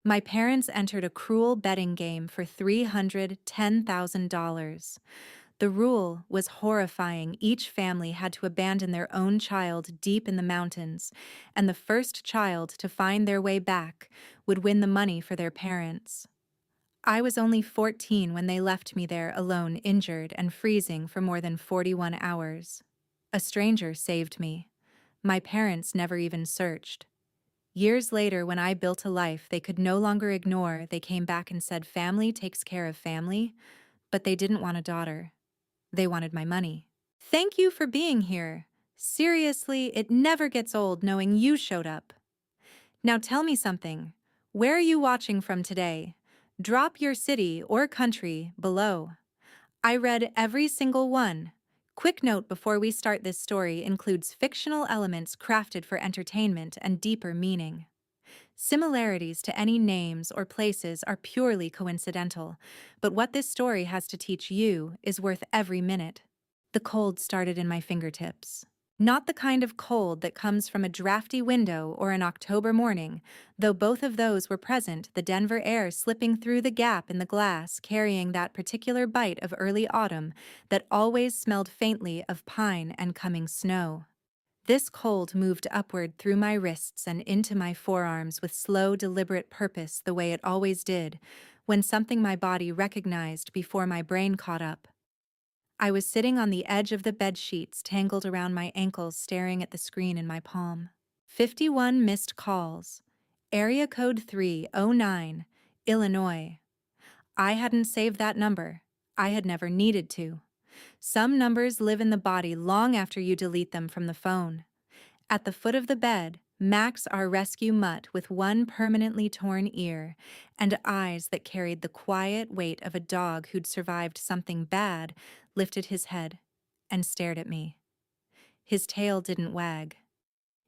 My parents entered a cruel betting game for $310,000. The rule was horrifying. Each family had to abandon their own child deep in the mountains, and the first child to find their way back would win the money for their parents. I was only 14 when they left me there alone, injured and freezing for more than 41 hours. A stranger saved me. My parents never even searched. Years later, when I built a life they could no longer ignore, they came back and said family takes care of family, but they didn't want a daughter. They wanted my money. Thank you for being here. Seriously, it never gets old knowing you showed up. Now tell me something. Where are you watching from today? Drop your city or country below. I read every single one. Quick note before we start: this story includes fictional elements crafted for entertainment and deeper meaning. Similarities to any names or places are purely coincidental, but what this story has to teach you is worth every minute. The cold started in my fingertips. Not the kind of cold that comes from a drafty window or an October morning, though both of those were present, the Denver air slipping through the gap in the glass, carrying that particular bite of early autumn that always smelled faintly of pine and coming snow. This cold moved upward through my wrists and into my forearms with slow, deliberate purpose, the way it always did, when something my body recognized before my brain caught up. I was sitting on the edge of the bed sheets, tangled around my ankles, staring at the screen in my palm. 51 missed calls. Area code 309, Illinois. I hadn't saved that number. I had never needed to. Some numbers live in the body long after you delete them from the phone. At the foot of the bed, Max, our rescue mutt with one permanently torn ear and eyes that carried the quiet weight of a dog who'd survived something bad, lifted his head and stared at me. His tail didn't wag.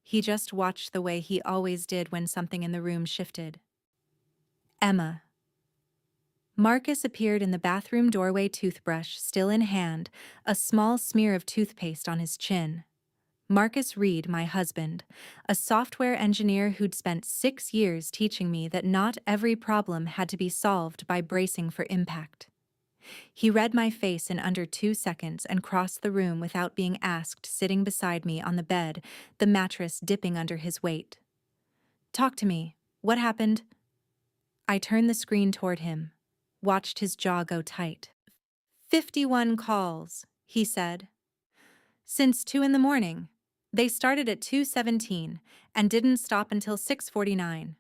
He just watched the way he always did when something in the room shifted. Emma. Marcus appeared in the bathroom doorway, toothbrush still in hand, a small smear of toothpaste on his chin. Marcus Reed, my husband, a software engineer who'd spent 6 years teaching me that not every problem had to be solved by bracing for impact. He read my face in under 2 seconds and crossed the room without being asked, sitting beside me on the bed, the mattress dipping under his weight. "Talk to me. What happened?" I turned the screen toward him, watched his jaw go tight. 51 calls, he said. Since 2 in the morning. They started at 2:17 and didn't stop until 6:49.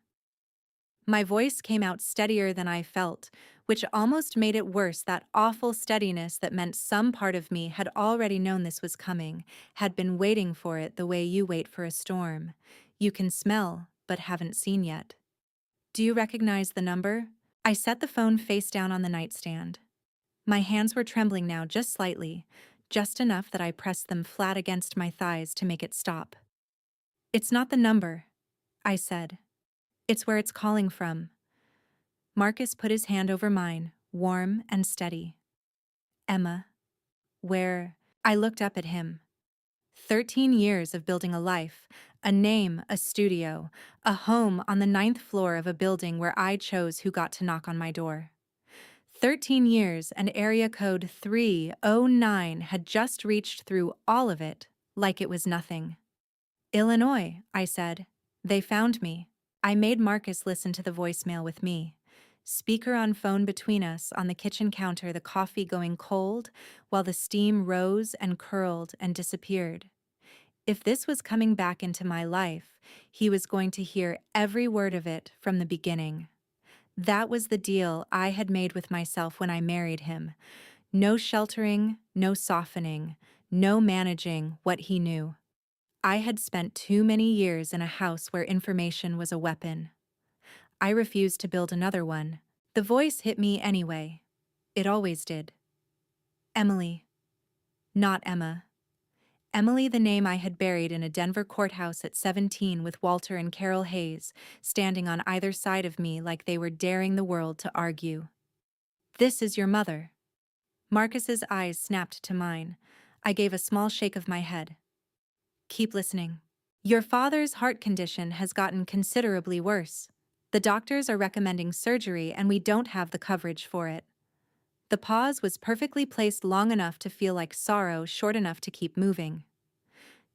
My voice came out steadier than I felt, which almost made it worse, that awful steadiness that meant some part of me had already known this was coming, had been waiting for it the way you wait for a storm. You can smell, but haven't seen yet. "Do you recognize the number?" I set the phone face down on the nightstand. My hands were trembling now, just slightly, just enough that I pressed them flat against my thighs to make it stop. "It's not the number," I said. "It's where it's calling from." Marcus put his hand over mine, warm and steady. "Emma, where?" I looked up at him. 13 years of building a life, a name, a studio, a home on the 9th floor of a building where I chose who got to knock on my door. 13 years, and area code 309 had just reached through all of it, like it was nothing. "Illinois," I said. "They found me." I made Marcus listen to the voicemail with me. Speaker on phone between us, on the kitchen counter, the coffee going cold, while the steam rose and curled and disappeared. If this was coming back into my life, he was going to hear every word of it from the beginning. That was the deal I had made with myself when I married him. No sheltering, no softening, no managing what he knew. I had spent too many years in a house where information was a weapon. I refused to build another one. The voice hit me anyway. It always did. Emily. Not Emma. Emily, the name I had buried in a Denver courthouse at 17 with Walter and Carol Hayes, standing on either side of me like they were daring the world to argue. "This is your mother." Marcus's eyes snapped to mine. I gave a small shake of my head. "Keep listening. Your father's heart condition has gotten considerably worse. The doctors are recommending surgery and we don't have the coverage for it. The pause was perfectly placed long enough to feel like sorrow, short enough to keep moving.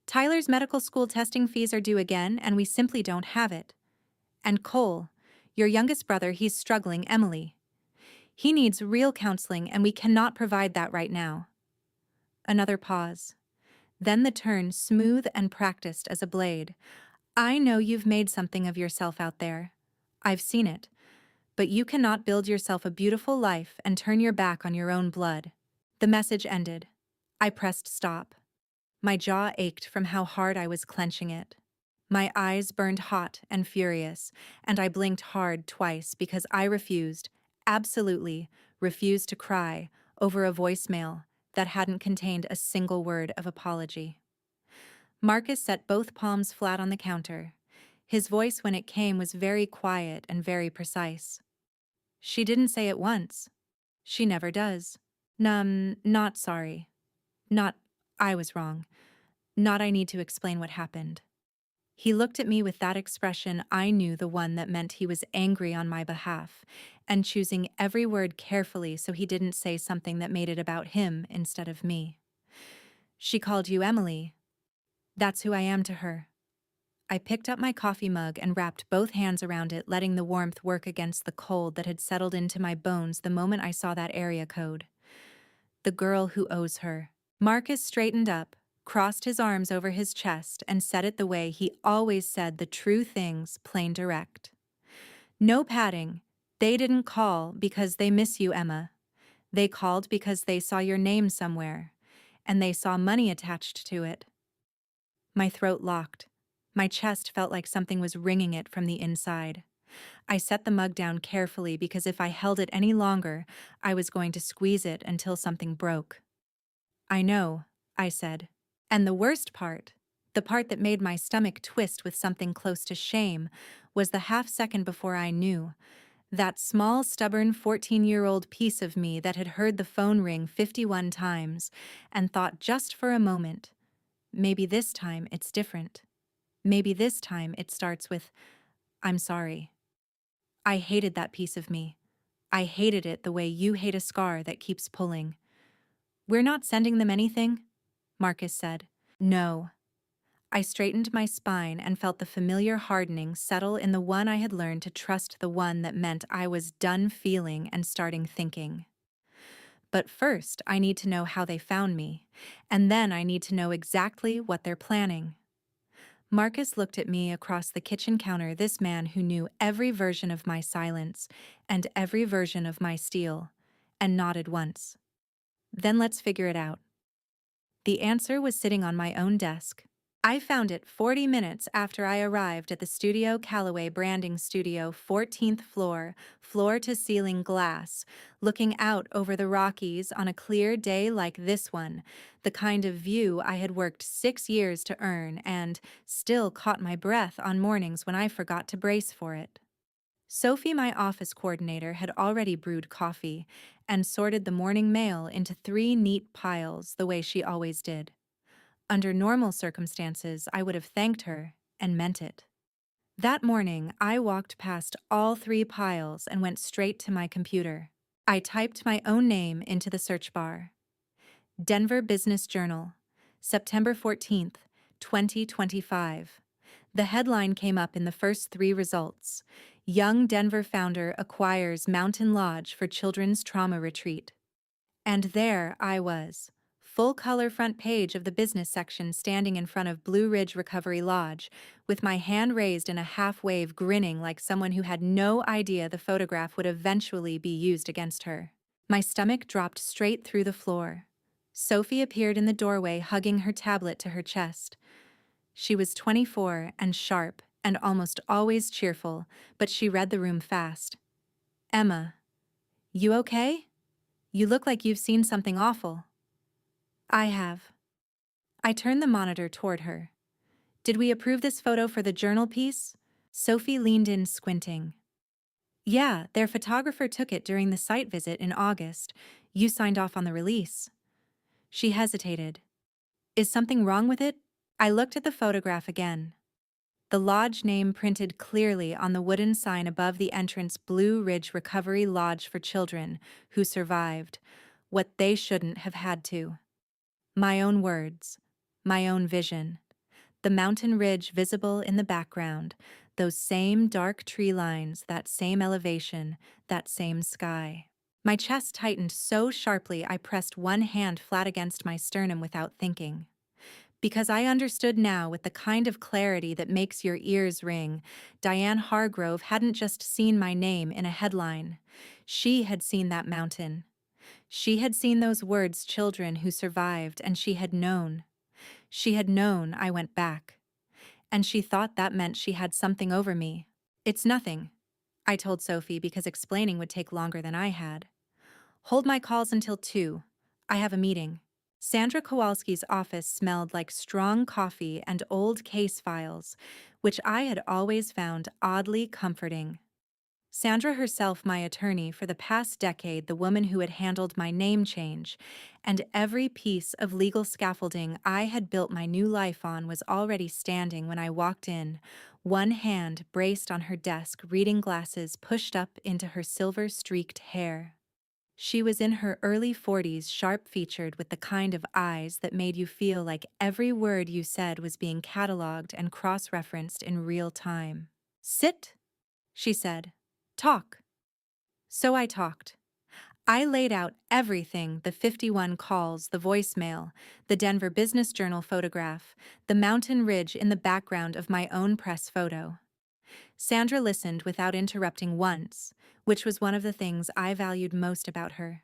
Tyler's medical school testing fees are due again and we simply don't have it. And Cole, your youngest brother, he's struggling, Emily. He needs real counseling and we cannot provide that right now. Another pause. Then the turn, smooth and practiced as a blade. I know you've made something of yourself out there. I've seen it. But you cannot build yourself a beautiful life and turn your back on your own blood. The message ended. I pressed stop. My jaw ached from how hard I was clenching it. My eyes burned hot and furious, and I blinked hard twice because I refused, absolutely refused to cry over a voicemail that hadn't contained a single word of apology. Marcus set both palms flat on the counter. His voice when it came was very quiet and very precise. She didn't say it once. She never does. Not sorry. Not, I was wrong. Not I need to explain what happened. He looked at me with that expression I knew, the one that meant he was angry on my behalf, and choosing every word carefully so he didn't say something that made it about him instead of me. She called you Emily. That's who I am to her. I picked up my coffee mug and wrapped both hands around it, letting the warmth work against the cold that had settled into my bones the moment I saw that area code. The girl who owes her. Marcus straightened up, crossed his arms over his chest, and said it the way he always said the true things, plain direct. No padding. They didn't call because they miss you, Emma. They called because they saw your name somewhere, and they saw money attached to it. My throat locked. My chest felt like something was wringing it from the inside. I set the mug down carefully because if I held it any longer, I was going to squeeze it until something broke. I know, I said. And the worst part, the part that made my stomach twist with something close to shame, was the half second before I knew. That small, stubborn 14-year-old piece of me that had heard the phone ring 51 times and thought just for a moment, maybe this time it's different. Maybe this time it starts with, I'm sorry. I hated that piece of me. I hated it the way you hate a scar that keeps pulling. We're not sending them anything, Marcus said. No. I straightened my spine and felt the familiar hardening settle in the one I had learned to trust, the one that meant I was done feeling and starting thinking. But first, I need to know how they found me, and then I need to know exactly what they're planning. Marcus looked at me across the kitchen counter, this man who knew every version of my silence and every version of my steel, and nodded once. Then let's figure it out. The answer was sitting on my own desk. I found it 40 minutes after I arrived at the Studio Callaway Branding Studio, 14th floor, floor-to-ceiling glass, looking out over the Rockies on a clear day like this one, the kind of view I had worked 6 years to earn and still caught my breath on mornings when I forgot to brace for it. Sophie, my office coordinator, had already brewed coffee and sorted the morning mail into 3 neat piles the way she always did. Under normal circumstances, I would have thanked her and meant it. That morning, I walked past all 3 piles and went straight to my computer. I typed my own name into the search bar. Denver Business Journal, September 14th, 2025. The headline came up in the first 3 results. Young Denver founder acquires Mountain Lodge for children's trauma retreat. And there I was. Full-color front page of the business section, standing in front of Blue Ridge Recovery Lodge, with my hand raised in a half-wave, grinning like someone who had no idea the photograph would eventually be used against her. My stomach dropped straight through the floor. Sophie appeared in the doorway, hugging her tablet to her chest. She was 24 and sharp and almost always cheerful, but she read the room fast. Emma, you okay? You look like you've seen something awful. I have. I turned the monitor toward her. Did we approve this photo for the journal piece? Sophie leaned in, squinting. Yeah, their photographer took it during the site visit in August. You signed off on the release. She hesitated. Is something wrong with it? I looked at the photograph again. The lodge name printed clearly on the wooden sign above the entrance: Blue Ridge Recovery Lodge for Children Who Survived What They Shouldn't Have Had to. My own words, my own vision. The mountain ridge visible in the background, those same dark tree lines, that same elevation, that same sky. My chest tightened so sharply I pressed one hand flat against my sternum without thinking. Because I understood now, with the kind of clarity that makes your ears ring, Diane Hargrove hadn't just seen my name in a headline. She had seen that mountain. She had seen those words, children who survived, and she had known. She had known I went back. And she thought that meant she had something over me. It's nothing, I told Sophie, because explaining would take longer than I had. Hold my calls until 2. I have a meeting. Sandra Kowalski's office smelled like strong coffee and old case files, which I had always found oddly comforting. Sandra herself, my attorney for the past decade, the woman who had handled my name change, and every piece of legal scaffolding I had built my new life on, was already standing when I walked in, one hand braced on her desk, reading glasses pushed up into her silver-streaked hair. She was in her early 40s, sharp-featured, with the kind of eyes that made you feel like every word you said was being cataloged and cross-referenced in real time. "Sit," she said. "Talk." So I talked. I laid out everything: the 51 calls, the voicemail, the Denver Business Journal photograph, the mountain ridge in the background of my own press photo. Sandra listened without interrupting once, which was one of the things I valued most about her.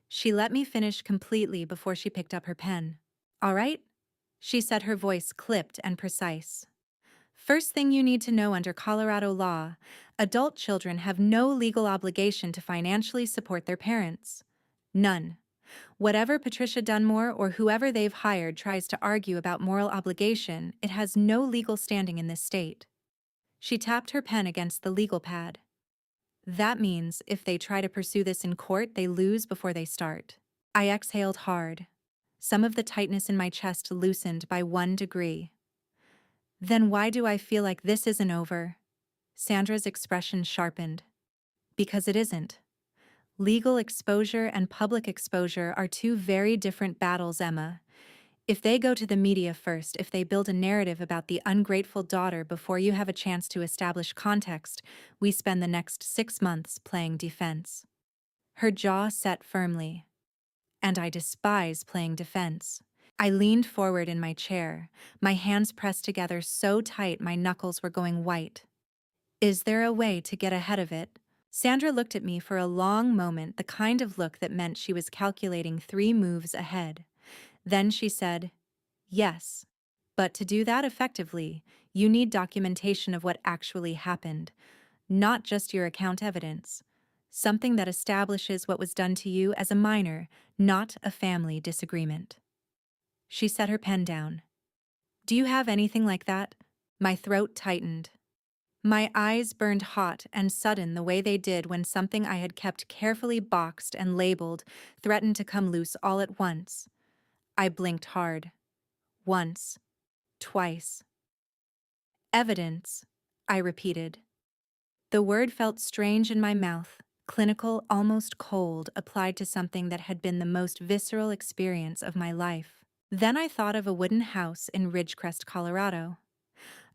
She let me finish completely before she picked up her pen. "All right," she said, her voice clipped and precise. "First thing you need to know: under Colorado law, adult children have no legal obligation to financially support their parents. None. Whatever Patricia Dunmore or whoever they've hired tries to argue about moral obligation, it has no legal standing in this state." She tapped her pen against the legal pad. "That means if they try to pursue this in court, they lose before they start." I exhaled hard. Some of the tightness in my chest loosened by 1 degree. "Then why do I feel like this isn't over?" Sandra's expression sharpened. "Because it isn't. Legal exposure and public exposure are two very different battles, Emma. If they go to the media first, if they build a narrative about the ungrateful daughter before you have a chance to establish context, we spend the next 6 months playing defense." Her jaw set firmly. And I despise playing defense. I leaned forward in my chair, my hands pressed together so tight my knuckles were going white. "Is there a way to get ahead of it?" Sandra looked at me for a long moment, the kind of look that meant she was calculating 3 moves ahead. Then she said, "Yes. But to do that effectively, you need documentation of what actually happened, not just your account evidence. Something that establishes what was done to you as a minor, not a family disagreement." She set her pen down. "Do you have anything like that?" My throat tightened. My eyes burned hot and sudden, the way they did when something I had kept carefully boxed and labeled threatened to come loose all at once. I blinked hard. Once. Twice. "Evidence," I repeated. The word felt strange in my mouth, clinical, almost cold, applied to something that had been the most visceral experience of my life. Then I thought of a wooden house in Ridgecrest, Colorado.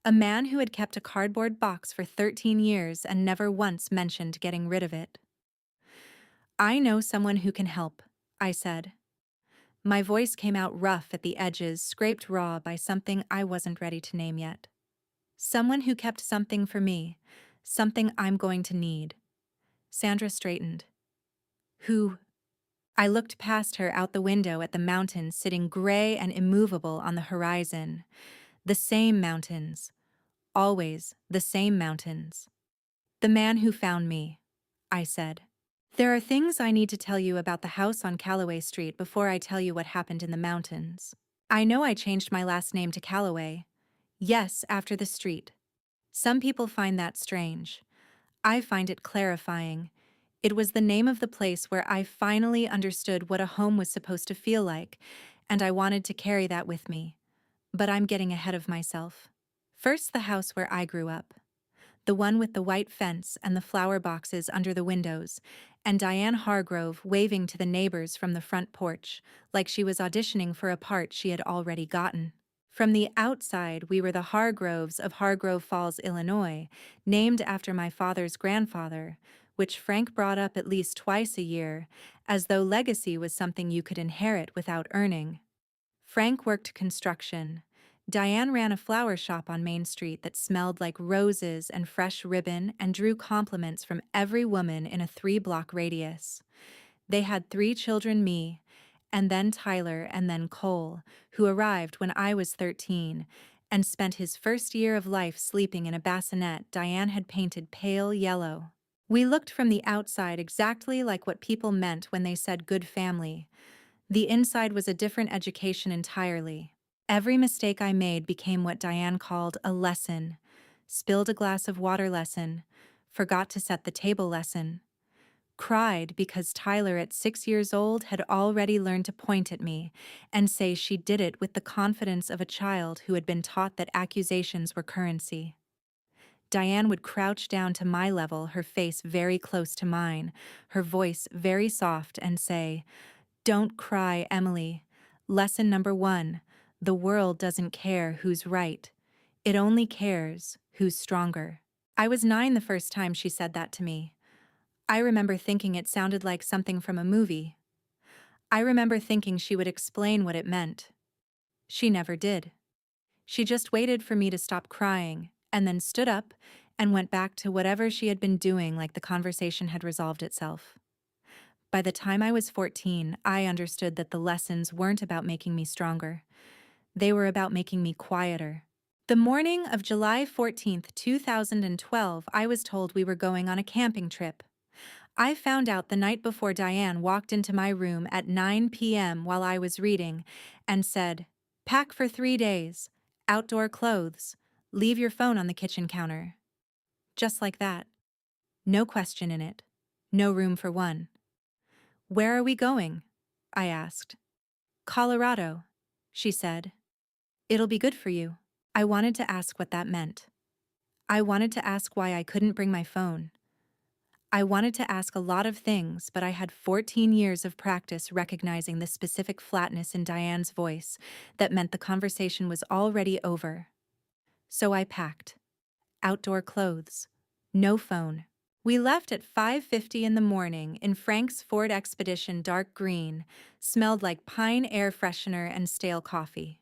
A man who had kept a cardboard box for 13 years and never once mentioned getting rid of it. "I know someone who can help," I said. My voice came out rough at the edges, scraped raw by something I wasn't ready to name yet. "Someone who kept something for me, something I'm going to need." Sandra straightened. "Who?" I looked past her out the window at the mountains sitting gray and immovable on the horizon. The same mountains. Always the same mountains. "The man who found me," I said. "There are things I need to tell you about the house on Callaway Street before I tell you what happened in the mountains. I know I changed my last name to Callaway. Yes, after the street. Some people find that strange. I find it clarifying. It was the name of the place where I finally understood what a home was supposed to feel like, and I wanted to carry that with me. But I'm getting ahead of myself. First, the house where I grew up, the one with the white fence and the flower boxes under the windows, and Diane Hargrove waving to the neighbors from the front porch, like she was auditioning for a part she had already gotten. From the outside, we were the Hargroves of Hargrove Falls, Illinois, named after my father's grandfather, which Frank brought up at least twice a year, as though legacy was something you could inherit without earning. Frank worked construction. Diane ran a flower shop on Main Street that smelled like roses and fresh ribbon and drew compliments from every woman in a 3-block radius. They had 3 children, me, and then Tyler, and then Cole, who arrived when I was 13, and spent his first year of life sleeping in a bassinet Diane had painted pale yellow. We looked from the outside exactly like what people meant when they said good family. The inside was a different education entirely. Every mistake I made became what Diane called a lesson. Spilled a glass of water lesson. Forgot to set the table lesson. Cried because Tyler at 6 years old had already learned to point at me and say she did it with the confidence of a child who had been taught that accusations were currency. Diane would crouch down to my level, her face very close to mine, her voice very soft, and say, "Don't cry, Emily. Lesson number 1, the world doesn't care who's right. It only cares who's stronger." I was 9 the first time she said that to me. I remember thinking it sounded like something from a movie. I remember thinking she would explain what it meant. She never did. She just waited for me to stop crying, and then stood up and went back to whatever she had been doing, like the conversation had resolved itself. By the time I was 14, I understood that the lessons weren't about making me stronger. They were about making me quieter. The morning of July 14th, 2012, I was told we were going on a camping trip. I found out the night before Diane walked into my room at 9 p.m. while I was reading and said, "Pack for 3 days, outdoor clothes, leave your phone on the kitchen counter." Just like that. No question in it. No room for one. "Where are we going?" I asked. "Colorado," she said. "It'll be good for you." I wanted to ask what that meant. I wanted to ask why I couldn't bring my phone. I wanted to ask a lot of things, but I had 14 years of practice recognizing the specific flatness in Diane's voice that meant the conversation was already over. So I packed. Outdoor clothes. No phone. We left at 5:50 in the morning in Frank's Ford Expedition dark green, smelled like pine air freshener and stale coffee.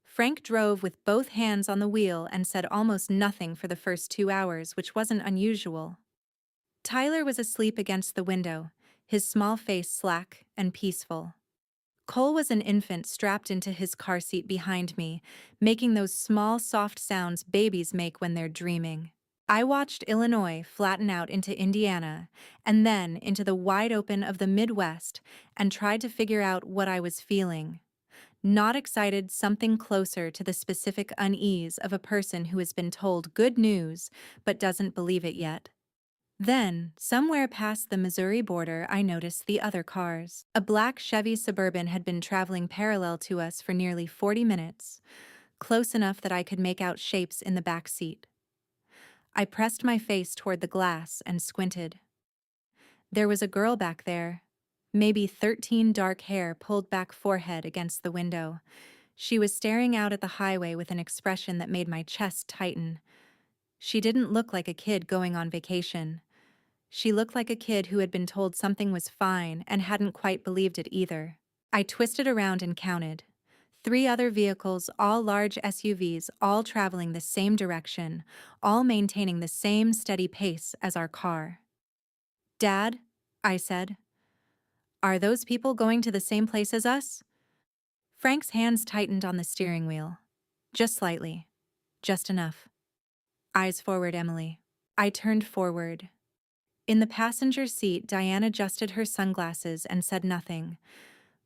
Frank drove with both hands on the wheel and said almost nothing for the first 2 hours, which wasn't unusual. Tyler was asleep against the window, his small face slack and peaceful. Cole was an infant strapped into his car seat behind me, making those small, soft sounds babies make when they're dreaming. I watched Illinois flatten out into Indiana, and then into the wide open of the Midwest, and tried to figure out what I was feeling. Not excited, something closer to the specific unease of a person who has been told good news but doesn't believe it yet. Then, somewhere past the Missouri border, I noticed the other cars. A black Chevy Suburban had been traveling parallel to us for nearly 40 minutes, close enough that I could make out shapes in the back seat. I pressed my face toward the glass and squinted. There was a girl back there, maybe 13, dark hair, pulled back forehead against the window. She was staring out at the highway with an expression that made my chest tighten. She didn't look like a kid going on vacation. She looked like a kid who had been told something was fine and hadn't quite believed it either. I twisted around and counted. 3 other vehicles, all large SUVs, all traveling the same direction, all maintaining the same steady pace as our car. "Dad," I said, "are those people going to the same place as us?" Frank's hands tightened on the steering wheel. Just slightly. Just enough. "Eyes forward, Emily." I turned forward. In the passenger seat, Diane adjusted her sunglasses and said nothing,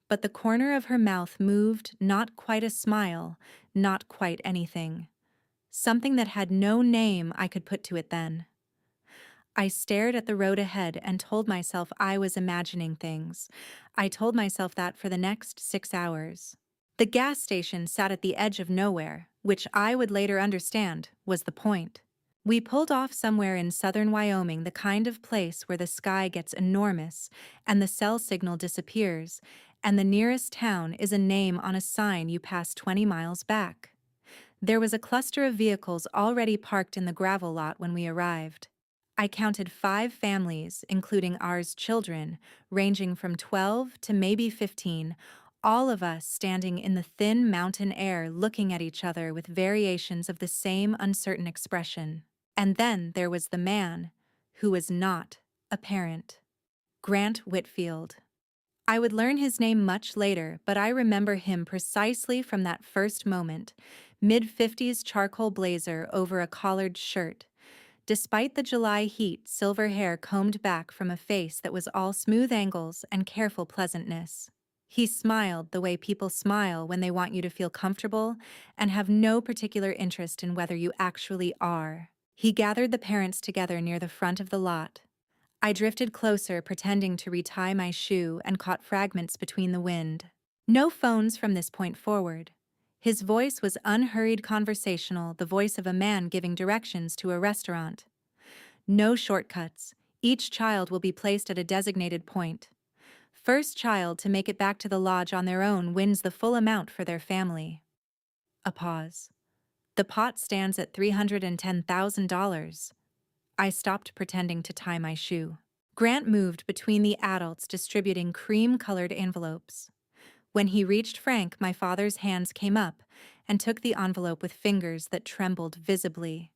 but the corner of her mouth moved, not quite a smile, not quite anything. Something that had no name I could put to it then. I stared at the road ahead and told myself I was imagining things. I told myself that for the next 6 hours. The gas station sat at the edge of nowhere, which I would later understand was the point. We pulled off somewhere in southern Wyoming, the kind of place where the sky gets enormous and the cell signal disappears, and the nearest town is a name on a sign you pass 20 miles back. There was a cluster of vehicles already parked in the gravel lot when we arrived. I counted 5 families, including ours children, ranging from 12 to maybe 15, all of us standing in the thin mountain air looking at each other with variations of the same uncertain expression. And then there was the man, who was not a parent. Grant Whitfield. I would learn his name much later, but I remember him precisely from that first moment, mid-50s charcoal blazer over a collared shirt. Despite the July heat, silver hair combed back from a face that was all smooth angles and careful pleasantness. He smiled the way people smile when they want you to feel comfortable and have no particular interest in whether you actually are. He gathered the parents together near the front of the lot. I drifted closer, pretending to retie my shoe, and caught fragments between the wind. No phones from this point forward. His voice was unhurried conversational, the voice of a man giving directions to a restaurant. No shortcuts. Each child will be placed at a designated point. First child to make it back to the lodge on their own wins the full amount for their family. A pause. The pot stands at $310,000. I stopped pretending to tie my shoe. Grant moved between the adults distributing cream-colored envelopes. When he reached Frank, my father's hands came up and took the envelope with fingers that trembled visibly.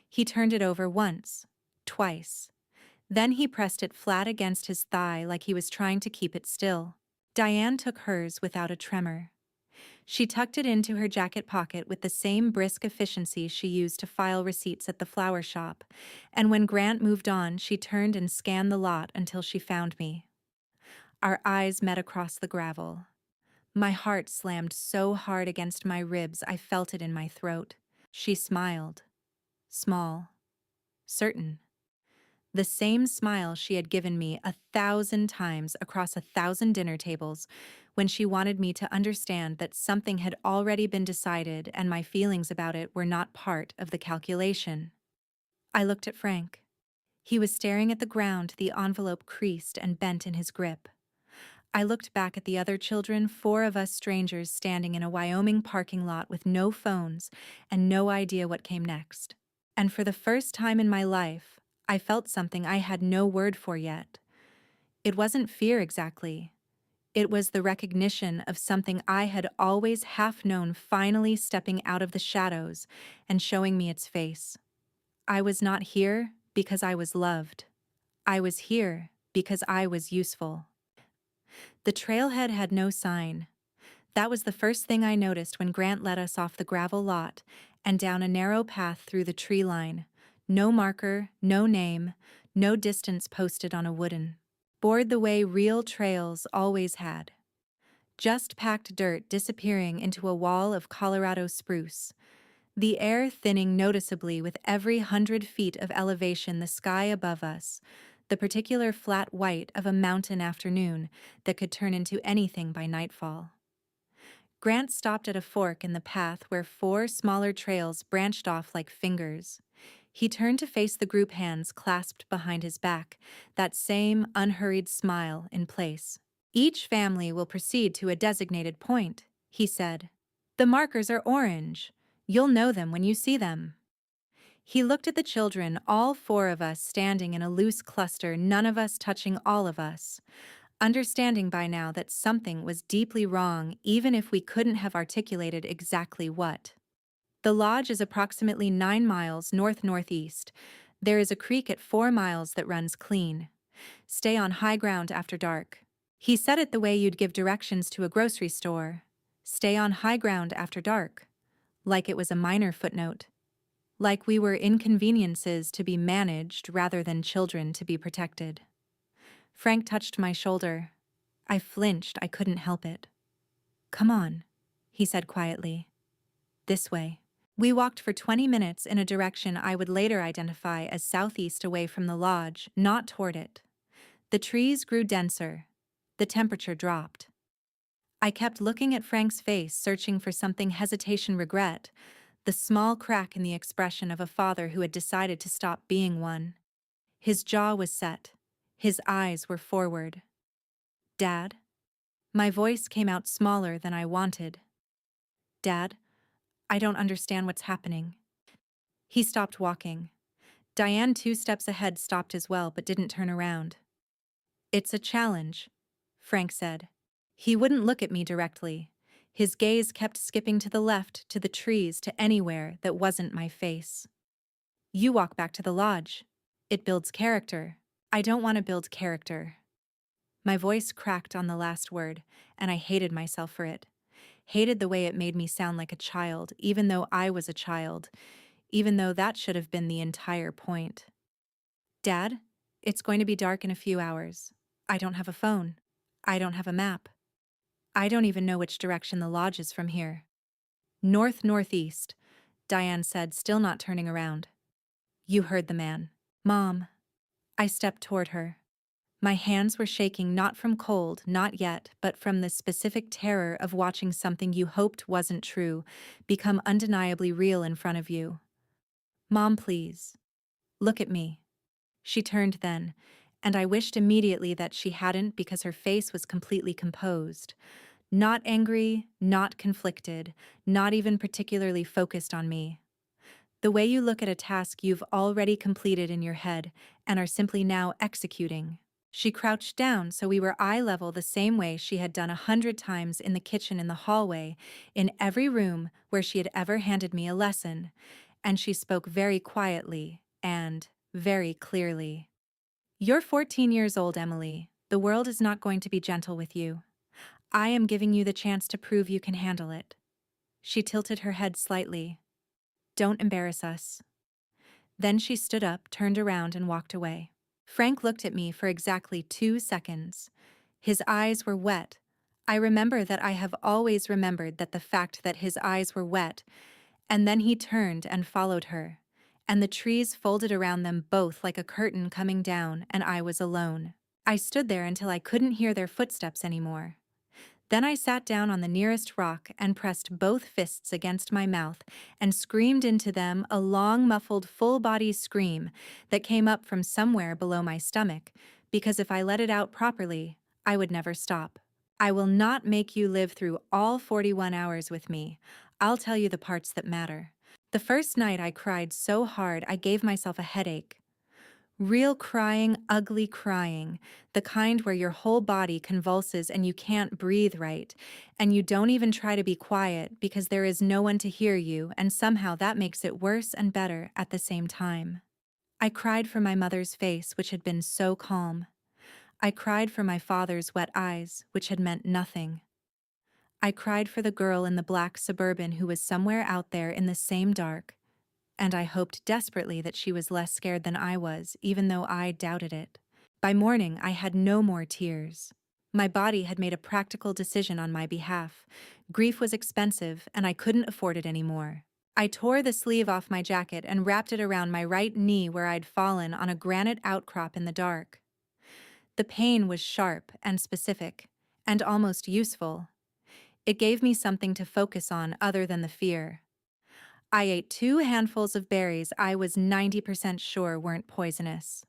He turned it over once, twice. Then he pressed it flat against his thigh like he was trying to keep it still. Diane took hers without a tremor. She tucked it into her jacket pocket with the same brisk efficiency she used to file receipts at the flower shop, and when Grant moved on, she turned and scanned the lot until she found me. Our eyes met across the gravel. My heart slammed so hard against my ribs I felt it in my throat. She smiled. Small. Certain. The same smile she had given me 1,000 times across 1,000 dinner tables when she wanted me to understand that something had already been decided and my feelings about it were not part of the calculation. I looked at Frank. He was staring at the ground, the envelope creased and bent in his grip. I looked back at the other children, 4 of us strangers standing in a Wyoming parking lot with no phones and no idea what came next. And for the first time in my life, I felt something I had no word for yet. It wasn't fear exactly. It was the recognition of something I had always half known finally stepping out of the shadows and showing me its face. I was not here because I was loved. I was here because I was useful. The trailhead had no sign. That was the first thing I noticed when Grant led us off the gravel lot and down a narrow path through the tree line. No marker, no name, no distance posted on a wooden board the way real trails always had. Just packed dirt disappearing into a wall of Colorado spruce. The air thinning noticeably with every 100 feet of elevation, the sky above us, the particular flat white of a mountain afternoon that could turn into anything by nightfall. Grant stopped at a fork in the path where 4 smaller trails branched off like fingers. He turned to face the group, hands clasped behind his back, that same unhurried smile in place. Each family will proceed to a designated point, he said. The markers are orange. You'll know them when you see them. He looked at the children, all 4 of us standing in a loose cluster, none of us touching all of us, understanding by now that something was deeply wrong even if we couldn't have articulated exactly what. The lodge is approximately 9 miles north-northeast. There is a creek at 4 miles that runs clean. Stay on high ground after dark. He said it the way you'd give directions to a grocery store. Stay on high ground after dark. Like it was a minor footnote. Like we were inconveniences to be managed rather than children to be protected. Frank touched my shoulder. I flinched, I couldn't help it. Come on, he said quietly. This way. We walked for 20 minutes in a direction I would later identify as southeast, away from the lodge, not toward it. The trees grew denser. The temperature dropped. I kept looking at Frank's face, searching for something hesitation, regret, the small crack in the expression of a father who had decided to stop being one. His jaw was set. His eyes were forward. Dad? My voice came out smaller than I wanted. Dad, I don't understand what's happening. He stopped walking. Diane, 2 steps ahead, stopped as well but didn't turn around. It's a challenge, Frank said. He wouldn't look at me directly. His gaze kept skipping to the left, to the trees, to anywhere that wasn't my face. You walk back to the lodge. It builds character. I don't want to build character. My voice cracked on the last word, and I hated myself for it. Hated the way it made me sound like a child, even though I was a child, even though that should have been the entire point. Dad, it's going to be dark in a few hours. I don't have a phone. I don't have a map. I don't even know which direction the lodge is from here. North-northeast, Diane said, still not turning around. You heard the man. Mom. I stepped toward her. My hands were shaking, not from cold, not yet, but from the specific terror of watching something you hoped wasn't true become undeniably real in front of you. Mom, please. Look at me. She turned then, and I wished immediately that she hadn't, because her face was completely composed. Not angry, not conflicted, not even particularly focused on me. The way you look at a task you've already completed in your head and are simply now executing. She crouched down so we were eye level, the same way she had done 100 times in the kitchen, in the hallway, in every room where she had ever handed me a lesson, and she spoke very quietly and very clearly. You're 14 years old, Emily. The world is not going to be gentle with you. I am giving you the chance to prove you can handle it. She tilted her head slightly. Don't embarrass us. Then she stood up, turned around, and walked away. Frank looked at me for exactly 2 seconds. His eyes were wet. I remember that I have always remembered that, the fact that his eyes were wet, and then he turned and followed her, and the trees folded around them both like a curtain coming down, and I was alone. I stood there until I couldn't hear their footsteps anymore. Then I sat down on the nearest rock and pressed both fists against my mouth and screamed into them, a long, muffled, full-body scream that came up from somewhere below my stomach, because if I let it out properly, I would never stop. I will not make you live through all 41 hours with me. I'll tell you the parts that matter. The first night I cried so hard I gave myself a headache. Real crying, ugly crying, the kind where your whole body convulses and you can't breathe right, and you don't even try to be quiet because there is no one to hear you, and somehow that makes it worse and better at the same time. I cried for my mother's face, which had been so calm. I cried for my father's wet eyes, which had meant nothing. I cried for the girl in the black Suburban who was somewhere out there in the same dark, and I hoped desperately that she was less scared than I was, even though I doubted it. By morning, I had no more tears. My body had made a practical decision on my behalf. Grief was expensive, and I couldn't afford it anymore. I tore the sleeve off my jacket and wrapped it around my right knee where I'd fallen on a granite outcrop in the dark. The pain was sharp and specific, and almost useful. It gave me something to focus on other than the fear. I ate 2 handfuls of berries I was 90% sure weren't poisonous.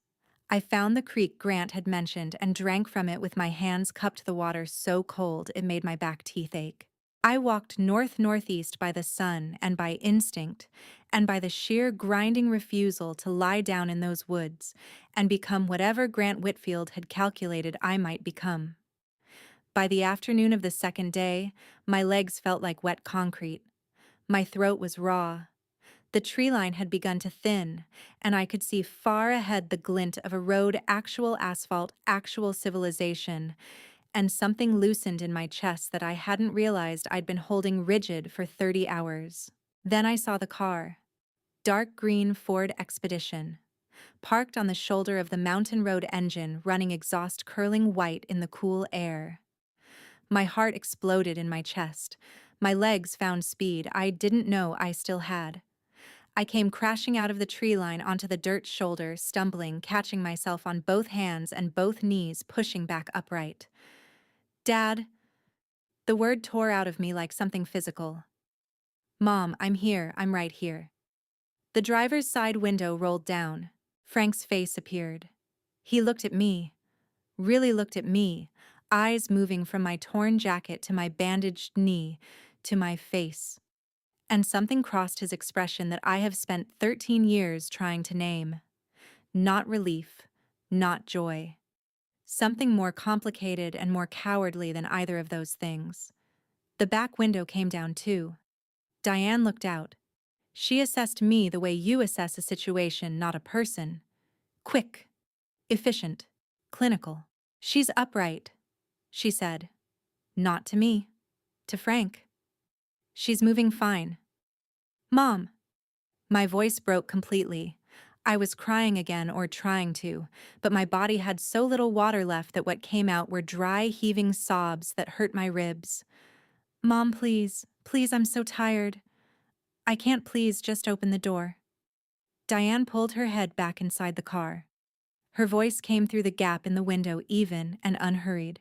I found the creek Grant had mentioned and drank from it with my hands cupped, the water so cold it made my back teeth ache. I walked north-northeast by the sun and by instinct, and by the sheer grinding refusal to lie down in those woods and become whatever Grant Whitfield had calculated I might become. By the afternoon of the second day, my legs felt like wet concrete. My throat was raw. The tree line had begun to thin, and I could see far ahead the glint of a road, actual asphalt, actual civilization, and something loosened in my chest that I hadn't realized I'd been holding rigid for 30 hours. Then I saw the car. Dark green Ford Expedition, parked on the shoulder of the mountain road, engine running, exhaust curling white in the cool air. My heart exploded in my chest. My legs found speed I didn't know I still had. I came crashing out of the tree line onto the dirt shoulder, stumbling, catching myself on both hands and both knees, pushing back upright. Dad, The word tore out of me like something physical. Mom, I'm here, I'm right here. The driver's side window rolled down. Frank's face appeared. He looked at me, really looked at me, eyes moving from my torn jacket to my bandaged knee, to my face. And something crossed his expression that I have spent 13 years trying to name. Not relief, not joy. Something more complicated and more cowardly than either of those things. The back window came down too. Diane looked out. She assessed me the way you assess a situation, not a person. Quick, efficient, clinical. She's upright, she said. Not to me. To Frank. She's moving fine. Mom. My voice broke completely. I was crying again or trying to, but my body had so little water left that what came out were dry, heaving sobs that hurt my ribs. Mom, please, please, I'm so tired. I can't, please just open the door. Diane pulled her head back inside the car. Her voice came through the gap in the window even and unhurried.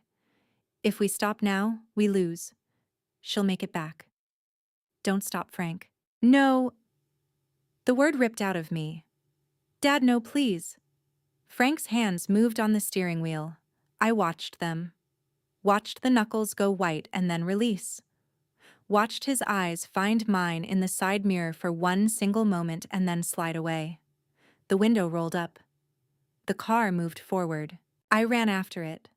If we stop now, we lose. She'll make it back. Don't stop, Frank. No. The word ripped out of me. Dad, no, please. Frank's hands moved on the steering wheel. I watched them. Watched the knuckles go white and then release. Watched his eyes find mine in the side mirror for one single moment and then slide away. The window rolled up. The car moved forward. I ran after it.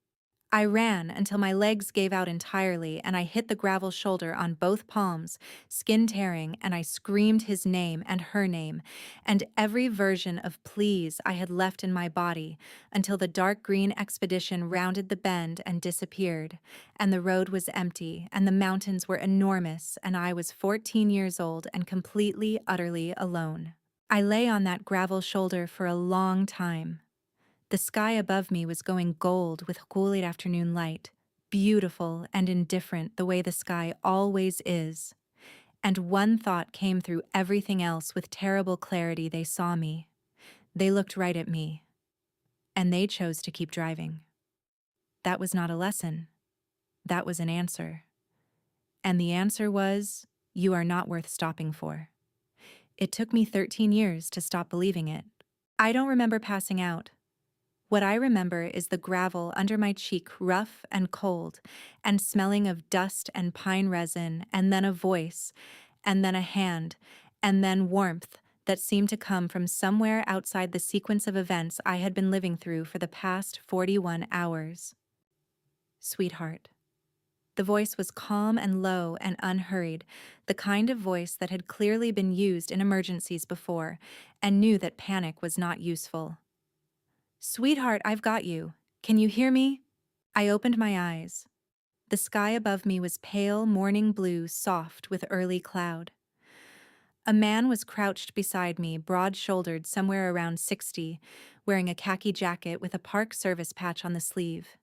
I ran until my legs gave out entirely and I hit the gravel shoulder on both palms, skin tearing, and I screamed his name and her name, and every version of please I had left in my body until the dark green expedition rounded the bend and disappeared, and the road was empty, and the mountains were enormous, and I was 14 years old and completely, utterly alone. I lay on that gravel shoulder for a long time. The sky above me was going gold with cool late afternoon light, beautiful and indifferent the way the sky always is. And one thought came through everything else with terrible clarity. They saw me. They looked right at me. And they chose to keep driving. That was not a lesson. That was an answer. And the answer was, you are not worth stopping for. It took me 13 years to stop believing it. I don't remember passing out. What I remember is the gravel under my cheek rough and cold, and smelling of dust and pine resin, and then a voice, and then a hand, and then warmth that seemed to come from somewhere outside the sequence of events I had been living through for the past 41 hours. Sweetheart. The voice was calm and low and unhurried, the kind of voice that had clearly been used in emergencies before, and knew that panic was not useful. Sweetheart, I've got you. Can you hear me? I opened my eyes. The sky above me was pale morning blue, soft with early cloud. A man was crouched beside me, broad-shouldered, somewhere around 60, wearing a khaki jacket with a Park Service patch on the sleeve.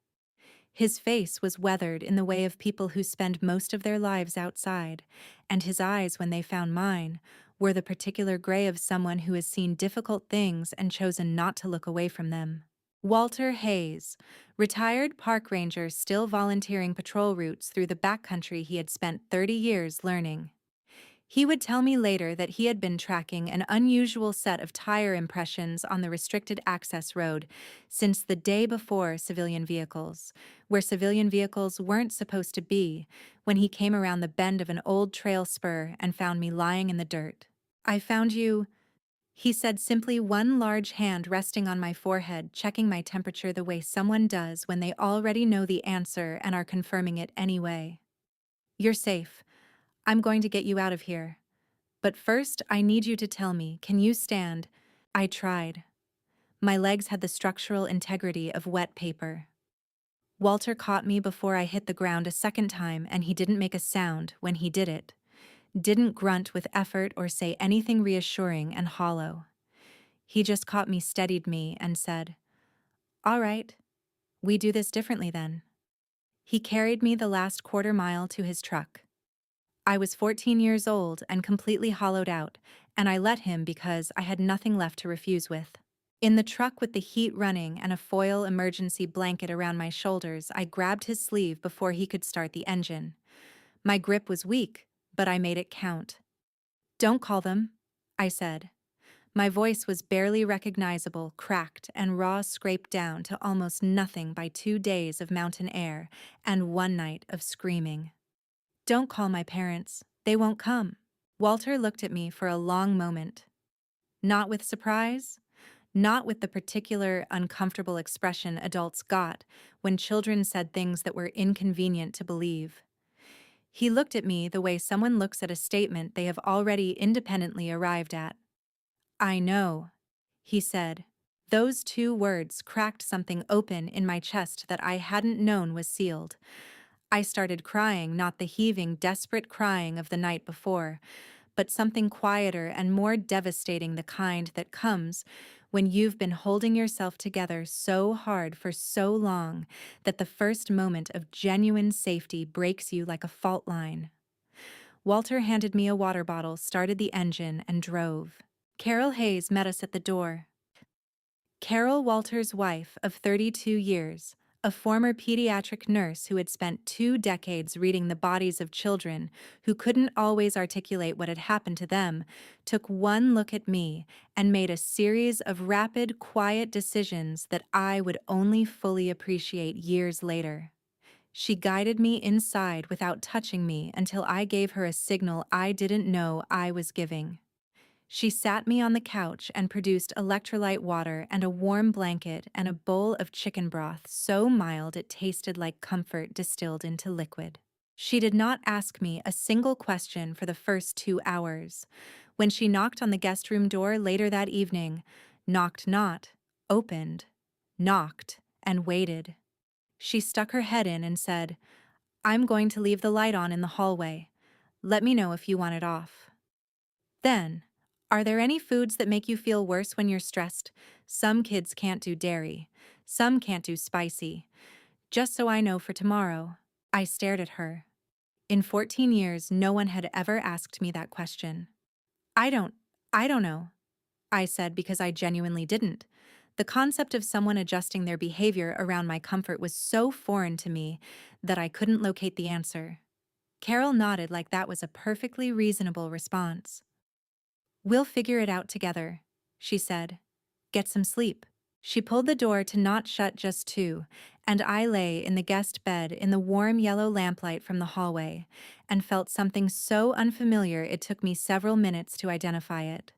His face was weathered in the way of people who spend most of their lives outside, and his eyes, when they found mine, were the particular gray of someone who has seen difficult things and chosen not to look away from them. Walter Hayes, retired park ranger still volunteering patrol routes through the backcountry he had spent 30 years learning. He would tell me later that he had been tracking an unusual set of tire impressions on the restricted access road since the day before civilian vehicles, where civilian vehicles weren't supposed to be, when he came around the bend of an old trail spur and found me lying in the dirt. I found you, he said, simply, one large hand resting on my forehead, checking my temperature the way someone does when they already know the answer and are confirming it anyway. You're safe. I'm going to get you out of here. But first, I need you to tell me, can you stand? I tried. My legs had the structural integrity of wet paper. Walter caught me before I hit the ground a second time, and he didn't make a sound when he did it. Didn't grunt with effort or say anything reassuring and hollow. He just caught me, steadied me, and said, "All right, we do this differently then." He carried me the last quarter mile to his truck. I was 14 years old and completely hollowed out, and I let him because I had nothing left to refuse with. In the truck with the heat running and a foil emergency blanket around my shoulders, I grabbed his sleeve before he could start the engine. My grip was weak, but I made it count. "Don't call them," I said. My voice was barely recognizable, cracked, and raw, scraped down to almost nothing by 2 days of mountain air and one night of screaming. "Don't call my parents. They won't come." Walter looked at me for a long moment. Not with surprise, not with the particular uncomfortable expression adults got when children said things that were inconvenient to believe. He looked at me the way someone looks at a statement they have already independently arrived at. "I know," he said. Those 2 words cracked something open in my chest that I hadn't known was sealed. I started crying, not the heaving, desperate crying of the night before, but something quieter and more devastating, the kind that comes when you've been holding yourself together so hard for so long that the first moment of genuine safety breaks you like a fault line. Walter handed me a water bottle, started the engine, and drove. Carol Hayes met us at the door. Carol, Walter's wife of 32 years, a former pediatric nurse who had spent 2 decades reading the bodies of children who couldn't always articulate what had happened to them, took one look at me and made a series of rapid, quiet decisions that I would only fully appreciate years later. She guided me inside without touching me until I gave her a signal I didn't know I was giving. She sat me on the couch and produced electrolyte water and a warm blanket and a bowl of chicken broth so mild it tasted like comfort distilled into liquid. She did not ask me a single question for the first 2 hours. When she knocked on the guest room door later that evening, knocked not, opened, knocked, and waited. She stuck her head in and said, "I'm going to leave the light on in the hallway. Let me know if you want it off." Then, "Are there any foods that make you feel worse when you're stressed? Some kids can't do dairy. Some can't do spicy. Just so I know for tomorrow." I stared at her. In 14 years, no one had ever asked me that question. I don't, I don't know," I said, because I genuinely didn't. The concept of someone adjusting their behavior around my comfort was so foreign to me that I couldn't locate the answer. Carol nodded like that was a perfectly reasonable response. "We'll figure it out together," she said. "Get some sleep." She pulled the door to not shut just 2, and I lay in the guest bed in the warm yellow lamplight from the hallway and felt something so unfamiliar it took me several minutes to identify it.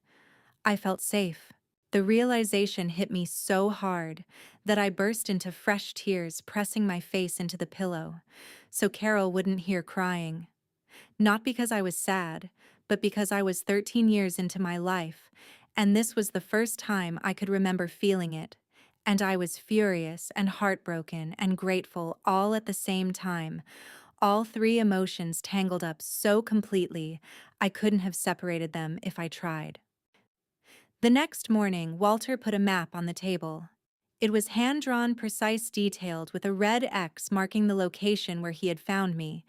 I felt safe. The realization hit me so hard that I burst into fresh tears, pressing my face into the pillow so Carol wouldn't hear crying. Not because I was sad, but because I was 13 years into my life, and this was the first time I could remember feeling it, and I was furious and heartbroken and grateful all at the same time, all 3 emotions tangled up so completely I couldn't have separated them if I tried. The next morning, Walter put a map on the table. It was hand-drawn, precise, detailed, with a red X marking the location where he had found me,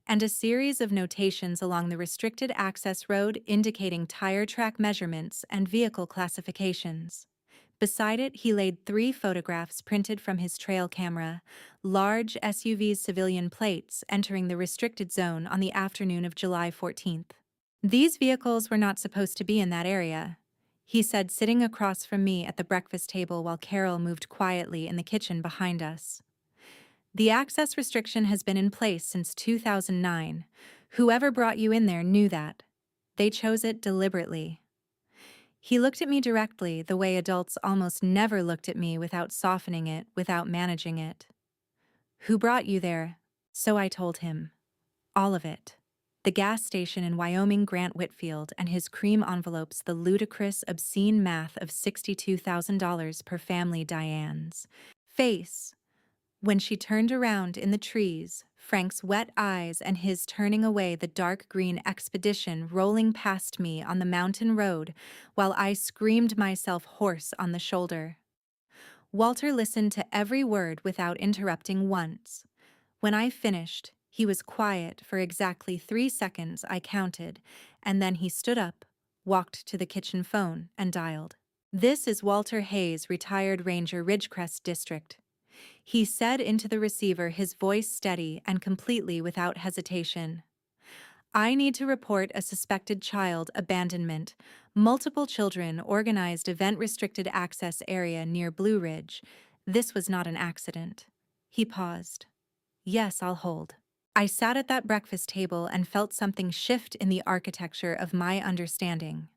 and a series of notations along the restricted access road indicating tire track measurements and vehicle classifications. Beside it, he laid 3 photographs printed from his trail camera, large SUV's civilian plates entering the restricted zone on the afternoon of July 14th. These vehicles were not supposed to be in that area, he said, sitting across from me at the breakfast table while Carol moved quietly in the kitchen behind us. "The access restriction has been in place since 2009. Whoever brought you in there knew that. They chose it deliberately." He looked at me directly, the way adults almost never looked at me, without softening it, without managing it. "Who brought you there?" So I told him. All of it. The gas station in Wyoming, Grant Whitfield, and his cream envelopes, the ludicrous, obscene math of $62,000 per family, Diane's face when she turned around in the trees, Frank's wet eyes and his turning away, the dark green expedition rolling past me on the mountain road while I screamed myself hoarse on the shoulder. Walter listened to every word without interrupting once. When I finished, he was quiet for exactly 3 seconds, I counted, and then he stood up, walked to the kitchen phone, and dialed. "This is Walter Hayes, retired Ranger, Ridgecrest District," he said into the receiver, his voice steady and completely without hesitation. I need to report a suspected child abandonment. Multiple children organized event-restricted access area near Blue Ridge. This was not an accident. He paused. Yes, I'll hold. I sat at that breakfast table and felt something shift in the architecture of my understanding.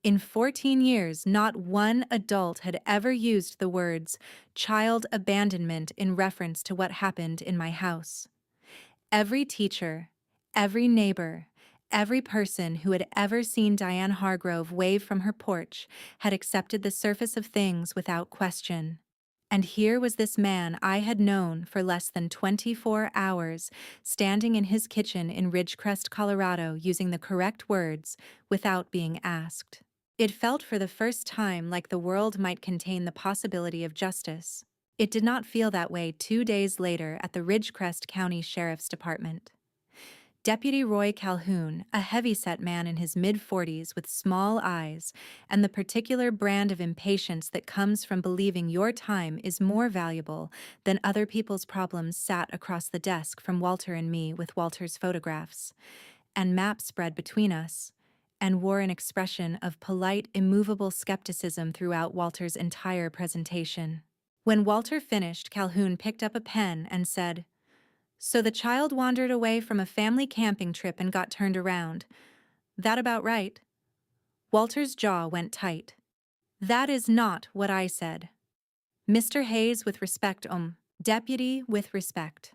In 14 years, not one adult had ever used the words child abandonment in reference to what happened in my house. Every teacher, every neighbor, every person who had ever seen Diane Hargrove wave from her porch had accepted the surface of things without question. And here was this man I had known for less than 24 hours, standing in his kitchen in Ridgecrest, Colorado, using the correct words without being asked. It felt for the first time like the world might contain the possibility of justice. It did not feel that way 2 days later at the Ridgecrest County Sheriff's Department. Deputy Roy Calhoun, a heavy-set man in his mid-40s with small eyes and the particular brand of impatience that comes from believing your time is more valuable than other people's problems, sat across the desk from Walter and me with Walter's photographs and maps spread between us, and wore an expression of polite, immovable skepticism throughout Walter's entire presentation. When Walter finished, Calhoun picked up a pen and said, "So the child wandered away from a family camping trip and got turned around. That about right?" Walter's jaw went tight. "That is not what I said." "Mr. Hayes, with respect, Deputy, with respect."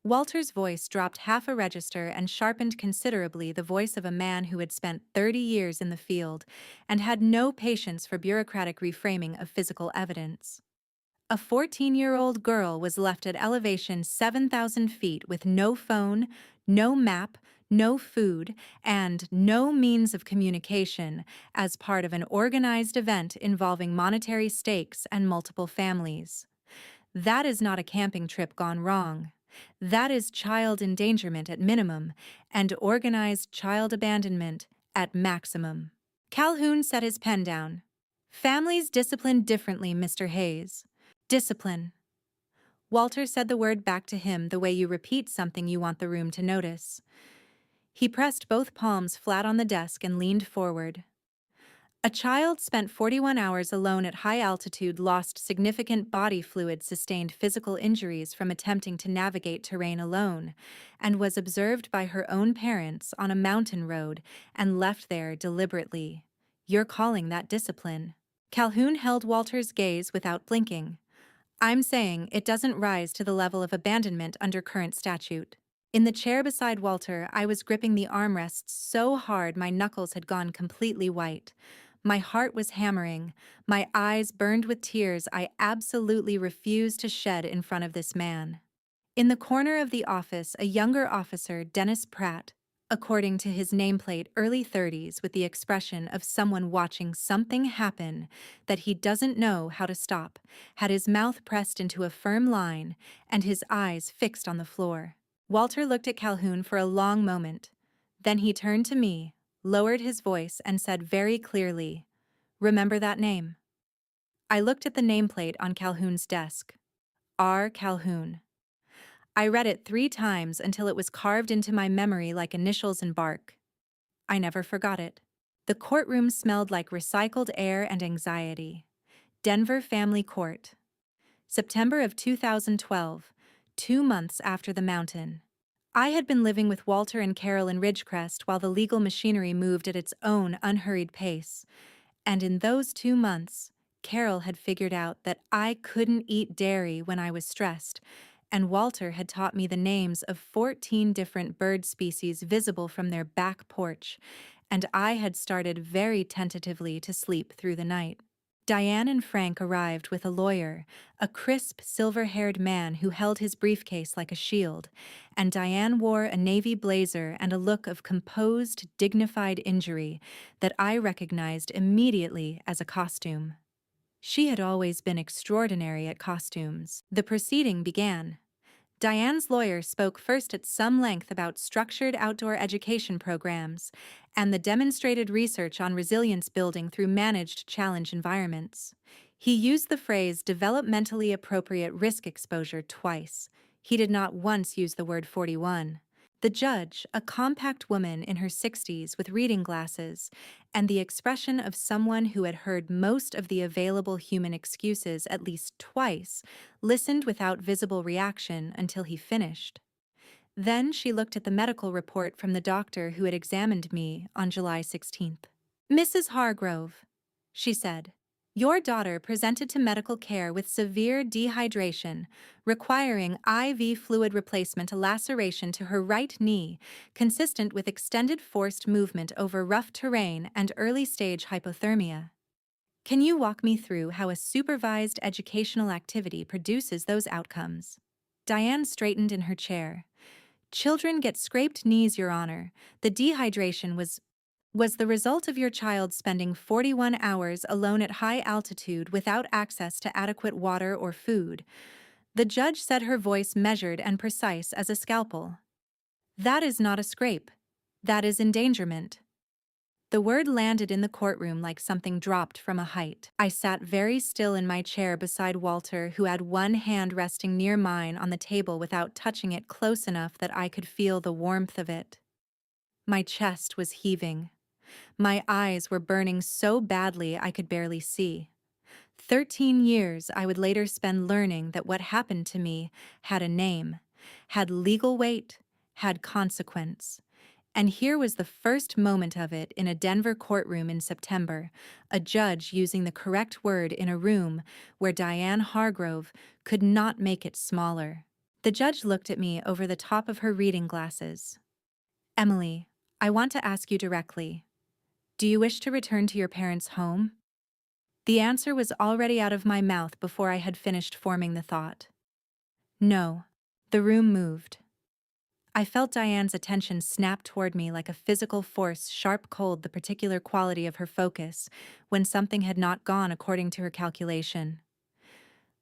Walter's voice dropped half a register and sharpened considerably, the voice of a man who had spent 30 years in the field and had no patience for bureaucratic reframing of physical evidence. A 14-year-old girl was left at elevation 7,000 feet with no phone, no map, no food, and no means of communication as part of an organized event involving monetary stakes and multiple families. That is not a camping trip gone wrong. That is child endangerment at minimum and organized child abandonment at maximum. Calhoun set his pen down. "Families discipline differently, Mr. Hayes." "Discipline." Walter said the word back to him the way you repeat something you want the room to notice. He pressed both palms flat on the desk and leaned forward. "A child spent 41 hours alone at high altitude, lost significant body fluid, sustained physical injuries from attempting to navigate terrain alone, and was observed by her own parents on a mountain road and left there deliberately. You're calling that discipline?" Calhoun held Walter's gaze without blinking. "I'm saying it doesn't rise to the level of abandonment under current statute." In the chair beside Walter, I was gripping the armrests so hard my knuckles had gone completely white. My heart was hammering, my eyes burned with tears I absolutely refused to shed in front of this man. In the corner of the office, a younger officer, Dennis Pratt, according to his nameplate, early 30s, with the expression of someone watching something happen that he doesn't know how to stop, had his mouth pressed into a firm line and his eyes fixed on the floor. Walter looked at Calhoun for a long moment. Then he turned to me, lowered his voice, and said very clearly, "Remember that name?" I looked at the nameplate on Calhoun's desk. R. Calhoun. I read it 3 times until it was carved into my memory like initials in bark. I never forgot it. The courtroom smelled like recycled air and anxiety. Denver Family Court. September of 2012, 2 months after the mountain. I had been living with Walter and Carol in Ridgecrest while the legal machinery moved at its own unhurried pace. And in those 2 months, Carol had figured out that I couldn't eat dairy when I was stressed, and Walter had taught me the names of 14 different bird species visible from their back porch, and I had started very tentatively to sleep through the night. Diane and Frank arrived with a lawyer, a crisp, silver-haired man who held his briefcase like a shield, and Diane wore a navy blazer and a look of composed, dignified injury that I recognized immediately as a costume. She had always been extraordinary at costumes. The proceeding began. Diane's lawyer spoke first at some length about structured outdoor education programs and the demonstrated research on resilience building through managed challenge environments. He used the phrase developmentally appropriate risk exposure twice. He did not once use the word 41. The judge, a compact woman in her 60s with reading glasses, and the expression of someone who had heard most of the available human excuses at least twice, listened without visible reaction until he finished. Then she looked at the medical report from the doctor who had examined me on July 16th. "Mrs. Hargrove," she said, "your daughter presented to medical care with severe dehydration, requiring IV fluid replacement, a laceration to her right knee, consistent with extended forced movement over rough terrain and early-stage hypothermia. Can you walk me through how a supervised educational activity produces those outcomes?" Diane straightened in her chair. "Children get scraped knees, Your Honor. The dehydration was the result of your child spending 41 hours alone at high altitude without access to adequate water or food." The judge said, her voice measured and precise as a scalpel. "That is not a scrape. That is endangerment." The word landed in the courtroom like something dropped from a height. I sat very still in my chair beside Walter, who had one hand resting near mine on the table without touching it close enough that I could feel the warmth of it. My chest was heaving. My eyes were burning so badly I could barely see. 13 years I would later spend learning that what happened to me had a name, had legal weight, had consequence. And here was the first moment of it in a Denver courtroom in September, a judge using the correct word in a room where Diane Hargrove could not make it smaller. The judge looked at me over the top of her reading glasses. "Emily, I want to ask you directly. Do you wish to return to your parents' home?" The answer was already out of my mouth before I had finished forming the thought. "No." The room moved. I felt Diane's attention snap toward me like a physical force, sharp cold, the particular quality of her focus, when something had not gone according to her calculation.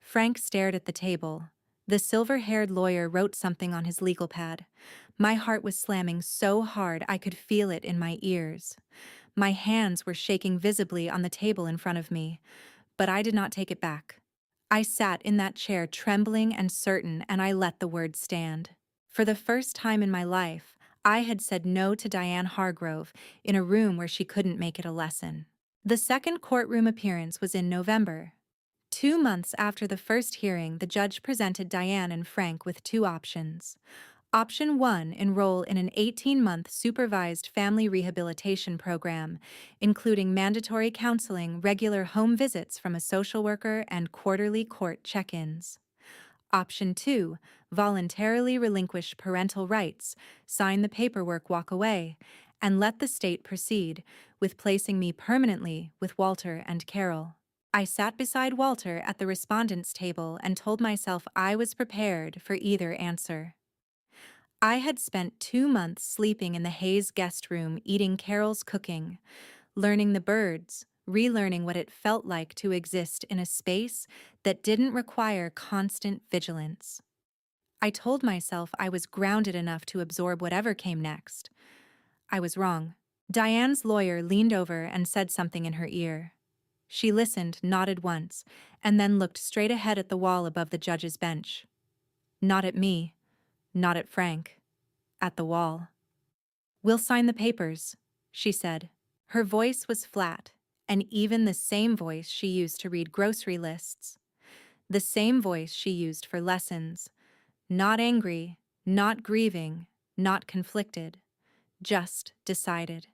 Frank stared at the table. The silver-haired lawyer wrote something on his legal pad. My heart was slamming so hard I could feel it in my ears. My hands were shaking visibly on the table in front of me, but I did not take it back. I sat in that chair trembling and certain, and I let the word stand. For the first time in my life, I had said no to Diane Hargrove in a room where she couldn't make it a lesson. The second courtroom appearance was in November. 2 months after the first hearing, the judge presented Diane and Frank with two options. Option 1, enroll in an 18-month supervised family rehabilitation program, including mandatory counseling, regular home visits from a social worker, and quarterly court check-ins. Option 2, voluntarily relinquish parental rights, sign the paperwork, walk away, and let the state proceed with placing me permanently with Walter and Carol. I sat beside Walter at the respondents' table and told myself I was prepared for either answer. I had spent 2 months sleeping in the Hayes guest room, eating Carol's cooking, learning the birds, relearning what it felt like to exist in a space that didn't require constant vigilance. I told myself I was grounded enough to absorb whatever came next. I was wrong. Diane's lawyer leaned over and said something in her ear. She listened, nodded once, and then looked straight ahead at the wall above the judge's bench. Not at me, not at Frank, at the wall. "We'll sign the papers," she said. Her voice was flat, and even the same voice she used to read grocery lists. The same voice she used for lessons. Not angry, not grieving, not conflicted. Just decided.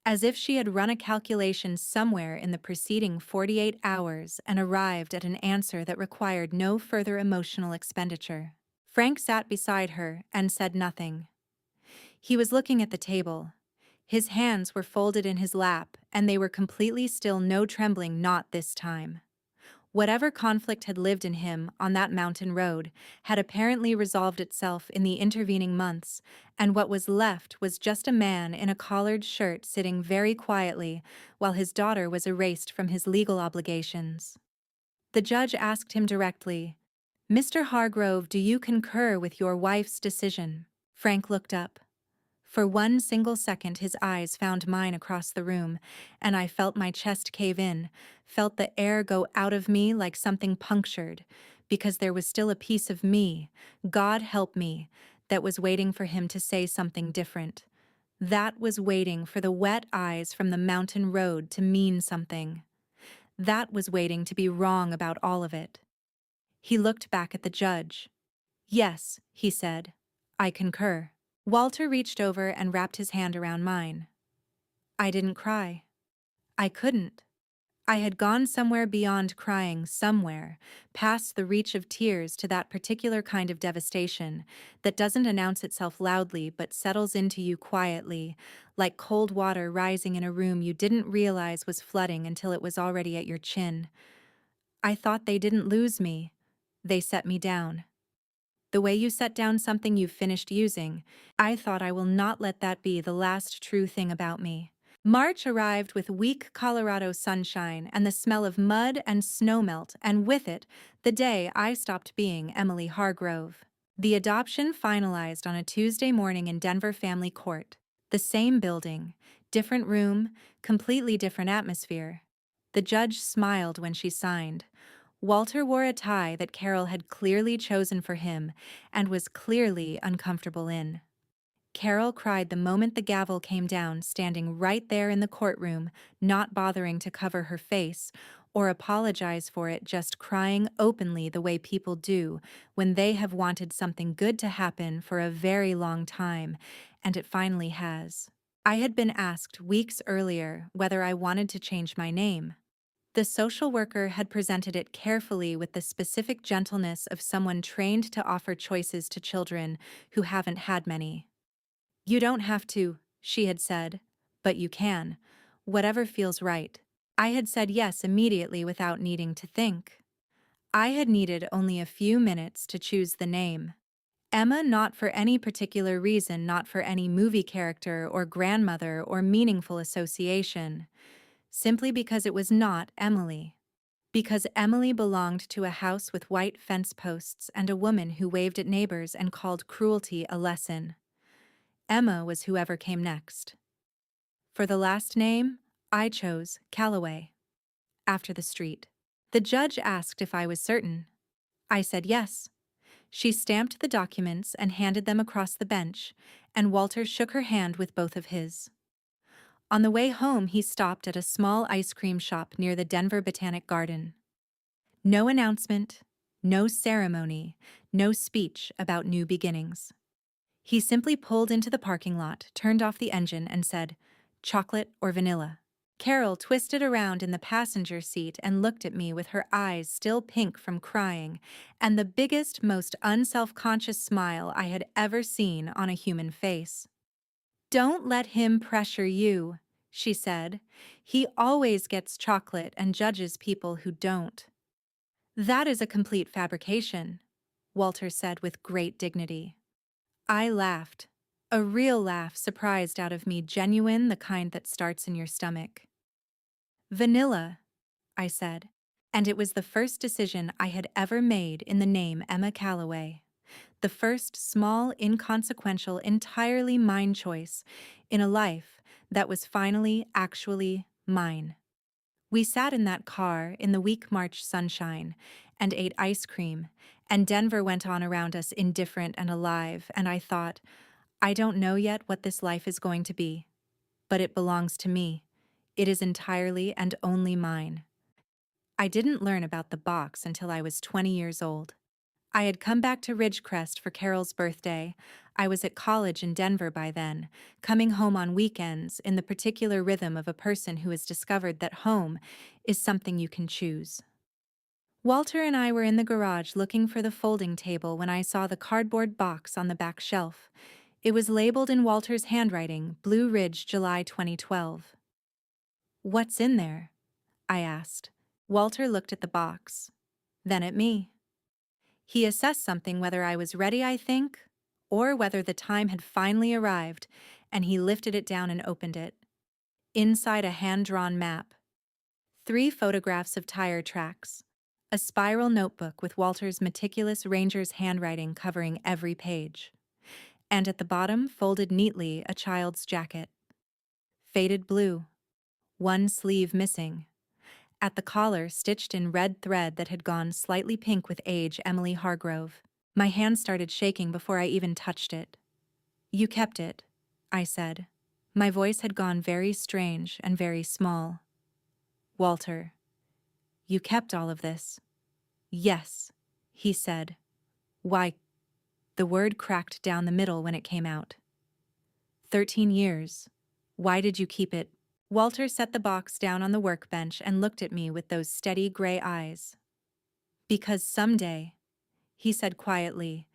As if she had run a calculation somewhere in the preceding 48 hours and arrived at an answer that required no further emotional expenditure. Frank sat beside her and said nothing. He was looking at the table. His hands were folded in his lap, and they were completely still, no trembling, not this time. Whatever conflict had lived in him on that mountain road had apparently resolved itself in the intervening months, and what was left was just a man in a collared shirt sitting very quietly while his daughter was erased from his legal obligations. The judge asked him directly, "Mr. Hargrove, do you concur with your wife's decision?" Frank looked up. For one single second his eyes found mine across the room, and I felt my chest cave in, felt the air go out of me like something punctured, because there was still a piece of me, God help me, that was waiting for him to say something different. That was waiting for the wet eyes from the mountain road to mean something. That was waiting to be wrong about all of it. He looked back at the judge. "Yes," he said. "I concur." Walter reached over and wrapped his hand around mine. I didn't cry. I couldn't. I had gone somewhere beyond crying, somewhere, past the reach of tears to that particular kind of devastation that doesn't announce itself loudly but settles into you quietly, like cold water rising in a room you didn't realize was flooding until it was already at your chin. I thought they didn't lose me. They set me down. The way you set down something you've finished using, I thought I will not let that be the last true thing about me. March arrived with weak Colorado sunshine and the smell of mud and snowmelt, and with it, the day I stopped being Emily Hargrove. The adoption finalized on a Tuesday morning in Denver Family Court. The same building, different room, completely different atmosphere. The judge smiled when she signed. Walter wore a tie that Carol had clearly chosen for him and was clearly uncomfortable in. Carol cried the moment the gavel came down, standing right there in the courtroom, not bothering to cover her face or apologize for it, just crying openly the way people do when they have wanted something good to happen for a very long time, and it finally has. I had been asked weeks earlier whether I wanted to change my name. The social worker had presented it carefully with the specific gentleness of someone trained to offer choices to children who haven't had many. "You don't have to," she had said, "but you can. Whatever feels right." I had said yes immediately without needing to think. I had needed only a few minutes to choose the name. Emma, not for any particular reason, not for any movie character or grandmother or meaningful association, simply because it was not Emily. Because Emily belonged to a house with white fence posts and a woman who waved at neighbors and called cruelty a lesson. Emma was whoever came next. For the last name, I chose Calloway, after the street. The judge asked if I was certain. I said yes. She stamped the documents and handed them across the bench, and Walter shook her hand with both of his. On the way home, he stopped at a small ice cream shop near the Denver Botanic Garden. No announcement, no ceremony, no speech about new beginnings. He simply pulled into the parking lot, turned off the engine, and said, "Chocolate or vanilla?" Carol twisted around in the passenger seat and looked at me with her eyes still pink from crying, and the biggest, most unself-conscious smile I had ever seen on a human face. "Don't let him pressure you," she said. "He always gets chocolate and judges people who don't." "That is a complete fabrication," Walter said with great dignity. I laughed. A real laugh surprised out of me, genuine, the kind that starts in your stomach. "Vanilla," I said, and it was the first decision I had ever made in the name Emma Calloway. The first small, inconsequential, entirely mine choice in a life that was finally, actually mine. We sat in that car in the weak March sunshine and ate ice cream, and Denver went on around us indifferent and alive, and I thought, I don't know yet what this life is going to be, but it belongs to me. It is entirely and only mine. I didn't learn about the box until I was 20 years old. I had come back to Ridgecrest for Carol's birthday. I was at college in Denver by then, coming home on weekends in the particular rhythm of a person who has discovered that home is something you can choose. Walter and I were in the garage looking for the folding table when I saw the cardboard box on the back shelf. It was labeled in Walter's handwriting, Blue Ridge, July 2012. "What's in there?" I asked. Walter looked at the box, then at me. He assessed something, whether I was ready, I think, or whether the time had finally arrived, and he lifted it down and opened it. Inside, a hand-drawn map. 3 photographs of tire tracks. A spiral notebook with Walter's meticulous ranger's handwriting covering every page. And at the bottom, folded neatly, a child's jacket. Faded blue. One sleeve missing. At the collar, stitched in red thread that had gone slightly pink with age, Emily Hargrove. My hand started shaking before I even touched it. "You kept it," I said. My voice had gone very strange and very small. "Walter, you kept all of this?" "Yes," he said. "Why?" The word cracked down the middle when it came out. 13 years. Why did you keep it?" Walter set the box down on the workbench and looked at me with those steady gray eyes. "Because someday," he said quietly,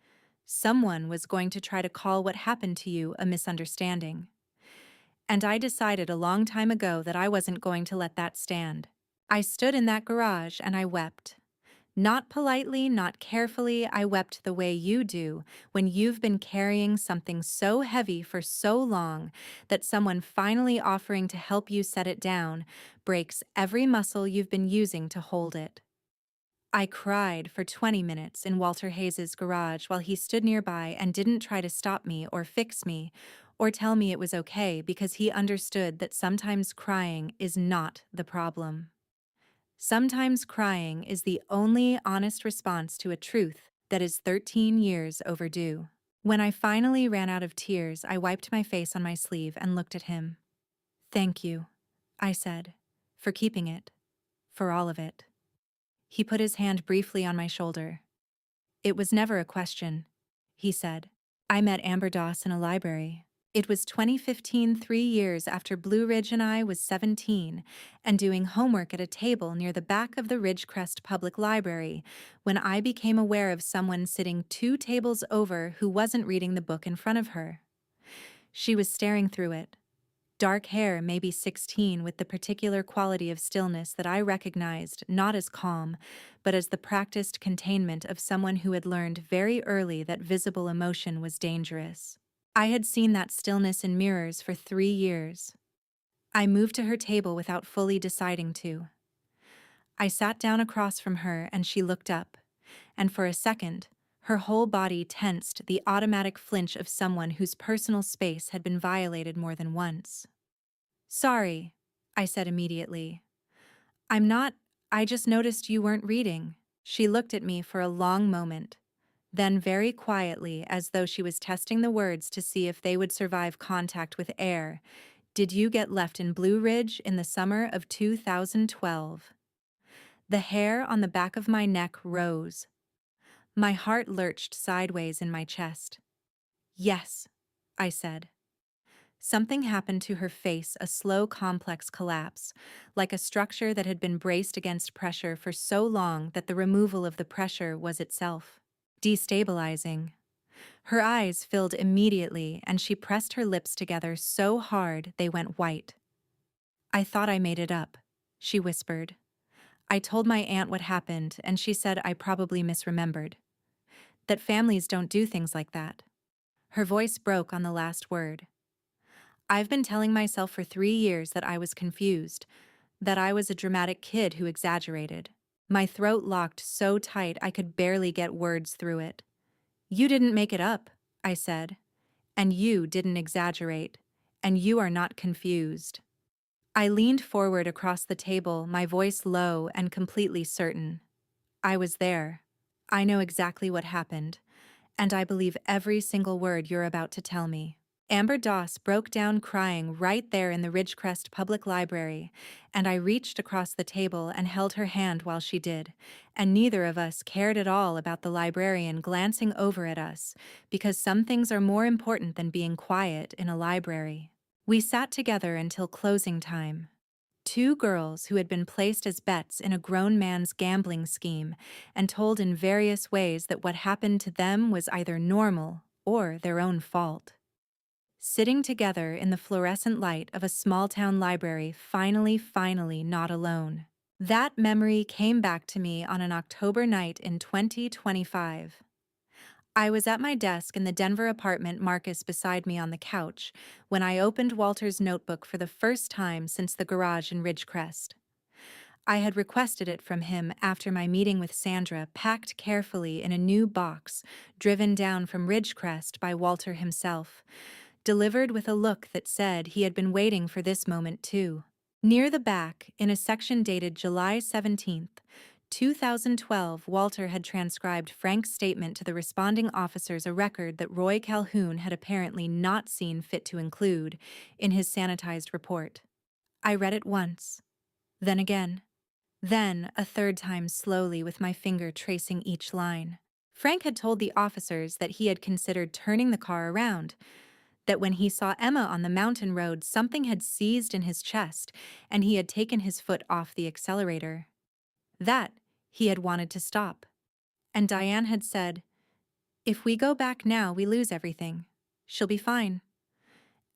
"someone was going to try to call what happened to you a misunderstanding. And I decided a long time ago that I wasn't going to let that stand. I stood in that garage and I wept. Not politely, not carefully, I wept the way you do when you've been carrying something so heavy for so long that someone finally offering to help you set it down breaks every muscle you've been using to hold it. I cried for 20 minutes in Walter Hayes's garage while he stood nearby and didn't try to stop me or fix me or tell me it was okay because he understood that sometimes crying is not the problem. Sometimes crying is the only honest response to a truth that is 13 years overdue. When I finally ran out of tears, I wiped my face on my sleeve and looked at him. "Thank you," I said, "for keeping it, for all of it." He put his hand briefly on my shoulder. "It was never a question," he said. "I met Amber Doss in a library. It was 2015, 3 years after Blue Ridge and I was 17 and doing homework at a table near the back of the Ridgecrest Public Library when I became aware of someone sitting 2 tables over who wasn't reading the book in front of her. She was staring through it. Dark hair, maybe 16, with the particular quality of stillness that I recognized not as calm, but as the practiced containment of someone who had learned very early that visible emotion was dangerous. I had seen that stillness in mirrors for 3 years. I moved to her table without fully deciding to. I sat down across from her and she looked up, and for a second, her whole body tensed the automatic flinch of someone whose personal space had been violated more than once. "Sorry," I said immediately. I just noticed you weren't reading." She looked at me for a long moment. Then very quietly, as though she was testing the words to see if they would survive contact with air, "Did you get left in Blue Ridge in the summer of 2012? The hair on the back of my neck rose. My heart lurched sideways in my chest. "Yes," I said. Something happened to her face, a slow, complex collapse, like a structure that had been braced against pressure for so long that the removal of the pressure was itself destabilizing. Her eyes filled immediately, and she pressed her lips together so hard they went white. "I thought I made it up," she whispered. "I told my aunt what happened, and she said I probably misremembered. That families don't do things like that." Her voice broke on the last word. "I've been telling myself for 3 years that I was confused, that I was a dramatic kid who exaggerated." My throat locked so tight I could barely get words through it. "You didn't make it up," I said. "And you didn't exaggerate. And you are not confused." I leaned forward across the table, my voice low and completely certain. "I was there. I know exactly what happened. And I believe every single word you're about to tell me." Amber Doss broke down crying right there in the Ridgecrest Public Library, and I reached across the table and held her hand while she did, and neither of us cared at all about the librarian glancing over at us, because some things are more important than being quiet in a library. We sat together until closing time. 2 girls who had been placed as bets in a grown man's gambling scheme and told in various ways that what happened to them was either normal or their own fault. Sitting together in the fluorescent light of a small-town library, finally not alone. That memory came back to me on an October night in 2025. I was at my desk in the Denver apartment, Marcus beside me on the couch, when I opened Walter's notebook for the first time since the garage in Ridgecrest. I had requested it from him after my meeting with Sandra, packed carefully in a new box, driven down from Ridgecrest by Walter himself, delivered with a look that said he had been waiting for this moment too. Near the back, in a section dated July 17th, 2012, Walter had transcribed Frank's statement to the responding officers, a record that Roy Calhoun had apparently not seen fit to include in his sanitized report. I read it once, then again, then a third time slowly with my finger tracing each line. Frank had told the officers that he had considered turning the car around, that when he saw Emma on the mountain road, something had seized in his chest and he had taken his foot off the accelerator. That he had wanted to stop. And Diane had said, "If we go back now, we lose everything. She'll be fine."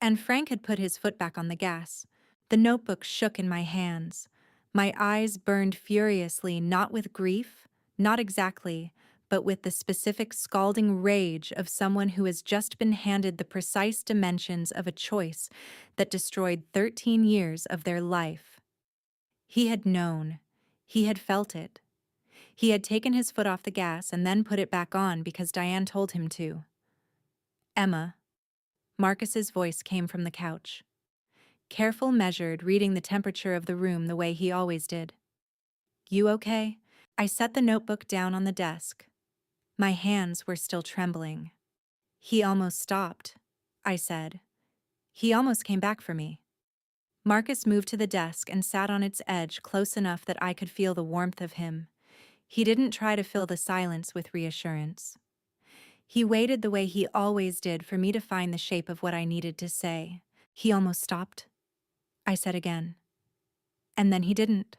And Frank had put his foot back on the gas. The notebook shook in my hands. My eyes burned furiously, not with grief, not exactly, but with the specific scalding rage of someone who has just been handed the precise dimensions of a choice that destroyed 13 years of their life. He had known. He had felt it. He had taken his foot off the gas and then put it back on because Diane told him to. "Emma." Marcus's voice came from the couch. Careful, measured, reading the temperature of the room the way he always did. "You okay?" I set the notebook down on the desk. My hands were still trembling. "He almost stopped," I said. "He almost came back for me." Marcus moved to the desk and sat on its edge close enough that I could feel the warmth of him. He didn't try to fill the silence with reassurance. He waited the way he always did for me to find the shape of what I needed to say. "He almost stopped," I said again. And then he didn't.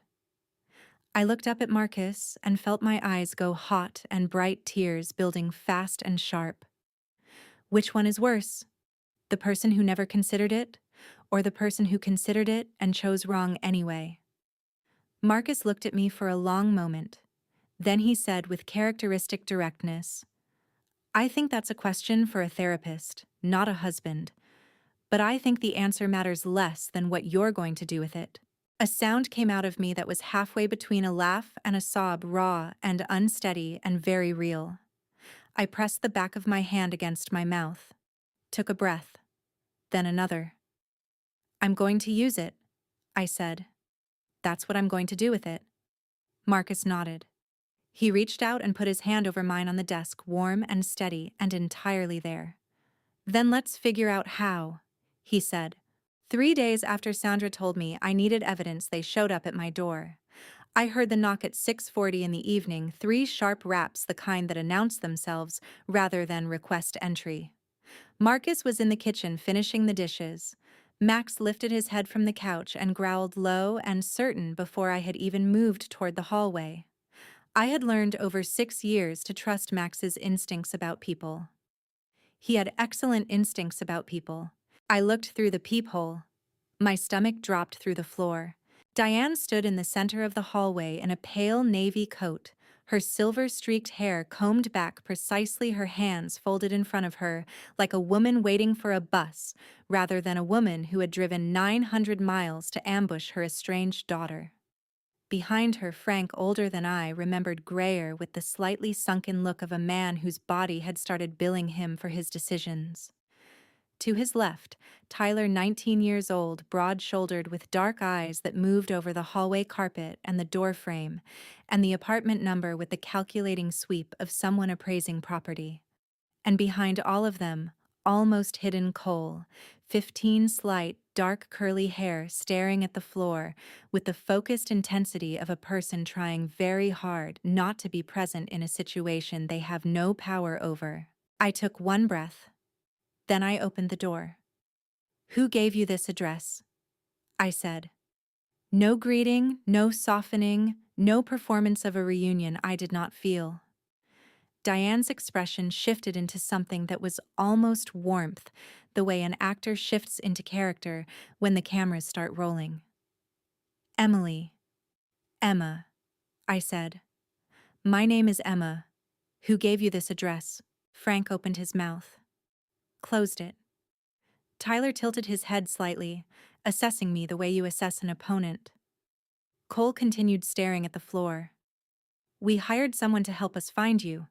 I looked up at Marcus and felt my eyes go hot and bright, tears building fast and sharp. Which one is worse? The person who never considered it, or the person who considered it and chose wrong anyway? Marcus looked at me for a long moment. Then he said with characteristic directness, "I think that's a question for a therapist, not a husband. But I think the answer matters less than what you're going to do with it." A sound came out of me that was halfway between a laugh and a sob, raw and unsteady and very real. I pressed the back of my hand against my mouth, took a breath, then another. "I'm going to use it," I said. "That's what I'm going to do with it." Marcus nodded. He reached out and put his hand over mine on the desk, warm and steady and entirely there. "Then let's figure out how," he said. 3 days after Sandra told me I needed evidence, they showed up at my door. I heard the knock at 6:40 in the evening, 3 sharp raps, the kind that announce themselves rather than request entry. Marcus was in the kitchen finishing the dishes. Max lifted his head from the couch and growled low and certain before I had even moved toward the hallway. I had learned over 6 years to trust Max's instincts about people. He had excellent instincts about people. I looked through the peephole. My stomach dropped through the floor. Diane stood in the center of the hallway in a pale navy coat, her silver-streaked hair combed back precisely, her hands folded in front of her, like a woman waiting for a bus, rather than a woman who had driven 900 miles to ambush her estranged daughter. Behind her, Frank, older than I, remembered grayer with the slightly sunken look of a man whose body had started billing him for his decisions. To his left, Tyler, 19 years old, broad-shouldered with dark eyes that moved over the hallway carpet and the door frame, and the apartment number with the calculating sweep of someone appraising property. And behind all of them, almost hidden Cole, 15, slight, dark curly hair staring at the floor with the focused intensity of a person trying very hard not to be present in a situation they have no power over. I took one breath. Then I opened the door. "Who gave you this address?" I said. No greeting, no softening, no performance of a reunion I did not feel. Diane's expression shifted into something that was almost warmth, the way an actor shifts into character when the cameras start rolling. "Emily." "Emma," I said. "My name is Emma. Who gave you this address?" Frank opened his mouth. Closed it. Tyler tilted his head slightly, assessing me the way you assess an opponent. Cole continued staring at the floor. "We hired someone to help us find you,"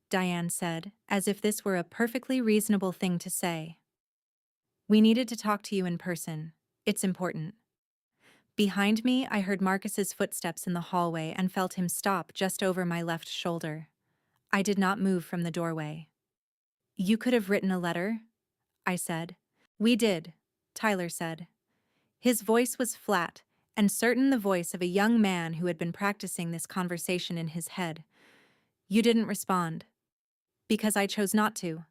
Diane said, as if this were a perfectly reasonable thing to say. "We needed to talk to you in person. It's important." Behind me, I heard Marcus's footsteps in the hallway and felt him stop just over my left shoulder. I did not move from the doorway. "You could have written a letter?" I said. "We did," Tyler said. His voice was flat, and certain the voice of a young man who had been practicing this conversation in his head. "You didn't respond." "Because I chose not to."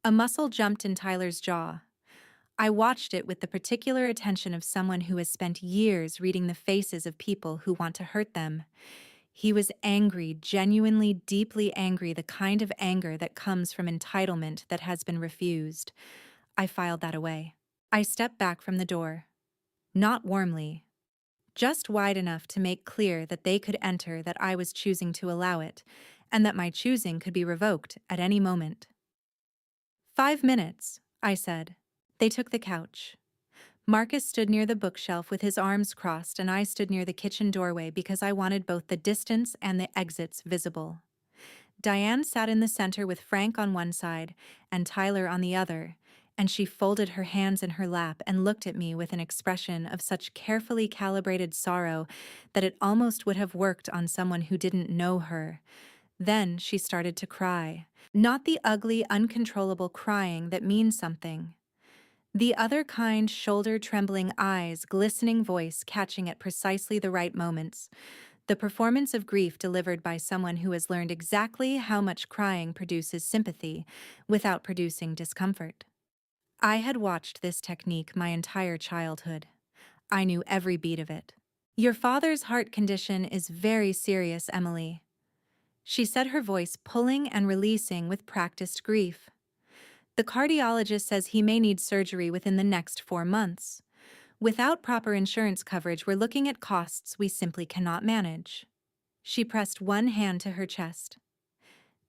A muscle jumped in Tyler's jaw. I watched it with the particular attention of someone who has spent years reading the faces of people who want to hurt them. He was angry, genuinely, deeply angry, the kind of anger that comes from entitlement that has been refused. I filed that away. I stepped back from the door. Not warmly. Just wide enough to make clear that they could enter, that I was choosing to allow it, and that my choosing could be revoked at any moment. 5 minutes, I said. They took the couch. Marcus stood near the bookshelf with his arms crossed, and I stood near the kitchen doorway because I wanted both the distance and the exits visible. Diane sat in the center with Frank on one side and Tyler on the other, and she folded her hands in her lap and looked at me with an expression of such carefully calibrated sorrow that it almost would have worked on someone who didn't know her. Then she started to cry. Not the ugly, uncontrollable crying that means something. The other kind, shoulder-trembling eyes, glistening voice catching at precisely the right moments. The performance of grief delivered by someone who has learned exactly how much crying produces sympathy without producing discomfort. I had watched this technique my entire childhood. I knew every beat of it. "Your father's heart condition is very serious, Emily," she said, her voice pulling and releasing with practiced grief. "The cardiologist says he may need surgery within the next 4 months. Without proper insurance coverage, we're looking at costs we simply cannot manage." She pressed one hand to her chest.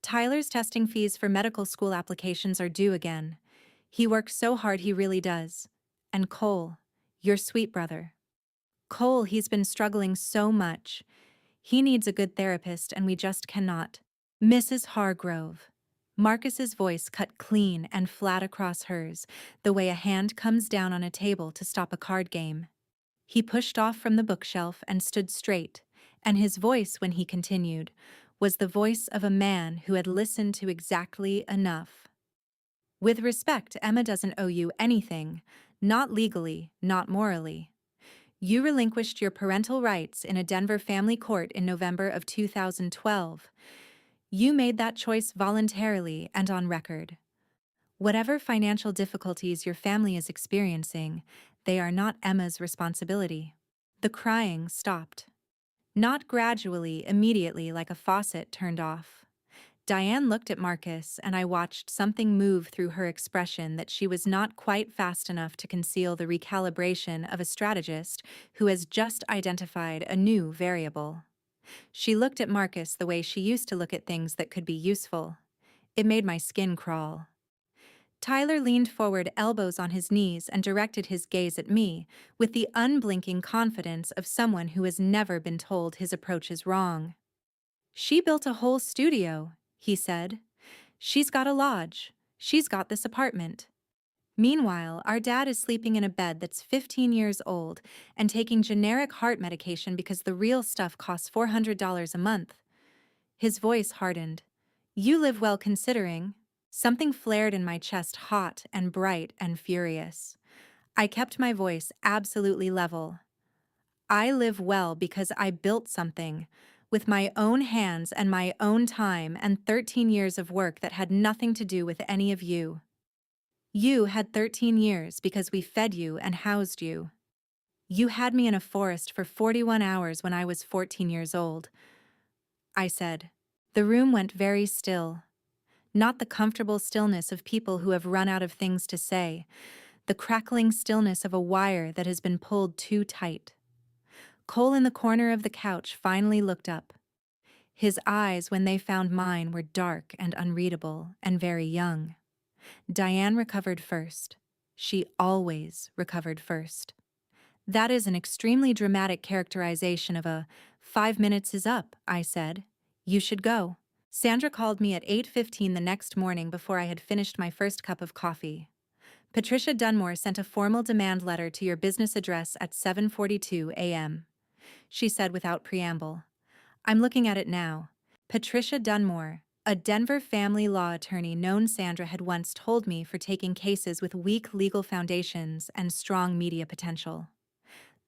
"Tyler's testing fees for medical school applications are due again. He works so hard, he really does. And Cole, your sweet brother. Cole, he's been struggling so much. He needs a good therapist and we just cannot." "Mrs. Hargrove." Marcus's voice cut clean and flat across hers, the way a hand comes down on a table to stop a card game. He pushed off from the bookshelf and stood straight, and his voice, when he continued, was the voice of a man who had listened to exactly enough. "With respect, Emma doesn't owe you anything, not legally, not morally. You relinquished your parental rights in a Denver family court in November of 2012. You made that choice voluntarily and on record. Whatever financial difficulties your family is experiencing, they are not Emma's responsibility." The crying stopped. Not gradually, immediately, like a faucet turned off. Diane looked at Marcus, and I watched something move through her expression that she was not quite fast enough to conceal the recalibration of a strategist who has just identified a new variable. She looked at Marcus the way she used to look at things that could be useful. It made my skin crawl. Tyler leaned forward, elbows on his knees, and directed his gaze at me with the unblinking confidence of someone who has never been told his approach is wrong. "She built a whole studio," he said. "She's got a lodge. She's got this apartment. Meanwhile, our dad is sleeping in a bed that's 15 years old and taking generic heart medication because the real stuff costs $400 a month." His voice hardened. "You live well considering." Something flared in my chest, hot and bright and furious. I kept my voice absolutely level. "I live well because I built something, with my own hands and my own time and 13 years of work that had nothing to do with any of you. You had 13 years because we fed you and housed you. You had me in a forest for 41 hours when I was 14 years old," I said. The room went very still. Not the comfortable stillness of people who have run out of things to say, the crackling stillness of a wire that has been pulled too tight. Cole in the corner of the couch finally looked up. His eyes, when they found mine, were dark and unreadable and very young. Diane recovered first. She always recovered first. "That is an extremely dramatic characterization of a 5 minutes is up," I said. "You should go." Sandra called me at 8:15 the next morning before I had finished my first cup of coffee. Patricia Dunmore sent a formal demand letter to your business address at 7:42 a.m., she said without preamble. I'm looking at it now. Patricia Dunmore, a Denver family law attorney known Sandra had once told me for taking cases with weak legal foundations and strong media potential.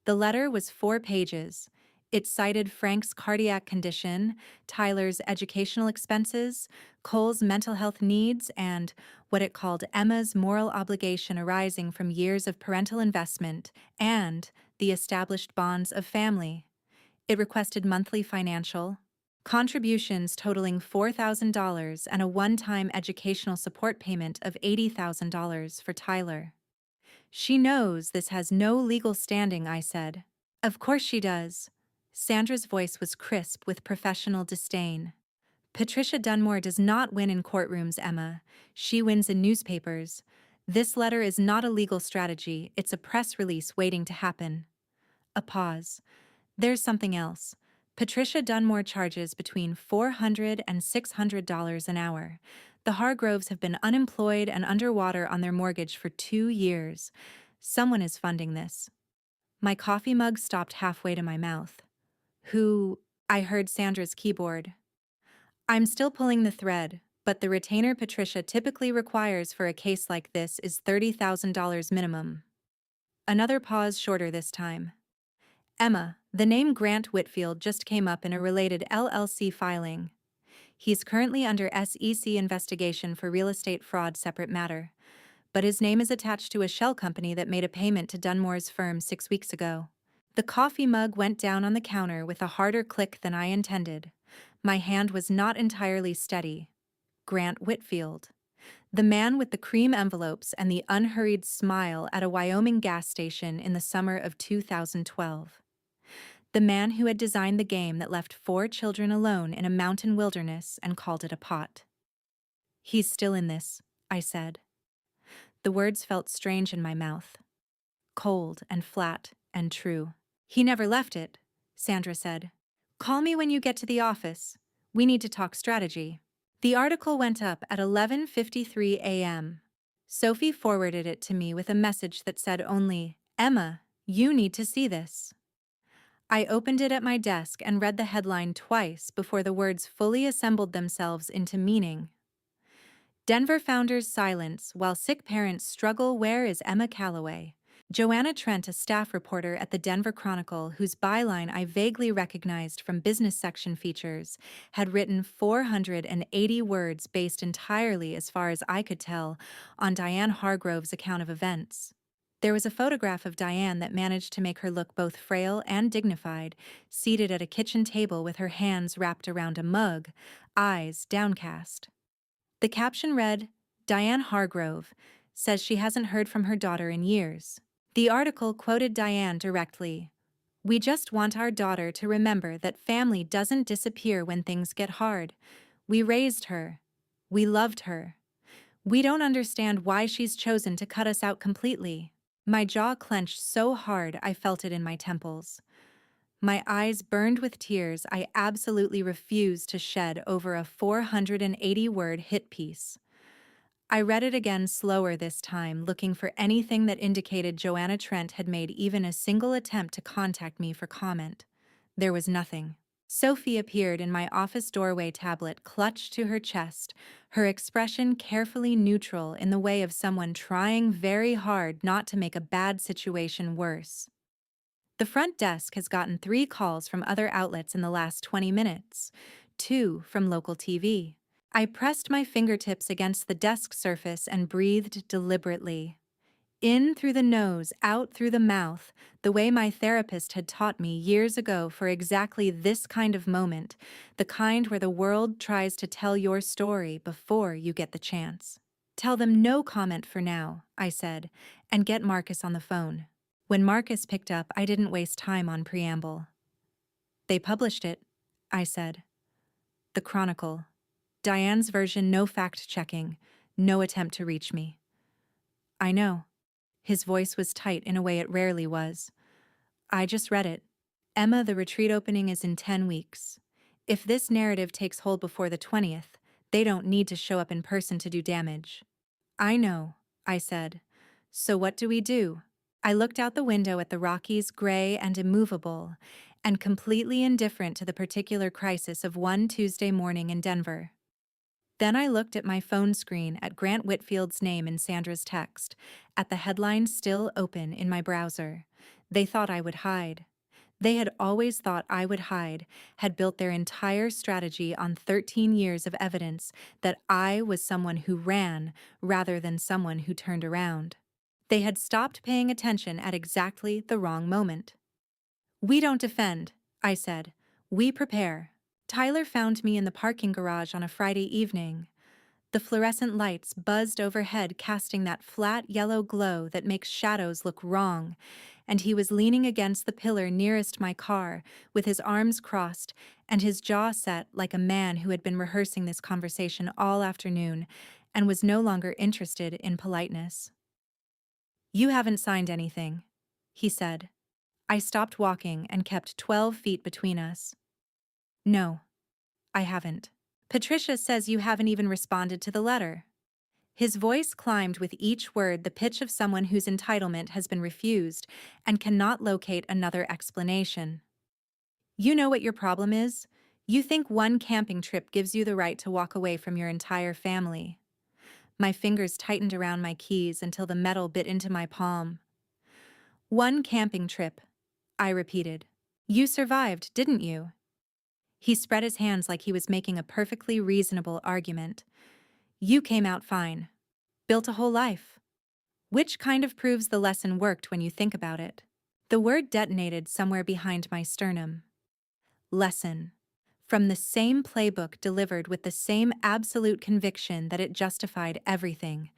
The letter was 4 pages. It cited Frank's cardiac condition, Tyler's educational expenses, Cole's mental health needs, and what it called Emma's moral obligation arising from years of parental investment and the established bonds of family. It requested monthly financial contributions totaling $4,000 and a one-time educational support payment of $80,000 for Tyler. She knows this has no legal standing, I said. Of course she does. Sandra's voice was crisp with professional disdain. Patricia Dunmore does not win in courtrooms, Emma. She wins in newspapers. This letter is not a legal strategy, it's a press release waiting to happen. A pause. There's something else. Patricia Dunmore charges between $400 and $600 an hour. The Hargroves have been unemployed and underwater on their mortgage for 2 years. Someone is funding this. My coffee mug stopped halfway to my mouth. Who? I heard Sandra's keyboard. I'm still pulling the thread, but the retainer Patricia typically requires for a case like this is $30,000 minimum. Another pause, shorter this time. Emma, the name Grant Whitfield just came up in a related LLC filing. He's currently under SEC investigation for real estate fraud, separate matter. But his name is attached to a shell company that made a payment to Dunmore's firm 6 weeks ago. The coffee mug went down on the counter with a harder click than I intended. My hand was not entirely steady. Grant Whitfield. The man with the cream envelopes and the unhurried smile at a Wyoming gas station in the summer of 2012. The man who had designed the game that left 4 children alone in a mountain wilderness and called it a pot. He's still in this, I said. The words felt strange in my mouth. Cold and flat and true. He never left it, Sandra said. Call me when you get to the office. We need to talk strategy. The article went up at 11:53 a.m. Sophie forwarded it to me with a message that said only, Emma, you need to see this. I opened it at my desk and read the headline twice before the words fully assembled themselves into meaning. Denver founders silence while sick parents struggle. Where is Emma Calloway? Joanna Trent, a staff reporter at the Denver Chronicle, whose byline I vaguely recognized from business section features, had written 480 words based entirely, as far as I could tell, on Diane Hargrove's account of events. There was a photograph of Diane that managed to make her look both frail and dignified, seated at a kitchen table with her hands wrapped around a mug, eyes downcast. The caption read, Diane Hargrove says she hasn't heard from her daughter in years. The article quoted Diane directly. We just want our daughter to remember that family doesn't disappear when things get hard. We raised her. We loved her. We don't understand why she's chosen to cut us out completely. My jaw clenched so hard I felt it in my temples. My eyes burned with tears I absolutely refused to shed over a 480-word hit piece. I read it again slower this time, looking for anything that indicated Joanna Trent had made even a single attempt to contact me for comment. There was nothing. Sophie appeared in my office doorway, tablet clutched to her chest, her expression carefully neutral in the way of someone trying very hard not to make a bad situation worse. The front desk has gotten 3 calls from other outlets in the last 20 minutes, 2 from local TV. I pressed my fingertips against the desk surface and breathed deliberately. In through the nose, out through the mouth, the way my therapist had taught me years ago for exactly this kind of moment, the kind where the world tries to tell your story before you get the chance. Tell them no comment for now, I said, and get Marcus on the phone. When Marcus picked up, I didn't waste time on preamble. They published it, I said. The Chronicle. Diane's version, no fact-checking, no attempt to reach me. I know. His voice was tight in a way it rarely was. I just read it. Emma, the retreat opening is in 10 weeks. If this narrative takes hold before the 20th, they don't need to show up in person to do damage. I know, I said. So what do we do? I looked out the window at the Rockies, gray and immovable, and completely indifferent to the particular crisis of one Tuesday morning in Denver. Then I looked at my phone screen at Grant Whitfield's name in Sandra's text, at the headline still open in my browser. They thought I would hide. They had always thought I would hide, had built their entire strategy on 13 years of evidence that I was someone who ran rather than someone who turned around. They had stopped paying attention at exactly the wrong moment. "We don't defend," I said. "We prepare." Tyler found me in the parking garage on a Friday evening. The fluorescent lights buzzed overhead, casting that flat yellow glow that makes shadows look wrong, and he was leaning against the pillar nearest my car, with his arms crossed and his jaw set like a man who had been rehearsing this conversation all afternoon and was no longer interested in politeness. "You haven't signed anything," he said. I stopped walking and kept 12 feet between us. "No, I haven't." "Patricia says you haven't even responded to the letter." His voice climbed with each word, the pitch of someone whose entitlement has been refused and cannot locate another explanation. "You know what your problem is? You think one camping trip gives you the right to walk away from your entire family." My fingers tightened around my keys until the metal bit into my palm. "One camping trip," I repeated. "You survived, didn't you?" He spread his hands like he was making a perfectly reasonable argument. "You came out fine. Built a whole life." Which kind of proves the lesson worked when you think about it. The word detonated somewhere behind my sternum. Lesson. From the same playbook, delivered with the same absolute conviction that it justified everything.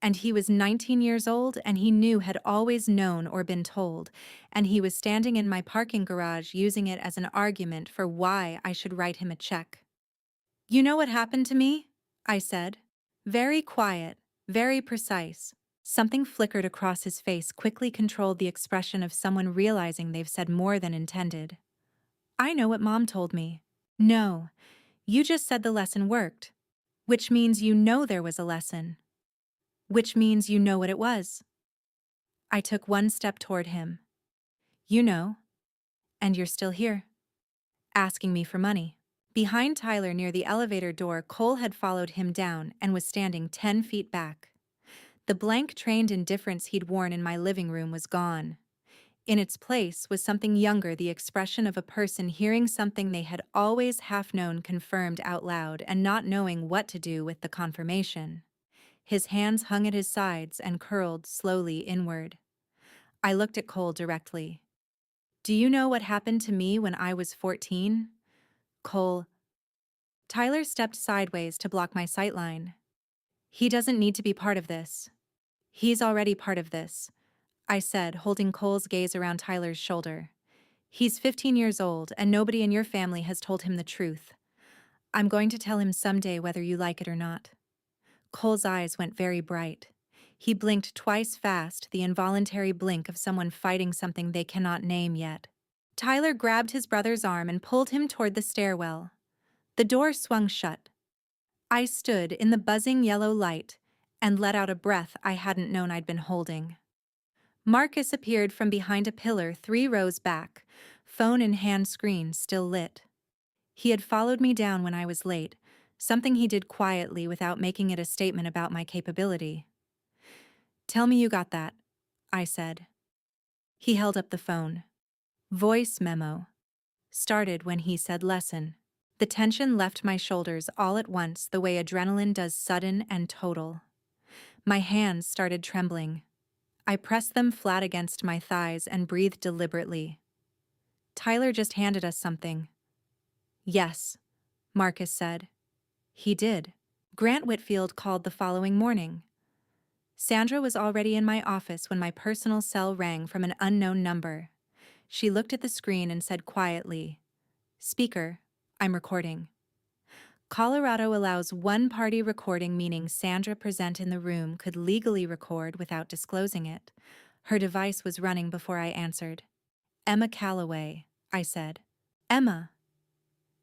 And he was 19 years old, and he knew, had always known or been told, and he was standing in my parking garage using it as an argument for why I should write him a check. "You know what happened to me?" I said. Very quiet, very precise. Something flickered across his face, quickly controlled the expression of someone realizing they've said more than intended. "I know what Mom told me." "No, you just said the lesson worked. Which means you know there was a lesson. Which means you know what it was." I took one step toward him. "You know, and you're still here. Asking me for money." Behind Tyler near the elevator door, Cole had followed him down and was standing 10 feet back. The blank, trained indifference he'd worn in my living room was gone. In its place was something younger, the expression of a person hearing something they had always half known confirmed out loud and not knowing what to do with the confirmation. His hands hung at his sides and curled slowly inward. I looked at Cole directly. "Do you know what happened to me when I was 14? Cole. Tyler stepped sideways to block my sightline. "He doesn't need to be part of this." "He's already part of this," I said, holding Cole's gaze around Tyler's shoulder. "He's 15 years old, and nobody in your family has told him the truth. I'm going to tell him someday, whether you like it or not." Cole's eyes went very bright. He blinked twice fast, the involuntary blink of someone fighting something they cannot name yet. Tyler grabbed his brother's arm and pulled him toward the stairwell. The door swung shut. I stood in the buzzing yellow light and let out a breath I hadn't known I'd been holding. Marcus appeared from behind a pillar 3 rows back, phone and hand screen still lit. He had followed me down when I was late, something he did quietly without making it a statement about my capability. "Tell me you got that," I said. He held up the phone. Voice memo. Started when he said lesson. The tension left my shoulders all at once, the way adrenaline does, sudden and total. My hands started trembling. I pressed them flat against my thighs and breathed deliberately. "Tyler just handed us something." "Yes," Marcus said. "He did." Grant Whitfield called the following morning. Sandra was already in my office when my personal cell rang from an unknown number. She looked at the screen and said quietly, "Speaker, I'm recording." Colorado allows one-party recording, meaning Sandra present in the room could legally record without disclosing it. Her device was running before I answered. "Emma Calloway," I said. "Emma."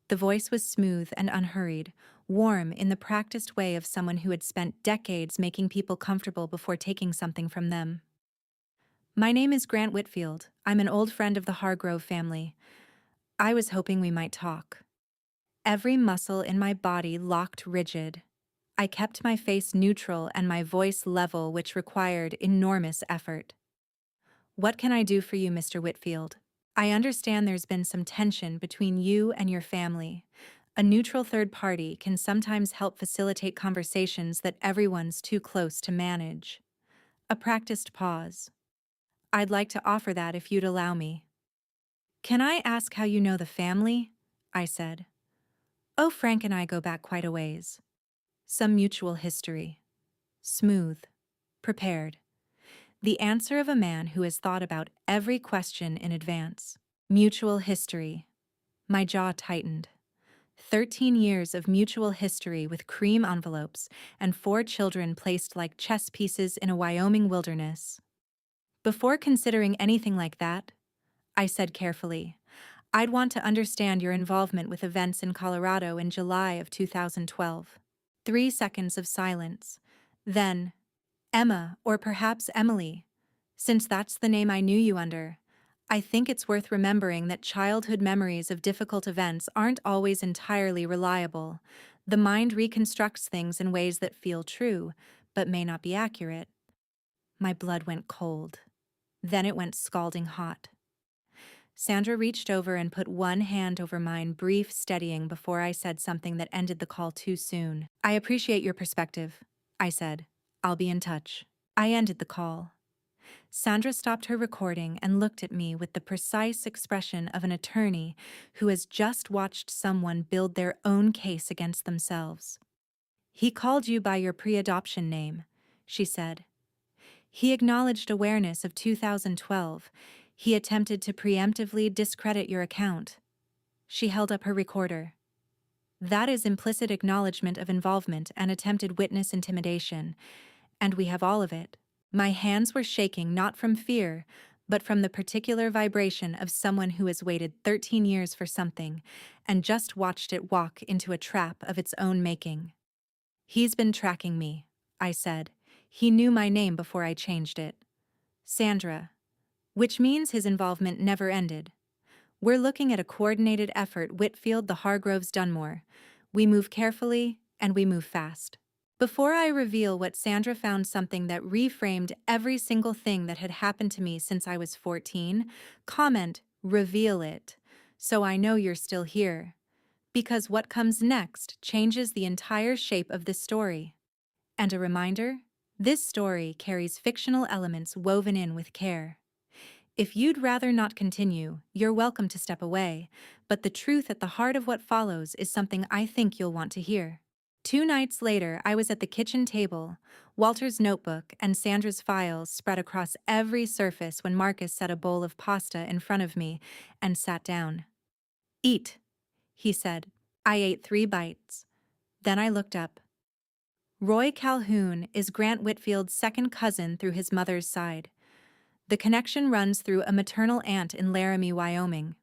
The voice was smooth and unhurried, warm in the practiced way of someone who had spent decades making people comfortable before taking something from them. My name is Grant Whitfield. I'm an old friend of the Hargrove family. I was hoping we might talk. Every muscle in my body locked rigid. I kept my face neutral and my voice level, which required enormous effort. What can I do for you, Mr. Whitfield? I understand there's been some tension between you and your family. A neutral third party can sometimes help facilitate conversations that everyone's too close to manage. A practiced pause. I'd like to offer that if you'd allow me. Can I ask how you know the family? I said. Oh, Frank and I go back quite a ways. Some mutual history. Smooth. Prepared. The answer of a man who has thought about every question in advance. Mutual history. My jaw tightened. 13 years of mutual history with cream envelopes and 4 children placed like chess pieces in a Wyoming wilderness. Before considering anything like that, I said carefully, I'd want to understand your involvement with events in Colorado in July of 2012. 3 seconds of silence. Then, Emma, or perhaps Emily, since that's the name I knew you under. I think it's worth remembering that childhood memories of difficult events aren't always entirely reliable. The mind reconstructs things in ways that feel true, but may not be accurate. My blood went cold. Then it went scalding hot. Sandra reached over and put one hand over mine, brief steadying before I said something that ended the call too soon. I appreciate your perspective, I said. I'll be in touch. I ended the call. Sandra stopped her recording and looked at me with the precise expression of an attorney who has just watched someone build their own case against themselves. He called you by your pre-adoption name, she said. He acknowledged awareness of 2012. He attempted to preemptively discredit your account. She held up her recorder. That is implicit acknowledgement of involvement and attempted witness intimidation, and we have all of it. My hands were shaking not from fear, but from the particular vibration of someone who has waited 13 years for something and just watched it walk into a trap of its own making. He's been tracking me, I said. He knew my name before I changed it. Sandra. Which means his involvement never ended. We're looking at a coordinated effort, Whitfield, the Hargroves, Dunmore. We move carefully and we move fast. Before I reveal what Sandra found, something that reframed every single thing that had happened to me since I was 14, comment, reveal it, so I know you're still here. Because what comes next changes the entire shape of this story. And a reminder, this story carries fictional elements woven in with care. If you'd rather not continue, you're welcome to step away, but the truth at the heart of what follows is something I think you'll want to hear. 2 nights later, I was at the kitchen table, Walter's notebook and Sandra's files spread across every surface when Marcus set a bowl of pasta in front of me and sat down. Eat, he said. I ate 3 bites. Then I looked up. Roy Calhoun is Grant Whitfield's second cousin through his mother's side. The connection runs through a maternal aunt in Laramie, Wyoming.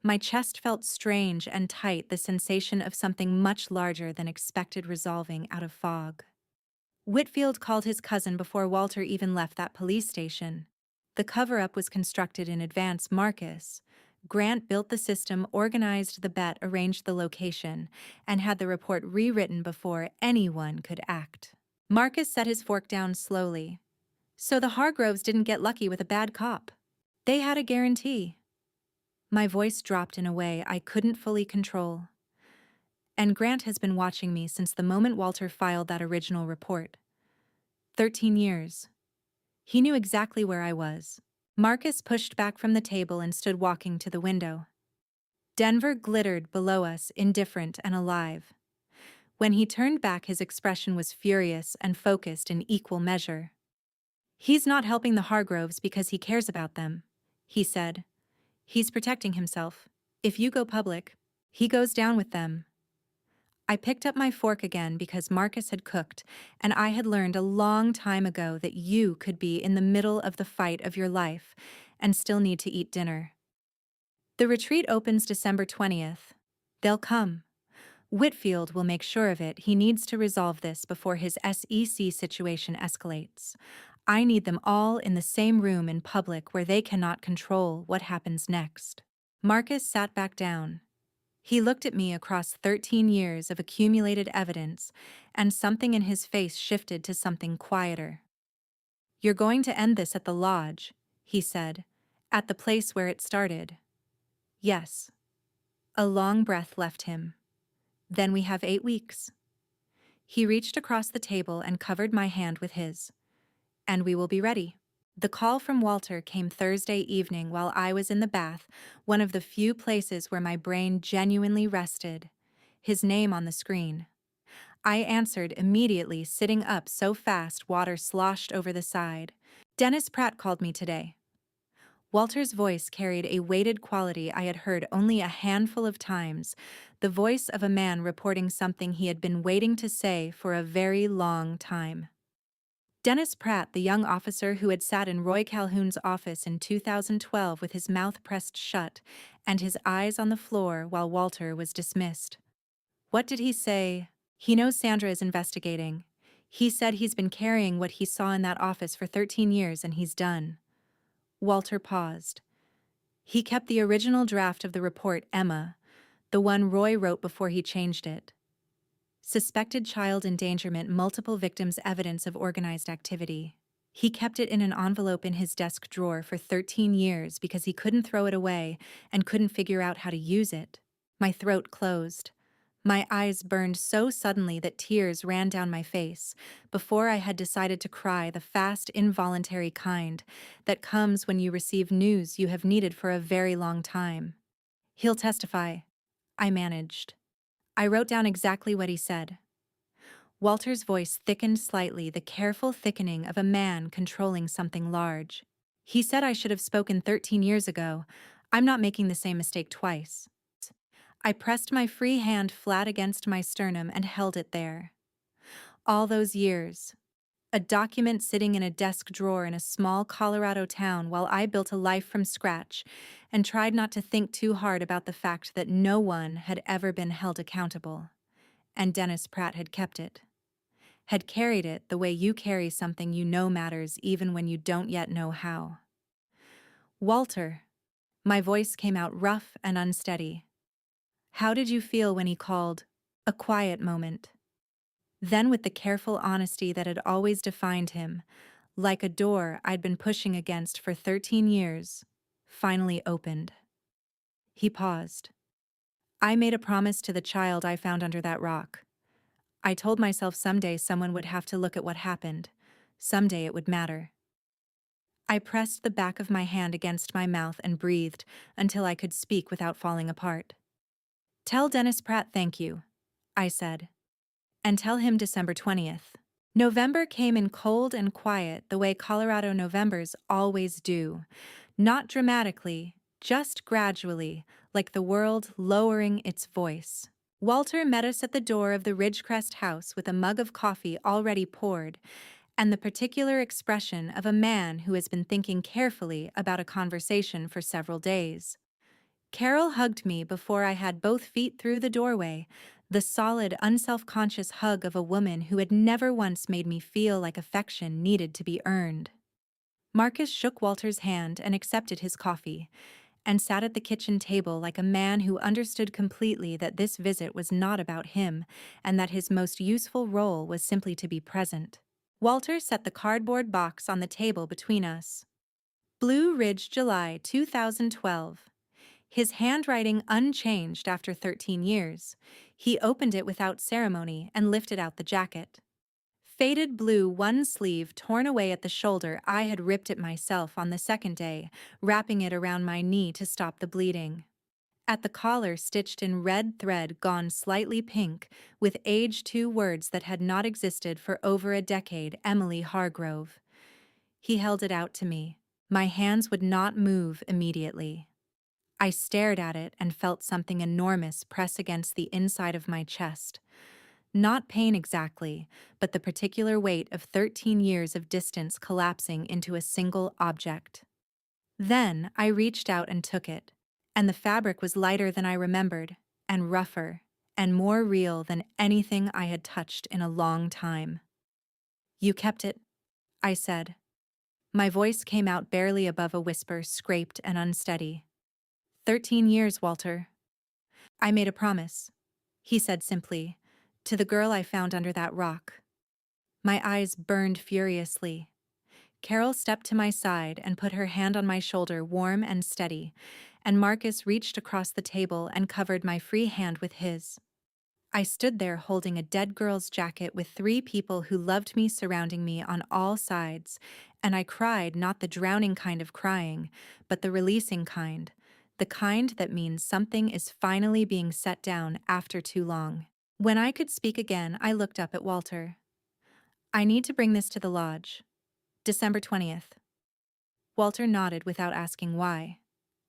My chest felt strange and tight, the sensation of something much larger than expected resolving out of fog. Whitfield called his cousin before Walter even left that police station. The cover-up was constructed in advance. Marcus. Grant built the system, organized the bet, arranged the location, and had the report rewritten before anyone could act. Marcus set his fork down slowly. So the Hargroves didn't get lucky with a bad cop. They had a guarantee. My voice dropped in a way I couldn't fully control. And Grant has been watching me since the moment Walter filed that original report. 13 years. He knew exactly where I was. Marcus pushed back from the table and stood walking to the window. Denver glittered below us, indifferent and alive. When he turned back, his expression was furious and focused in equal measure. He's not helping the Hargroves because he cares about them, he said. He's protecting himself. If you go public, he goes down with them. I picked up my fork again because Marcus had cooked, and I had learned a long time ago that you could be in the middle of the fight of your life and still need to eat dinner. The retreat opens December 20th. They'll come. Whitfield will make sure of it. He needs to resolve this before his SEC situation escalates. I need them all in the same room in public where they cannot control what happens next. Marcus sat back down. He looked at me across 13 years of accumulated evidence, and something in his face shifted to something quieter. "You're going to end this at the lodge," he said, "at the place where it started." "Yes." A long breath left him. "Then we have 8 weeks." He reached across the table and covered my hand with his. "And we will be ready." The call from Walter came Thursday evening while I was in the bath, one of the few places where my brain genuinely rested. His name on the screen. I answered immediately, sitting up so fast water sloshed over the side. "Dennis Pratt called me today." Walter's voice carried a weighted quality I had heard only a handful of times, the voice of a man reporting something he had been waiting to say for a very long time. Dennis Pratt, the young officer who had sat in Roy Calhoun's office in 2012 with his mouth pressed shut and his eyes on the floor while Walter was dismissed. "What did he say?" "He knows Sandra is investigating. He said he's been carrying what he saw in that office for 13 years and he's done." Walter paused. He kept the original draft of the report, Emma, the one Roy wrote before he changed it. Suspected child endangerment, multiple victims, evidence of organized activity. He kept it in an envelope in his desk drawer for 13 years because he couldn't throw it away and couldn't figure out how to use it. My throat closed. My eyes burned so suddenly that tears ran down my face before I had decided to cry, the fast, involuntary kind that comes when you receive news you have needed for a very long time. "He'll testify," I managed. I wrote down exactly what he said. Walter's voice thickened slightly, the careful thickening of a man controlling something large. "He said I should have spoken 13 years ago. I'm not making the same mistake twice." I pressed my free hand flat against my sternum and held it there. All those years. A document sitting in a desk drawer in a small Colorado town while I built a life from scratch and tried not to think too hard about the fact that no one had ever been held accountable. And Dennis Pratt had kept it. Had carried it the way you carry something you know matters even when you don't yet know how. "Walter." My voice came out rough and unsteady. "How did you feel when he called?" A quiet moment. Then, with the careful honesty that had always defined him, like a door I'd been pushing against for 13 years, finally opened. He paused. "I made a promise to the child I found under that rock. I told myself someday someone would have to look at what happened. Someday it would matter." I pressed the back of my hand against my mouth and breathed until I could speak without falling apart. "Tell Dennis Pratt thank you," I said. "And tell him December 20th. November came in cold and quiet the way Colorado Novembers always do. Not dramatically, just gradually, like the world lowering its voice. Walter met us at the door of the Ridgecrest house with a mug of coffee already poured, and the particular expression of a man who has been thinking carefully about a conversation for several days. Carol hugged me before I had both feet through the doorway, the solid, unself-conscious hug of a woman who had never once made me feel like affection needed to be earned. Marcus shook Walter's hand and accepted his coffee, and sat at the kitchen table like a man who understood completely that this visit was not about him and that his most useful role was simply to be present. Walter set the cardboard box on the table between us. Blue Ridge, July 2012. His handwriting unchanged after 13 years. He opened it without ceremony and lifted out the jacket. Faded blue, one sleeve torn away at the shoulder. I had ripped it myself on the second day, wrapping it around my knee to stop the bleeding. At the collar, stitched in red thread gone slightly pink, with age 2 words that had not existed for over a decade, Emily Hargrove. He held it out to me. My hands would not move immediately. I stared at it and felt something enormous press against the inside of my chest. Not pain exactly, but the particular weight of 13 years of distance collapsing into a single object. Then I reached out and took it, and the fabric was lighter than I remembered, and rougher, and more real than anything I had touched in a long time. You kept it, I said. My voice came out barely above a whisper, scraped and unsteady. 13 years, Walter. I made a promise, he said simply, to the girl I found under that rock. My eyes burned furiously. Carol stepped to my side and put her hand on my shoulder, warm and steady, and Marcus reached across the table and covered my free hand with his. I stood there holding a dead girl's jacket with 3 people who loved me surrounding me on all sides, and I cried, not the drowning kind of crying, but the releasing kind, the kind that means something is finally being set down after too long. When I could speak again, I looked up at Walter. I need to bring this to the lodge. December 20th. Walter nodded without asking why.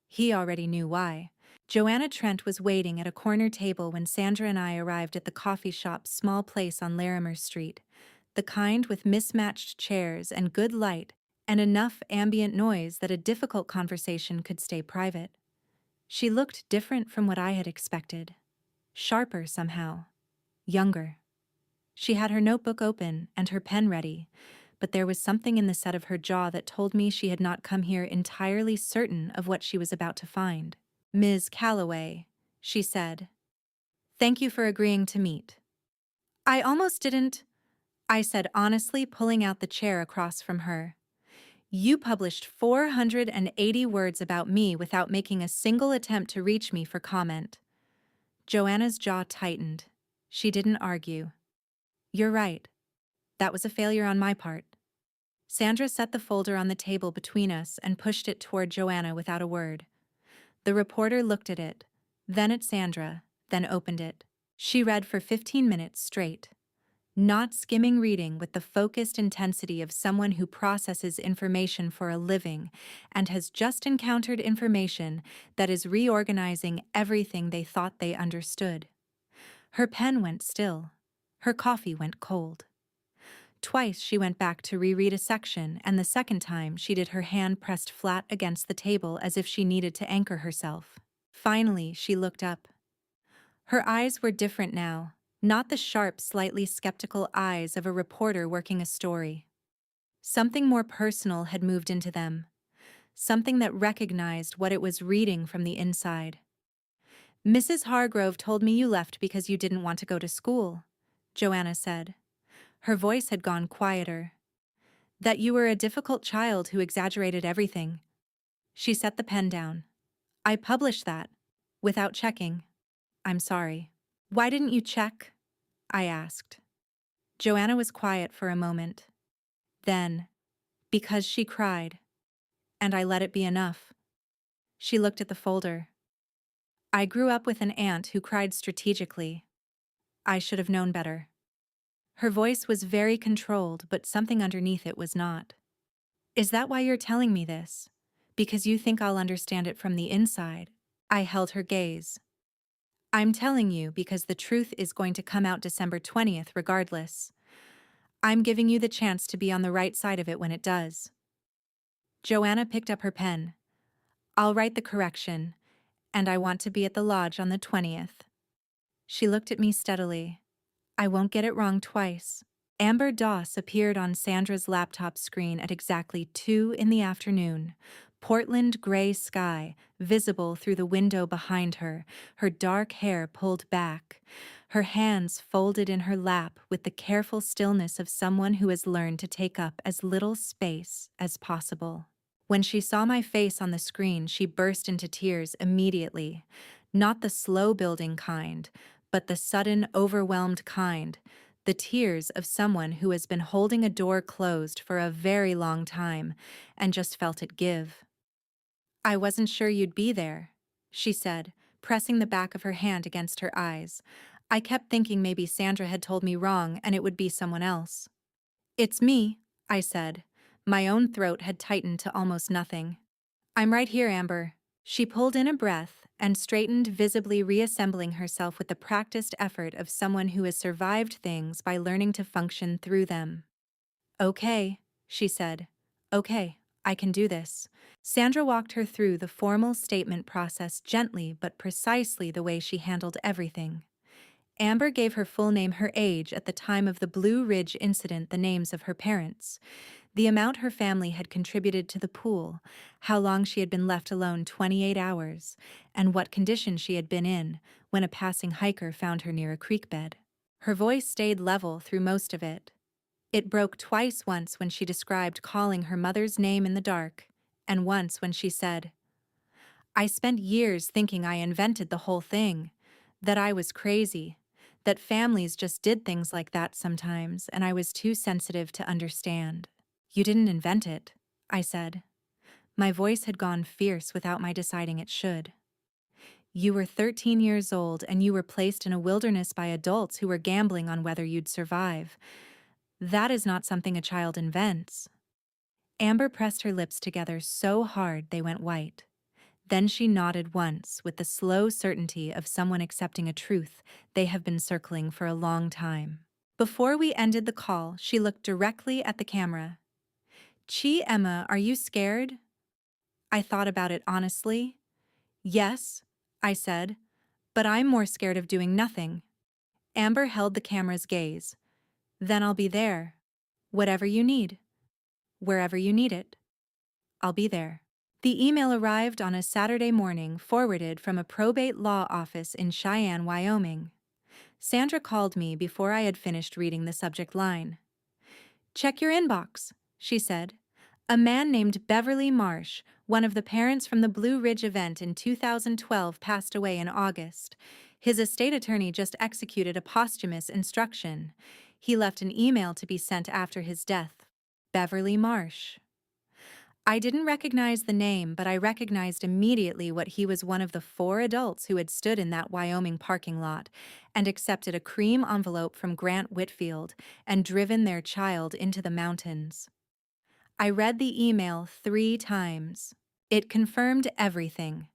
He already knew why. Joanna Trent was waiting at a corner table when Sandra and I arrived at the coffee shop's small place on Larimer Street, the kind with mismatched chairs and good light and enough ambient noise that a difficult conversation could stay private. She looked different from what I had expected. Sharper somehow. Younger. She had her notebook open and her pen ready, but there was something in the set of her jaw that told me she had not come here entirely certain of what she was about to find. Ms. Calloway, she said. Thank you for agreeing to meet. I almost didn't, I said honestly, pulling out the chair across from her. You published 480 words about me without making a single attempt to reach me for comment. Joanna's jaw tightened. She didn't argue. You're right. That was a failure on my part. Sandra set the folder on the table between us and pushed it toward Joanna without a word. The reporter looked at it, then at Sandra, then opened it. She read for 15 minutes straight, not skimming reading with the focused intensity of someone who processes information for a living and has just encountered information that is reorganizing everything they thought they understood. Her pen went still. Her coffee went cold. Twice she went back to reread a section, and the second time she did her hand pressed flat against the table as if she needed to anchor herself. Finally, she looked up. Her eyes were different now, not the sharp, slightly skeptical eyes of a reporter working a story. Something more personal had moved into them, something that recognized what it was reading from the inside. Mrs. Hargrove told me you left because you didn't want to go to school, Joanna said. Her voice had gone quieter. That you were a difficult child who exaggerated everything. She set the pen down. I published that, without checking. I'm sorry. Why didn't you check? I asked. Joanna was quiet for a moment. Then, because she cried, and I let it be enough. She looked at the folder. I grew up with an aunt who cried strategically. I should have known better. Her voice was very controlled, but something underneath it was not. Is that why you're telling me this? Because you think I'll understand it from the inside? I held her gaze. I'm telling you because the truth is going to come out December 20th regardless. I'm giving you the chance to be on the right side of it when it does. Joanna picked up her pen. I'll write the correction, and I want to be at the lodge on the 20th. She looked at me steadily. I won't get it wrong twice. Amber Doss appeared on Sandra's laptop screen at exactly 2 in the afternoon. Portland gray sky, visible through the window behind her, her dark hair pulled back, her hands folded in her lap with the careful stillness of someone who has learned to take up as little space as possible. When she saw my face on the screen, she burst into tears immediately. Not the slow-building kind, but the sudden, overwhelmed kind. The tears of someone who has been holding a door closed for a very long time and just felt it give. I wasn't sure you'd be there, she said, pressing the back of her hand against her eyes. I kept thinking maybe Sandra had told me wrong and it would be someone else. It's me, I said. My own throat had tightened to almost nothing. I'm right here, Amber. She pulled in a breath and straightened, visibly reassembling herself with the practiced effort of someone who has survived things by learning to function through them. Okay, she said. Okay, I can do this. Sandra walked her through the formal statement process gently but precisely the way she handled everything. Amber gave her full name, her age at the time of the Blue Ridge incident, the names of her parents, the amount her family had contributed to the pool, how long she had been left alone 28 hours, and what condition she had been in when a passing hiker found her near a creek bed. Her voice stayed level through most of it. It broke twice, once when she described calling her mother's name in the dark, and once when she said, "I spent years thinking I invented the whole thing, that I was crazy, that families just did things like that sometimes, and I was too sensitive to understand." "You didn't invent it," I said. My voice had gone fierce without my deciding it should. "You were 13 years old and you were placed in a wilderness by adults who were gambling on whether you'd survive. That is not something a child invents." Amber pressed her lips together so hard they went white. Then she nodded once with the slow certainty of someone accepting a truth they have been circling for a long time. Before we ended the call, she looked directly at the camera. Emma, are you scared?" I thought about it honestly. "Yes," I said, "but I'm more scared of doing nothing." Amber held the camera's gaze. "Then I'll be there. Whatever you need. Wherever you need it. I'll be there." The email arrived on a Saturday morning, forwarded from a probate law office in Cheyenne, Wyoming. Sandra called me before I had finished reading the subject line. "Check your inbox," she said. "A man named Beverly Marsh, one of the parents from the Blue Ridge event in 2012, passed away in August. His estate attorney just executed a posthumous instruction. He left an email to be sent after his death. Beverly Marsh." I didn't recognize the name, but I recognized immediately what he was: one of the 4 adults who had stood in that Wyoming parking lot and accepted a cream envelope from Grant Whitfield and driven their child into the mountains. I read the email 3 times. It confirmed everything.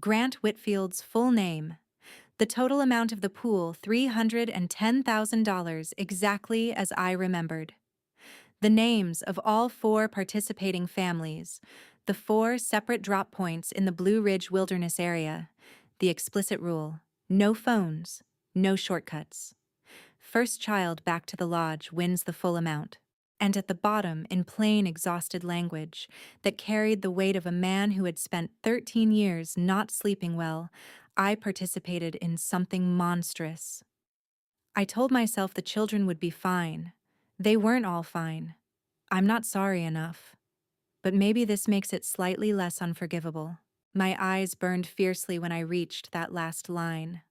Grant Whitfield's full name. The total amount of the pool, $310,000, exactly as I remembered. The names of all 4 participating families, the 4 separate drop points in the Blue Ridge Wilderness area, the explicit rule: no phones, no shortcuts. First child back to the lodge wins the full amount. And at the bottom, in plain, exhausted language that carried the weight of a man who had spent 13 years not sleeping well, I participated in something monstrous. I told myself the children would be fine. They weren't all fine. I'm not sorry enough. But maybe this makes it slightly less unforgivable. My eyes burned fiercely when I reached that last line.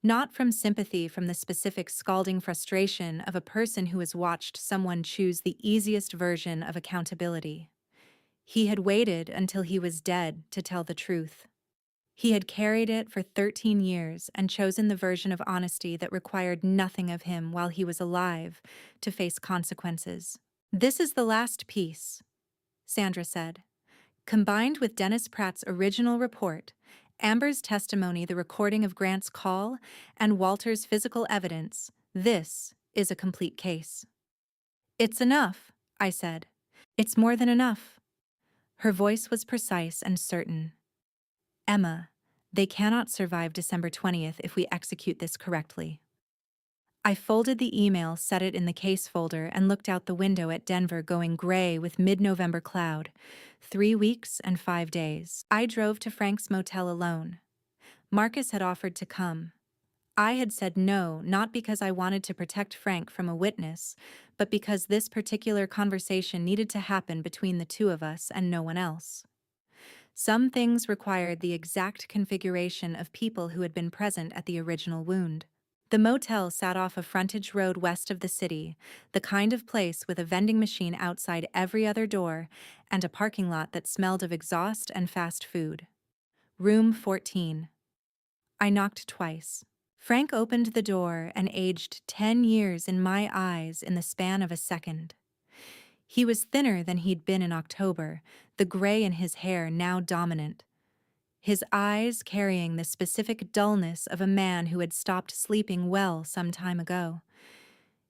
Not from sympathy, from the specific scalding frustration of a person who has watched someone choose the easiest version of accountability. He had waited until he was dead to tell the truth. He had carried it for 13 years and chosen the version of honesty that required nothing of him while he was alive to face consequences. "This is the last piece," Sandra said. "Combined with Dennis Pratt's original report, Amber's testimony, the recording of Grant's call, and Walter's physical evidence, this is a complete case." "It's enough," I said. "It's more than enough." Her voice was precise and certain. "Emma, they cannot survive December 20th if we execute this correctly." I folded the email, set it in the case folder, and looked out the window at Denver going gray with mid-November cloud. 3 weeks and 5 days. I drove to Frank's motel alone. Marcus had offered to come. I had said no, not because I wanted to protect Frank from a witness, but because this particular conversation needed to happen between the 2 of us and no one else. Some things required the exact configuration of people who had been present at the original wound. The motel sat off a frontage road west of the city, the kind of place with a vending machine outside every other door and a parking lot that smelled of exhaust and fast food. Room 14. I knocked twice. Frank opened the door and aged 10 years in my eyes in the span of a second. He was thinner than he'd been in October, the gray in his hair now dominant. His eyes carrying the specific dullness of a man who had stopped sleeping well some time ago.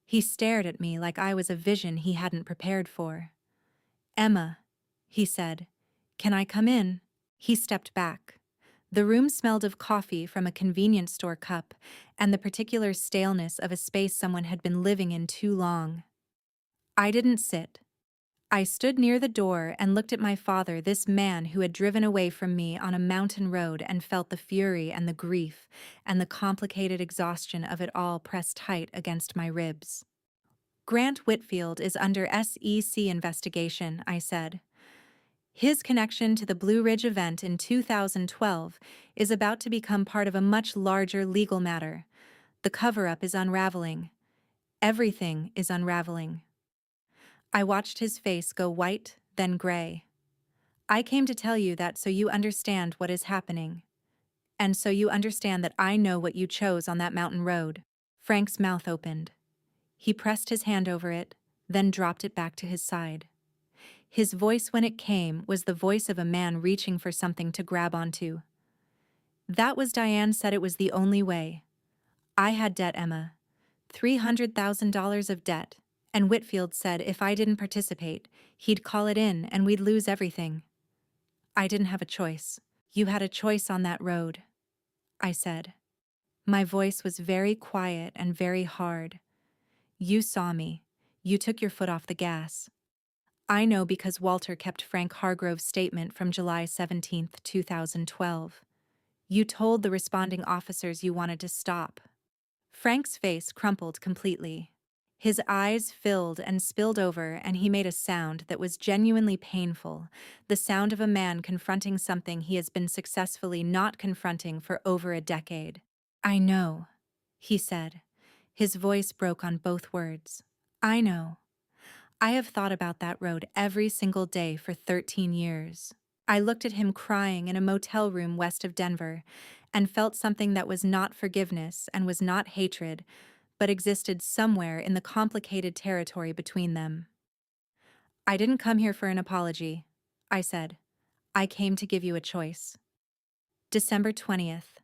He stared at me like I was a vision he hadn't prepared for. "Emma," he said, "can I come in?" He stepped back. The room smelled of coffee from a convenience store cup and the particular staleness of a space someone had been living in too long. I didn't sit. I stood near the door and looked at my father, this man who had driven away from me on a mountain road, and felt the fury and the grief and the complicated exhaustion of it all pressed tight against my ribs. Grant Whitfield is under SEC investigation, I said. His connection to the Blue Ridge event in 2012 is about to become part of a much larger legal matter. The cover-up is unraveling. Everything is unraveling. I watched his face go white, then gray. I came to tell you that so you understand what is happening. And so you understand that I know what you chose on that mountain road. Frank's mouth opened. He pressed his hand over it, then dropped it back to his side. His voice when it came was the voice of a man reaching for something to grab onto. That was Diane said it was the only way. I had debt, Emma. $300,000 of debt. And Whitfield said if I didn't participate, he'd call it in and we'd lose everything. I didn't have a choice. You had a choice on that road, I said. My voice was very quiet and very hard. You saw me. You took your foot off the gas. I know because Walter kept Frank Hargrove's statement from July 17, 2012. You told the responding officers you wanted to stop. Frank's face crumpled completely. His eyes filled and spilled over, and he made a sound that was genuinely painful, the sound of a man confronting something he has been successfully not confronting for over a decade. I know, he said. His voice broke on both words. I know. I have thought about that road every single day for 13 years. I looked at him crying in a motel room west of Denver and felt something that was not forgiveness and was not hatred, but existed somewhere in the complicated territory between them. I didn't come here for an apology, I said. I came to give you a choice. December 20th.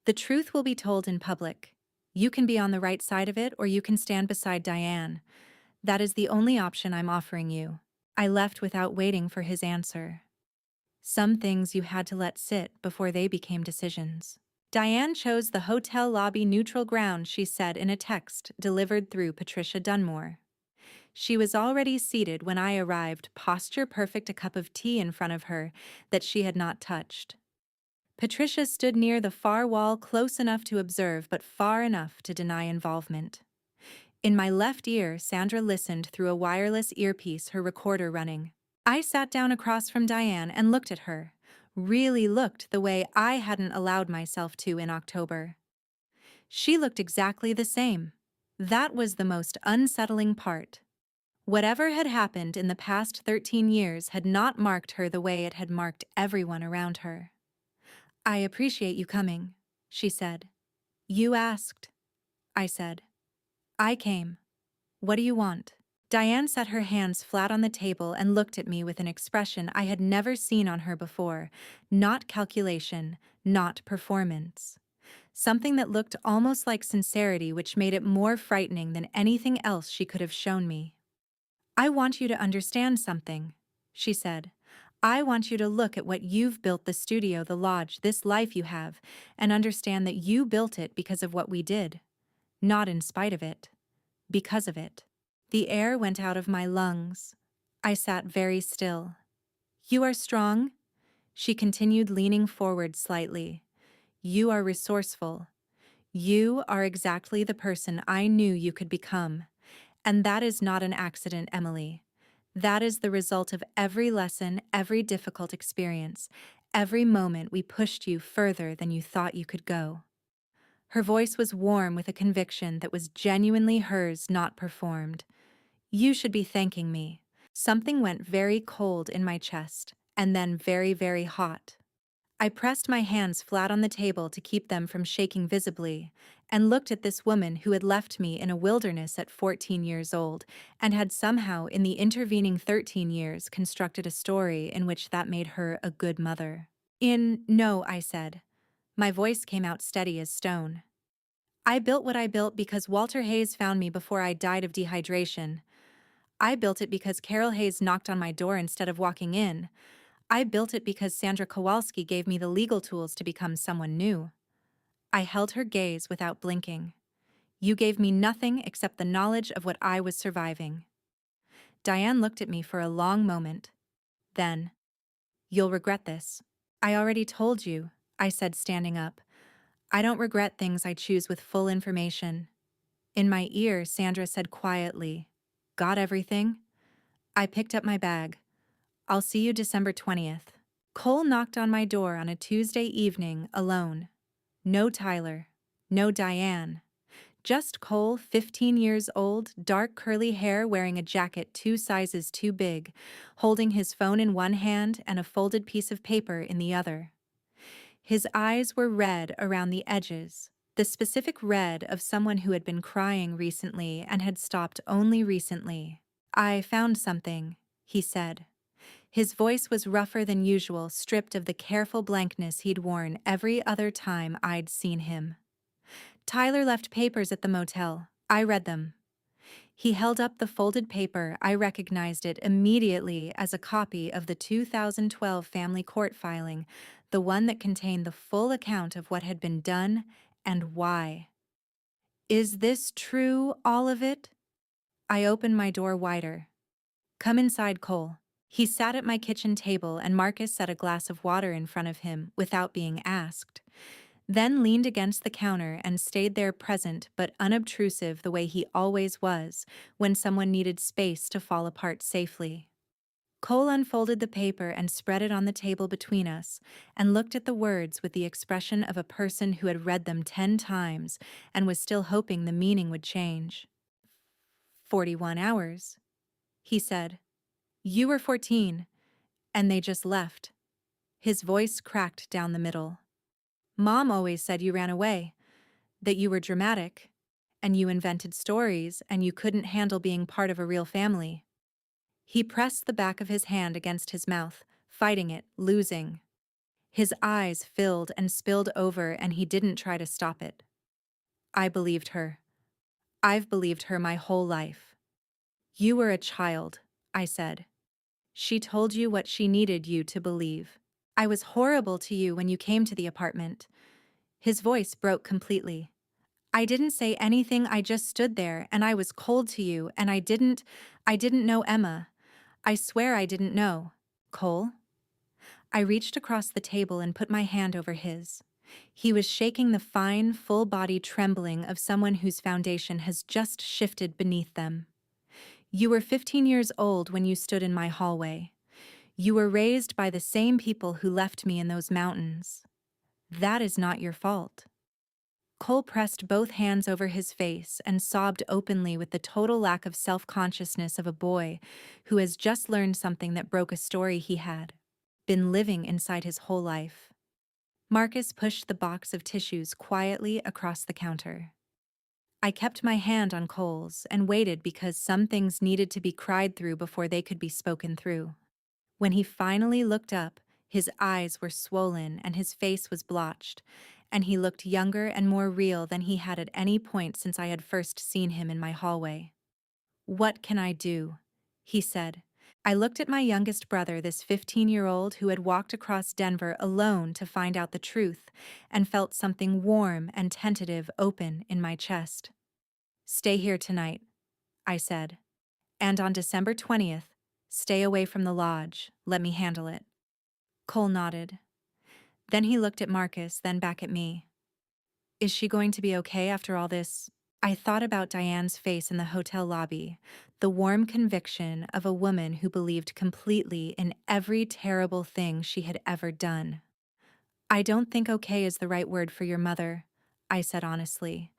The truth will be told in public. You can be on the right side of it or you can stand beside Diane. That is the only option I'm offering you. I left without waiting for his answer. Some things you had to let sit before they became decisions. Diane chose the hotel lobby neutral ground, she said in a text delivered through Patricia Dunmore. She was already seated when I arrived, posture perfect, a cup of tea in front of her that she had not touched. Patricia stood near the far wall, close enough to observe but far enough to deny involvement. In my left ear, Sandra listened through a wireless earpiece, her recorder running. I sat down across from Diane and looked at her, really looked the way I hadn't allowed myself to in October. She looked exactly the same. That was the most unsettling part. Whatever had happened in the past 13 years had not marked her the way it had marked everyone around her. I appreciate you coming, she said. You asked, I said. I came. What do you want? Diane set her hands flat on the table and looked at me with an expression I had never seen on her before, not calculation, not performance. Something that looked almost like sincerity, which made it more frightening than anything else she could have shown me. I want you to understand something, she said. I want you to look at what you've built, the studio, the lodge, this life you have, and understand that you built it because of what we did. Not in spite of it. Because of it. The air went out of my lungs. I sat very still. You are strong, she continued, leaning forward slightly. You are resourceful. You are exactly the person I knew you could become. And that is not an accident, Emily. That is the result of every lesson, every difficult experience, every moment we pushed you further than you thought you could go. Her voice was warm with a conviction that was genuinely hers, not performed. You should be thanking me. Something went very cold in my chest, and then very, very hot. I pressed my hands flat on the table to keep them from shaking visibly, and looked at this woman who had left me in a wilderness at 14 years old, and had somehow in the intervening 13 years constructed a story in which that made her a good mother. No, I said. My voice came out steady as stone. I built what I built because Walter Hayes found me before I died of dehydration. I built it because Carol Hayes knocked on my door instead of walking in. I built it because Sandra Kowalski gave me the legal tools to become someone new. I held her gaze without blinking. You gave me nothing except the knowledge of what I was surviving. Diane looked at me for a long moment. Then, you'll regret this. I already told you, I said, standing up. I don't regret things I choose with full information. In my ear, Sandra said quietly, Got everything? I picked up my bag. I'll see you December 20th. Cole knocked on my door on a Tuesday evening, alone. No Tyler. No Diane. Just Cole, 15 years old, dark curly hair, wearing a jacket 2 sizes too big, holding his phone in one hand and a folded piece of paper in the other. His eyes were red around the edges, the specific red of someone who had been crying recently and had stopped only recently. I found something, he said. His voice was rougher than usual, stripped of the careful blankness he'd worn every other time I'd seen him. Tyler left papers at the motel. I read them. He held up the folded paper. I recognized it immediately as a copy of the 2012 family court filing, the one that contained the full account of what had been done and why. Is this true, all of it? I opened my door wider. Come inside, Cole. He sat at my kitchen table and Marcus set a glass of water in front of him without being asked, then leaned against the counter and stayed there, present but unobtrusive the way he always was when someone needed space to fall apart safely. Cole unfolded the paper and spread it on the table between us and looked at the words with the expression of a person who had read them 10 times and was still hoping the meaning would change. 41 hours, he said. You were 14, and they just left. His voice cracked down the middle. Mom always said you ran away, that you were dramatic, and you invented stories and you couldn't handle being part of a real family. He pressed the back of his hand against his mouth, fighting it, losing. His eyes filled and spilled over and he didn't try to stop it. I believed her. I've believed her my whole life. You were a child, I said. She told you what she needed you to believe. I was horrible to you when you came to the apartment. His voice broke completely. I didn't say anything, I just stood there, and I was cold to you, and I didn't know Emma. I swear I didn't know. Cole? I reached across the table and put my hand over his. He was shaking, the fine, full-body trembling of someone whose foundation has just shifted beneath them. You were 15 years old when you stood in my hallway. You were raised by the same people who left me in those mountains. That is not your fault. Cole pressed both hands over his face and sobbed openly with the total lack of self-consciousness of a boy who has just learned something that broke a story he had been living inside his whole life. Marcus pushed the box of tissues quietly across the counter. I kept my hand on Cole's and waited because some things needed to be cried through before they could be spoken through. When he finally looked up, his eyes were swollen and his face was blotched, and he looked younger and more real than he had at any point since I had first seen him in my hallway. What can I do? He said. I looked at my youngest brother, this 15-year-old who had walked across Denver alone to find out the truth, and felt something warm and tentative open in my chest. Stay here tonight, I said. And on December 20th, stay away from the lodge. Let me handle it. Cole nodded. Then he looked at Marcus, then back at me. Is she going to be okay after all this? I thought about Diane's face in the hotel lobby, the warm conviction of a woman who believed completely in every terrible thing she had ever done. I don't think okay is the right word for your mother, I said honestly,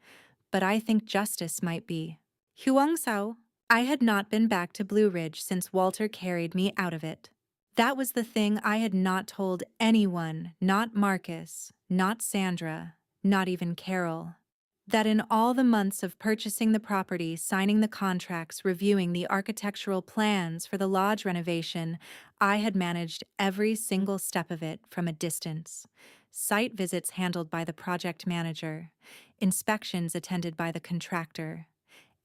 but I think justice might be. Huang Sao. I had not been back to Blue Ridge since Walter carried me out of it. That was the thing I had not told anyone, not Marcus, not Sandra, not even Carol. That in all the months of purchasing the property, signing the contracts, reviewing the architectural plans for the lodge renovation, I had managed every single step of it from a distance. Site visits handled by the project manager, inspections attended by the contractor,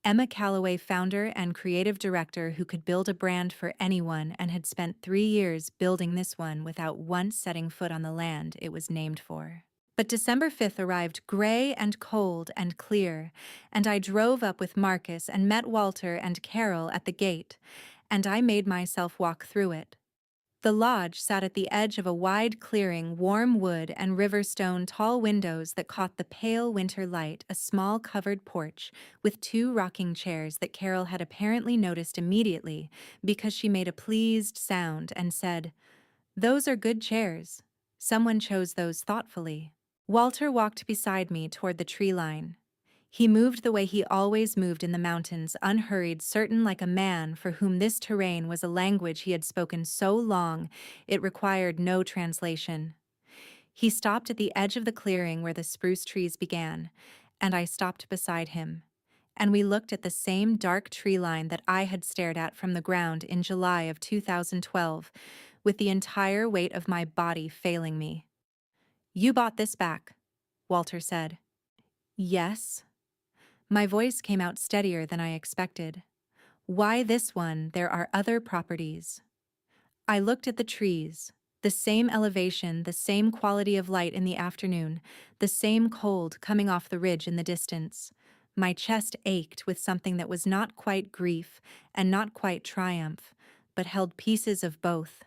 Emma Calloway, founder and creative director who could build a brand for anyone and had spent 3 years building this one without once setting foot on the land it was named for. But December 5th arrived gray and cold and clear, and I drove up with Marcus and met Walter and Carol at the gate, and I made myself walk through it. The lodge sat at the edge of a wide clearing, warm wood and river stone, tall windows that caught the pale winter light, a small covered porch with 2 rocking chairs that Carol had apparently noticed immediately because she made a pleased sound and said, "Those are good chairs. Someone chose those thoughtfully." Walter walked beside me toward the tree line. He moved the way he always moved in the mountains, unhurried, certain, like a man for whom this terrain was a language he had spoken so long it required no translation. He stopped at the edge of the clearing where the spruce trees began, and I stopped beside him. And we looked at the same dark tree line that I had stared at from the ground in July of 2012, with the entire weight of my body failing me. "You bought this back," Walter said. "Yes." My voice came out steadier than I expected. "Why this one? There are other properties." I looked at the trees. The same elevation, the same quality of light in the afternoon, the same cold coming off the ridge in the distance. My chest ached with something that was not quite grief and not quite triumph, but held pieces of both.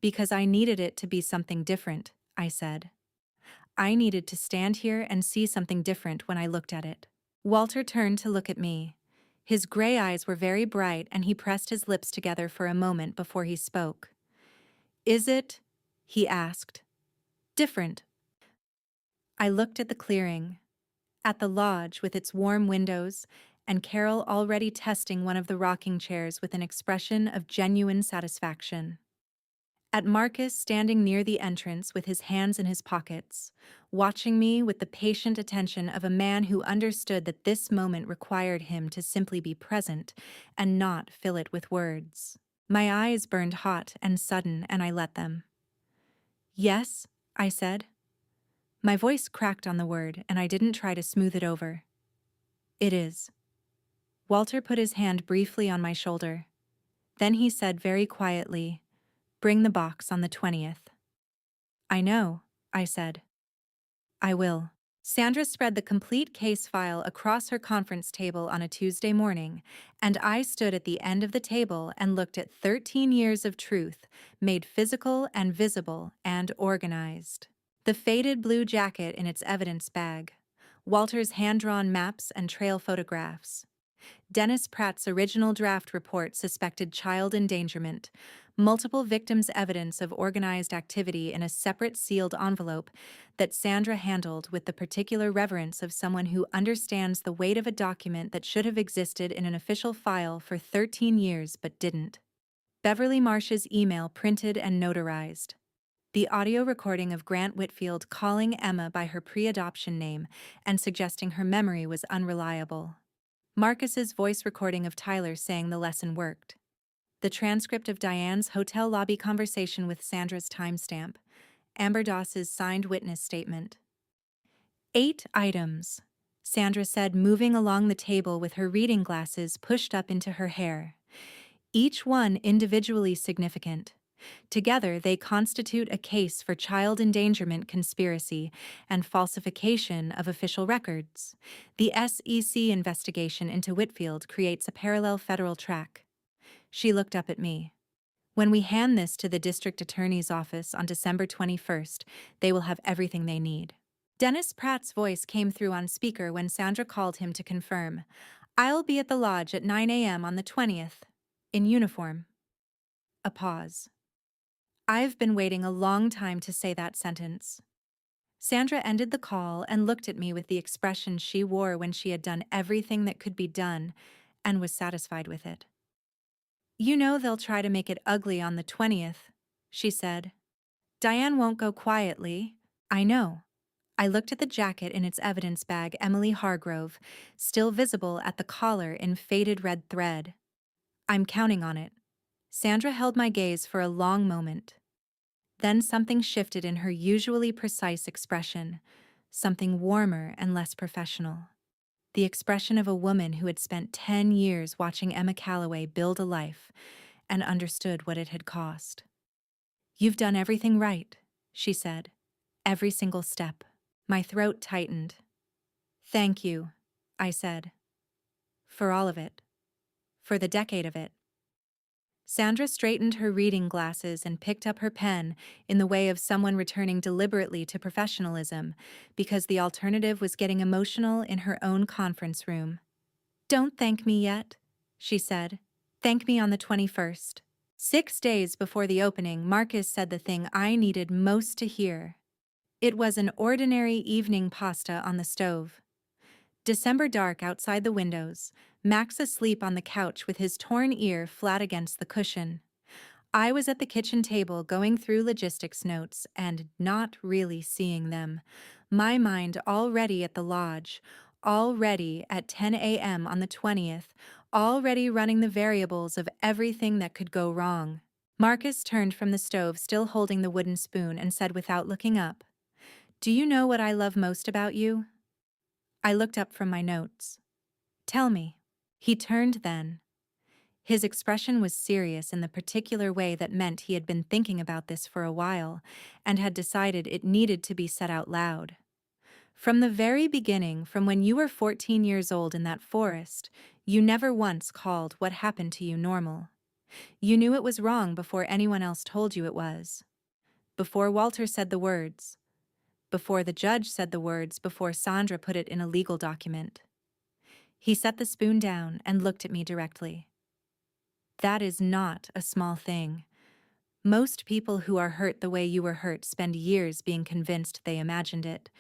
"Because I needed it to be something different," I said. "I needed to stand here and see something different when I looked at it." Walter turned to look at me. His gray eyes were very bright, and he pressed his lips together for a moment before he spoke. "Is it?" he asked. "Different?" I looked at the clearing, at the lodge with its warm windows, and Carol already testing one of the rocking chairs with an expression of genuine satisfaction. At Marcus standing near the entrance with his hands in his pockets, watching me with the patient attention of a man who understood that this moment required him to simply be present and not fill it with words. My eyes burned hot and sudden, and I let them. "Yes," I said. My voice cracked on the word, and I didn't try to smooth it over. "It is." Walter put his hand briefly on my shoulder. Then he said very quietly, "Bring the box on the 20th. "I know," I said. "I will." Sandra spread the complete case file across her conference table on a Tuesday morning, and I stood at the end of the table and looked at 13 years of truth, made physical and visible and organized. The faded blue jacket in its evidence bag, Walter's hand-drawn maps and trail photographs, Dennis Pratt's original draft report suspected child endangerment, multiple victims' evidence of organized activity in a separate sealed envelope that Sandra handled with the particular reverence of someone who understands the weight of a document that should have existed in an official file for 13 years but didn't. Beverly Marsh's email printed and notarized. The audio recording of Grant Whitfield calling Emma by her pre-adoption name and suggesting her memory was unreliable. Marcus's voice recording of Tyler saying the lesson worked. The transcript of Diane's hotel lobby conversation with Sandra's timestamp. Amber Doss's signed witness statement. 8 items, Sandra said, moving along the table with her reading glasses pushed up into her hair. Each one individually significant. Together, they constitute a case for child endangerment conspiracy and falsification of official records. The SEC investigation into Whitfield creates a parallel federal track. She looked up at me. When we hand this to the district attorney's office on December 21st, they will have everything they need. Dennis Pratt's voice came through on speaker when Sandra called him to confirm. "I'll be at the lodge at 9 a.m. on the 20th. In uniform." A pause. I've been waiting a long time to say that sentence. Sandra ended the call and looked at me with the expression she wore when she had done everything that could be done and was satisfied with it. "You know they'll try to make it ugly on the 20th, she said. "Diane won't go quietly." "I know." I looked at the jacket in its evidence bag, Emily Hargrove, still visible at the collar in faded red thread. "I'm counting on it." Sandra held my gaze for a long moment. Then something shifted in her usually precise expression, something warmer and less professional. the expression of a woman who had spent 10 years watching Emma Calloway build a life and understood what it had cost. "You've done everything right," she said. "Every single step." My throat tightened. "Thank you," I said. "For all of it. For the decade of it." Sandra straightened her reading glasses and picked up her pen in the way of someone returning deliberately to professionalism because the alternative was getting emotional in her own conference room. "Don't thank me yet," she said. "Thank me on the 21st. 6 days before the opening, Marcus said the thing I needed most to hear. It was an ordinary evening pasta on the stove. December dark outside the windows, Max asleep on the couch with his torn ear flat against the cushion. I was at the kitchen table going through logistics notes and not really seeing them. My mind already at the lodge, already at 10 a.m. on the 20th, already running the variables of everything that could go wrong. Marcus turned from the stove, still holding the wooden spoon, and said without looking up, "Do you know what I love most about you?" I looked up from my notes. "Tell me." He turned then. His expression was serious in the particular way that meant he had been thinking about this for a while and had decided it needed to be said out loud. "From the very beginning, from when you were 14 years old in that forest, you never once called what happened to you normal. You knew it was wrong before anyone else told you it was. Before Walter said the words. Before the judge said the words, before Sandra put it in a legal document." He set the spoon down and looked at me directly. "That is not a small thing. Most people who are hurt the way you were hurt spend years being convinced they imagined it.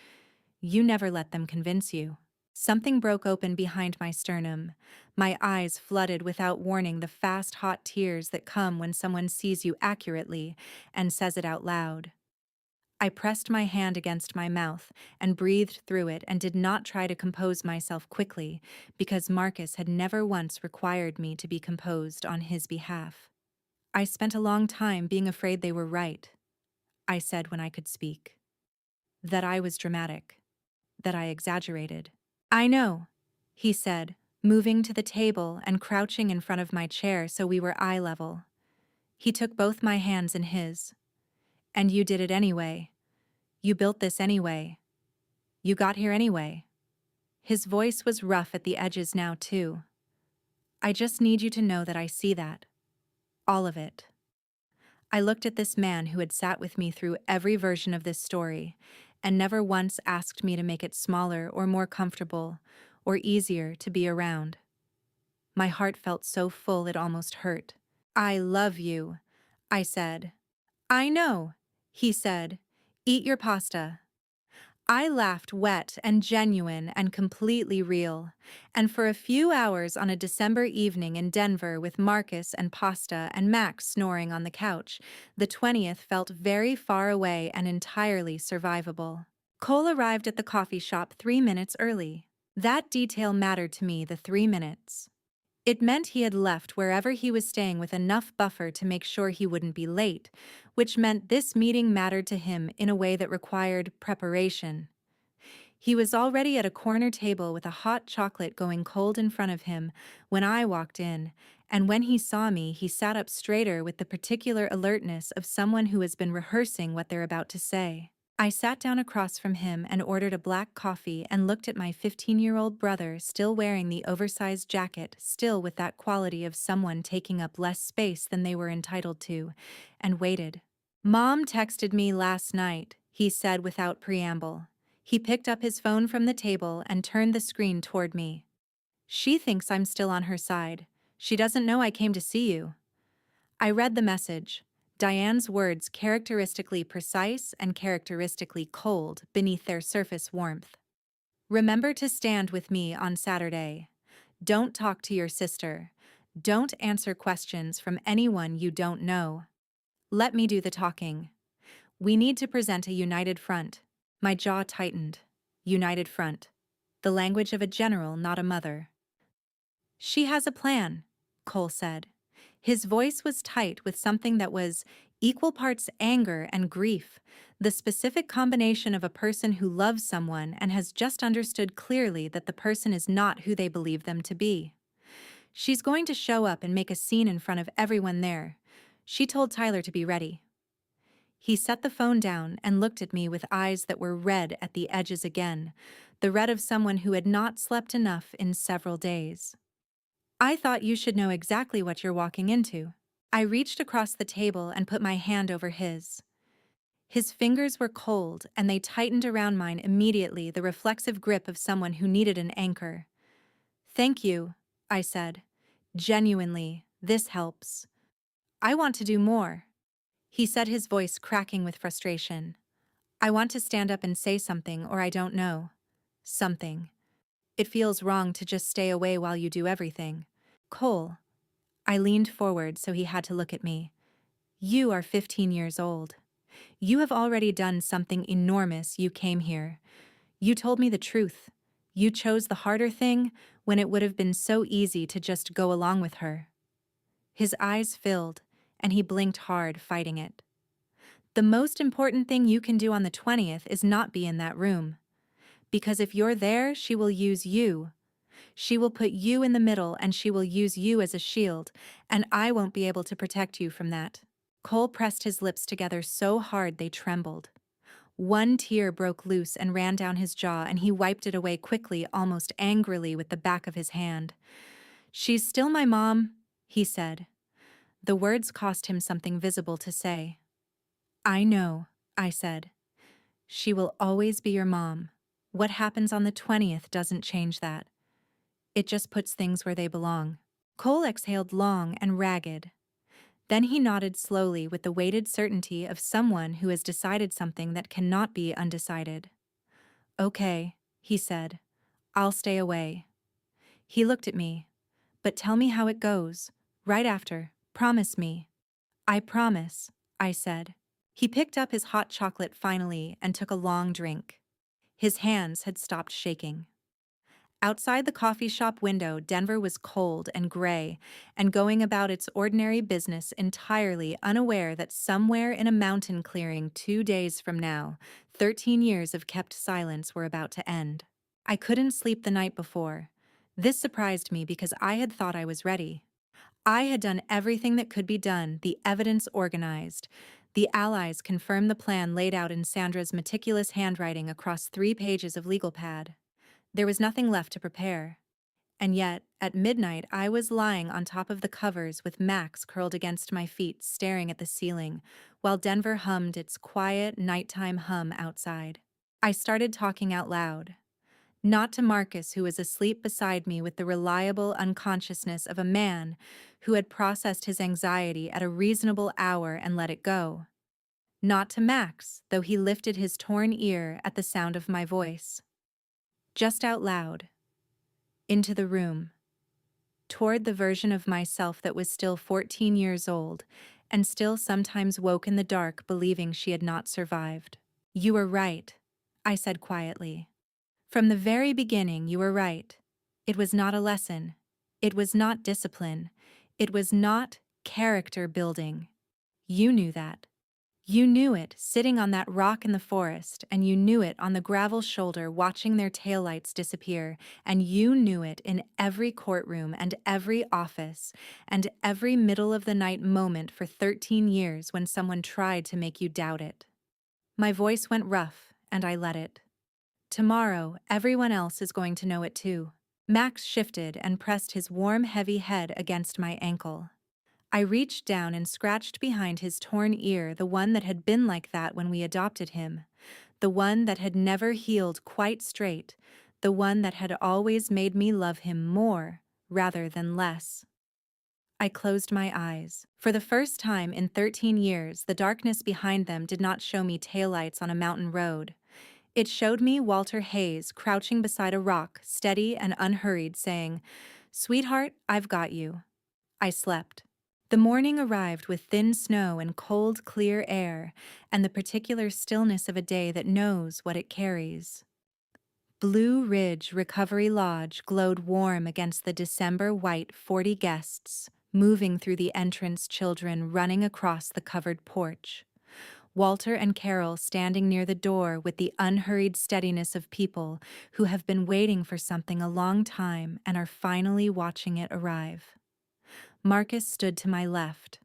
You never let them convince you." Something broke open behind my sternum. My eyes flooded without warning, the fast, hot tears that come when someone sees you accurately and says it out loud. I pressed my hand against my mouth and breathed through it and did not try to compose myself quickly because Marcus had never once required me to be composed on his behalf. "I spent a long time being afraid they were right," I said when I could speak. "That I was dramatic. That I exaggerated." "I know," he said, moving to the table and crouching in front of my chair so we were eye level. He took both my hands in his. "And you did it anyway. You built this anyway. You got here anyway." His voice was rough at the edges now, too. "I just need you to know that I see that. All of it." I looked at this man who had sat with me through every version of this story and never once asked me to make it smaller or more comfortable or easier to be around. My heart felt so full it almost hurt. "I love you," I said. "I know," he said. "Eat your pasta." I laughed, wet and genuine and completely real, and for a few hours on a December evening in Denver with Marcus and pasta and Max snoring on the couch, the 20th felt very far away and entirely survivable. Cole arrived at the coffee shop 3 minutes early. That detail mattered to me, the 3 minutes. It meant he had left wherever he was staying with enough buffer to make sure he wouldn't be late, which meant this meeting mattered to him in a way that required preparation. He was already at a corner table with a hot chocolate going cold in front of him when I walked in, and when he saw me, he sat up straighter with the particular alertness of someone who has been rehearsing what they're about to say. I sat down across from him and ordered a black coffee and looked at my 15-year-old brother, still wearing the oversized jacket, still with that quality of someone taking up less space than they were entitled to, and waited. "Mom texted me last night," he said without preamble. He picked up his phone from the table and turned the screen toward me. "She thinks I'm still on her side. She doesn't know I came to see you." I read the message. Diane's words characteristically precise and characteristically cold beneath their surface warmth. "Remember to stand with me on Saturday. Don't talk to your sister. Don't answer questions from anyone you don't know. Let me do the talking. We need to present a united front." My jaw tightened. United front. The language of a general, not a mother. "She has a plan," Cole said. His voice was tight with something that was equal parts anger and grief, The specific combination of a person who loves someone and has just understood clearly that the person is not who they believe them to be. She's going to show up and make a scene in front of everyone there. She told Tyler to be ready. He set the phone down and looked at me with eyes that were red at the edges again, the red of someone who had not slept enough in several days. I thought you should know exactly what you're walking into. I reached across the table and put my hand over his. His fingers were cold and they tightened around mine immediately, the reflexive grip of someone who needed an anchor. Thank you, I said. Genuinely, this helps. I want to do more. He said, his voice cracking with frustration. I want to stand up and say something, or I don't know. Something. It feels wrong to just stay away while you do everything. Cole. I leaned forward so he had to look at me. You are 15 years old. You have already done something enormous. You came here. You told me the truth. You chose the harder thing when it would have been so easy to just go along with her. His eyes filled, and he blinked hard, fighting it. The most important thing you can do on the 20th is not be in that room. Because if you're there, she will use you. She will put you in the middle and she will use you as a shield, and I won't be able to protect you from that. Cole pressed his lips together so hard they trembled. One tear broke loose and ran down his jaw, and he wiped it away quickly, almost angrily, with the back of his hand. She's still my mom, he said. The words cost him something visible to say. I know, I said. She will always be your mom. What happens on the 20th doesn't change that. It just puts things where they belong. Cole exhaled long and ragged. Then he nodded slowly with the weighted certainty of someone who has decided something that cannot be undecided. Okay, he said. I'll stay away. He looked at me. But tell me how it goes. Right after. Promise me. I promise, I said. He picked up his hot chocolate finally and took a long drink. His hands had stopped shaking. Outside the coffee shop window, Denver was cold and gray and going about its ordinary business, entirely unaware that somewhere in a mountain clearing 2 days from now, 13 years of kept silence were about to end. I couldn't sleep the night before. This surprised me because I had thought I was ready. I had done everything that could be done, the evidence organized. The allies confirmed the plan laid out in Sandra's meticulous handwriting across 3 pages of legal pad. There was nothing left to prepare. And yet, at midnight, I was lying on top of the covers with Max curled against my feet, staring at the ceiling, while Denver hummed its quiet, nighttime hum outside. I started talking out loud. Not to Marcus, who was asleep beside me with the reliable unconsciousness of a man who had processed his anxiety at a reasonable hour and let it go. Not to Max, though he lifted his torn ear at the sound of my voice. Just out loud. Into the room. Toward the version of myself that was still 14 years old and still sometimes woke in the dark believing she had not survived. You were right, I said quietly. From the very beginning, you were right. It was not a lesson. It was not discipline. It was not character building. You knew that. You knew it sitting on that rock in the forest, and you knew it on the gravel shoulder watching their taillights disappear, and you knew it in every courtroom and every office and every middle-of-the-night moment for 13 years when someone tried to make you doubt it. My voice went rough, and I let it. Tomorrow, everyone else is going to know it too. Max shifted and pressed his warm, heavy head against my ankle. I reached down and scratched behind his torn ear, the one that had been like that when we adopted him, the one that had never healed quite straight, the one that had always made me love him more rather than less. I closed my eyes. For the first time in 13 years, the darkness behind them did not show me taillights on a mountain road. It showed me Walter Hayes crouching beside a rock, steady and unhurried, saying, "Sweetheart, I've got you." I slept. The morning arrived with thin snow and cold, clear air, and the particular stillness of a day that knows what it carries. Blue Ridge Recovery Lodge glowed warm against the December white 40 guests, moving through the entrance, children running across the covered porch. Walter and Carol standing near the door with the unhurried steadiness of people who have been waiting for something a long time and are finally watching it arrive. Marcus stood to my left.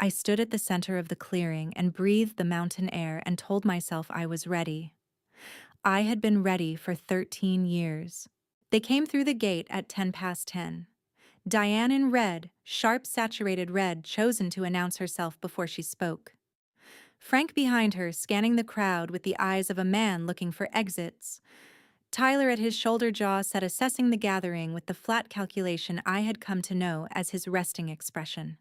I stood at the center of the clearing and breathed the mountain air and told myself I was ready. I had been ready for 13 years. They came through the gate at 10 past 10. Diane in red, sharp saturated red, chosen to announce herself before she spoke. Frank behind her, scanning the crowd with the eyes of a man looking for exits. Tyler at his shoulder jaw sat assessing the gathering with the flat calculation I had come to know as his resting expression.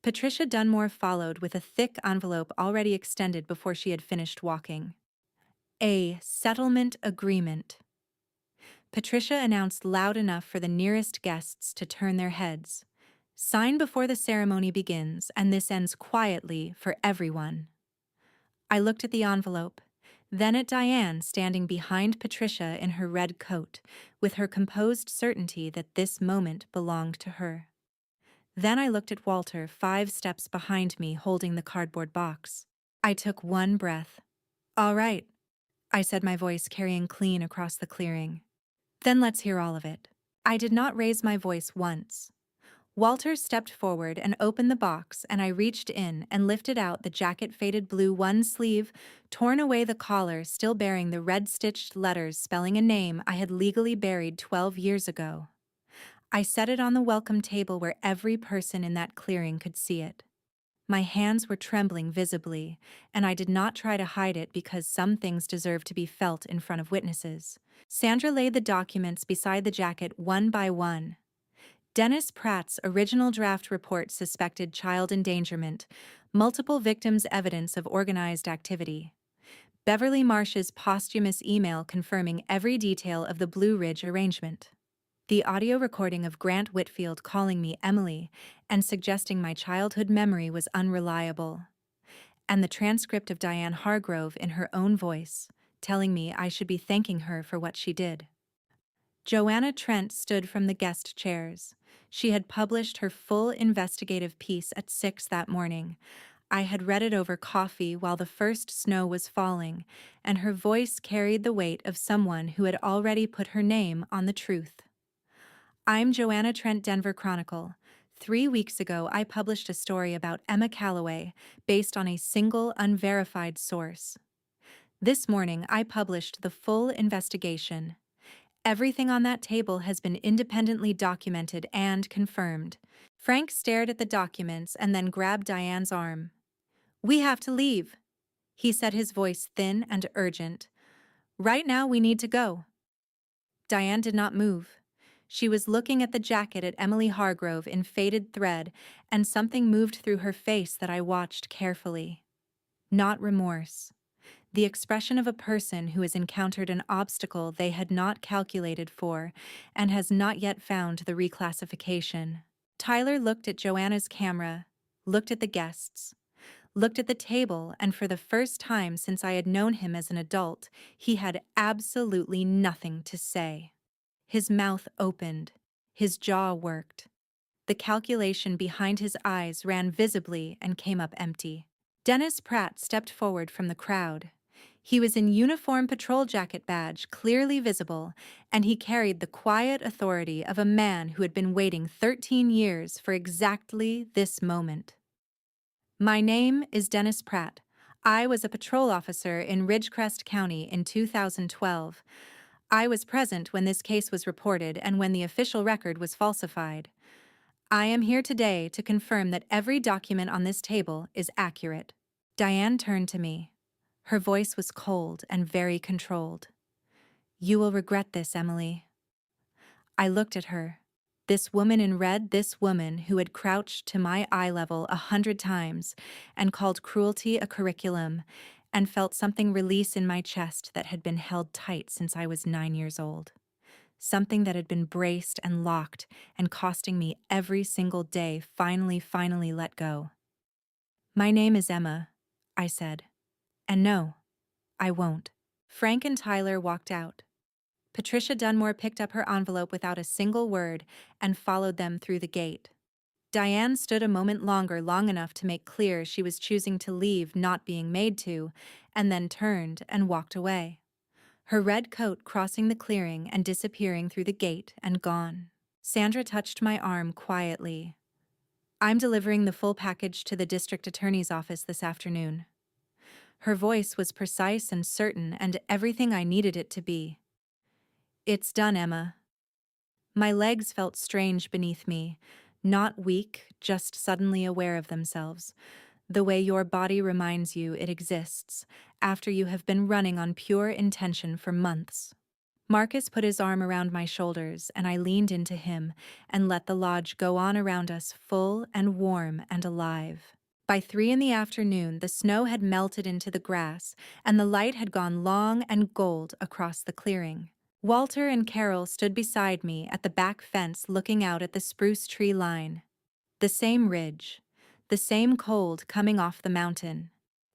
Patricia Dunmore followed with a thick envelope already extended before she had finished walking. A settlement agreement. Patricia announced loud enough for the nearest guests to turn their heads. Sign before the ceremony begins, and this ends quietly for everyone. I looked at the envelope, then at Diane standing behind Patricia in her red coat, with her composed certainty that this moment belonged to her. Then I looked at Walter 5 steps behind me holding the cardboard box. I took one breath. "All right," I said, my voice carrying clean across the clearing. "Then let's hear all of it." I did not raise my voice once. Walter stepped forward and opened the box, and I reached in and lifted out the jacket-faded blue one sleeve, torn away the collar still bearing the red-stitched letters spelling a name I had legally buried 12 years ago. I set it on the welcome table where every person in that clearing could see it. My hands were trembling visibly, and I did not try to hide it because some things deserve to be felt in front of witnesses. Sandra laid the documents beside the jacket one by one. Dennis Pratt's original draft report suspected child endangerment, multiple victims' evidence of organized activity. Beverly Marsh's posthumous email confirming every detail of the Blue Ridge arrangement. The audio recording of Grant Whitfield calling me Emily and suggesting my childhood memory was unreliable. And the transcript of Diane Hargrove in her own voice, telling me I should be thanking her for what she did. Joanna Trent stood from the guest chairs. She had published her full investigative piece at 6 that morning. I had read it over coffee while the first snow was falling, and her voice carried the weight of someone who had already put her name on the truth. I'm Joanna Trent, Denver Chronicle. 3 weeks ago, I published a story about Emma Calloway based on a single unverified source. This morning, I published the full investigation. Everything on that table has been independently documented and confirmed. Frank stared at the documents and then grabbed Diane's arm. "We have to leave," he said, his voice thin and urgent. "Right now we need to go." Diane did not move. She was looking at the jacket at Emily Hargrove in faded thread, and something moved through her face that I watched carefully. Not remorse. The expression of a person who has encountered an obstacle they had not calculated for and has not yet found the reclassification. Tyler looked at Joanna's camera, looked at the guests, looked at the table, and for the first time since I had known him as an adult, he had absolutely nothing to say. His mouth opened, his jaw worked. The calculation behind his eyes ran visibly and came up empty. Dennis Pratt stepped forward from the crowd. He was in uniform patrol jacket badge, clearly visible, and he carried the quiet authority of a man who had been waiting 13 years for exactly this moment. "My name is Dennis Pratt. I was a patrol officer in Ridgecrest County in 2012. I was present when this case was reported and when the official record was falsified. I am here today to confirm that every document on this table is accurate." Diane turned to me. Her voice was cold and very controlled. "You will regret this, Emily." I looked at her. This woman in red, this woman who had crouched to my eye level 100 times and called cruelty a curriculum, and felt something release in my chest that had been held tight since I was 9 years old. Something that had been braced and locked and costing me every single day finally let go. "My name is Emma," I said. "And no, I won't." Frank and Tyler walked out. Patricia Dunmore picked up her envelope without a single word and followed them through the gate. Diane stood a moment longer, long enough to make clear she was choosing to leave, not being made to, and then turned and walked away. Her red coat crossing the clearing and disappearing through the gate and gone. Sandra touched my arm quietly. "I'm delivering the full package to the district attorney's office this afternoon." Her voice was precise and certain, and everything I needed it to be. "It's done, Emma." My legs felt strange beneath me, not weak, just suddenly aware of themselves, the way your body reminds you it exists after you have been running on pure intention for months. Marcus put his arm around my shoulders, and I leaned into him and let the lodge go on around us, full and warm and alive. By 3 in the afternoon, the snow had melted into the grass, and the light had gone long and gold across the clearing. Walter and Carol stood beside me at the back fence looking out at the spruce tree line. The same ridge, the same cold coming off the mountain,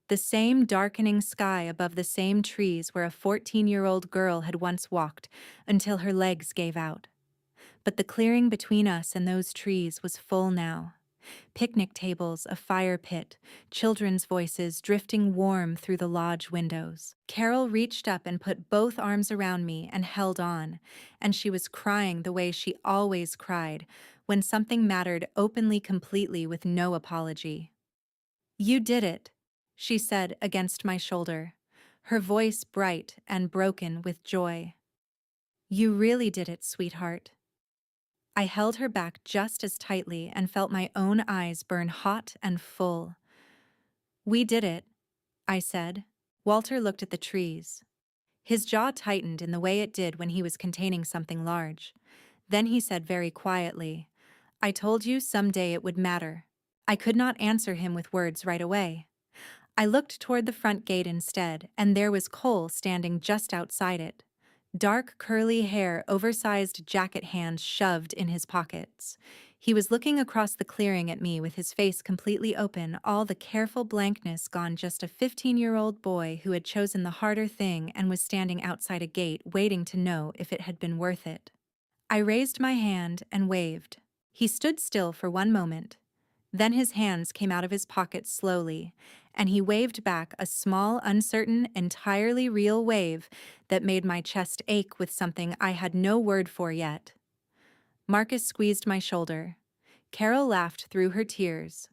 the same darkening sky above the same trees where a 14-year-old girl had once walked until her legs gave out. But the clearing between us and those trees was full now. Picnic tables, a fire pit, children's voices drifting warm through the lodge windows. Carol reached up and put both arms around me and held on, and she was crying the way she always cried when something mattered openly, completely, with no apology. "You did it," she said against my shoulder, her voice bright and broken with joy. "You really did it, sweetheart." I held her back just as tightly and felt my own eyes burn hot and full. "We did it," I said. Walter looked at the trees. His jaw tightened in the way it did when he was containing something large. Then he said very quietly, "I told you someday it would matter." I could not answer him with words right away. I looked toward the front gate instead, and there was Cole standing just outside it. Dark curly hair, oversized jacket hands shoved in his pockets. He was looking across the clearing at me with his face completely open, all the careful blankness gone, just a 15-year-old boy who had chosen the harder thing and was standing outside a gate waiting to know if it had been worth it. I raised my hand and waved. He stood still for one moment. Then his hands came out of his pockets slowly, and he waved back a small, uncertain, entirely real wave that made my chest ache with something I had no word for yet. Marcus squeezed my shoulder. Carol laughed through her tears.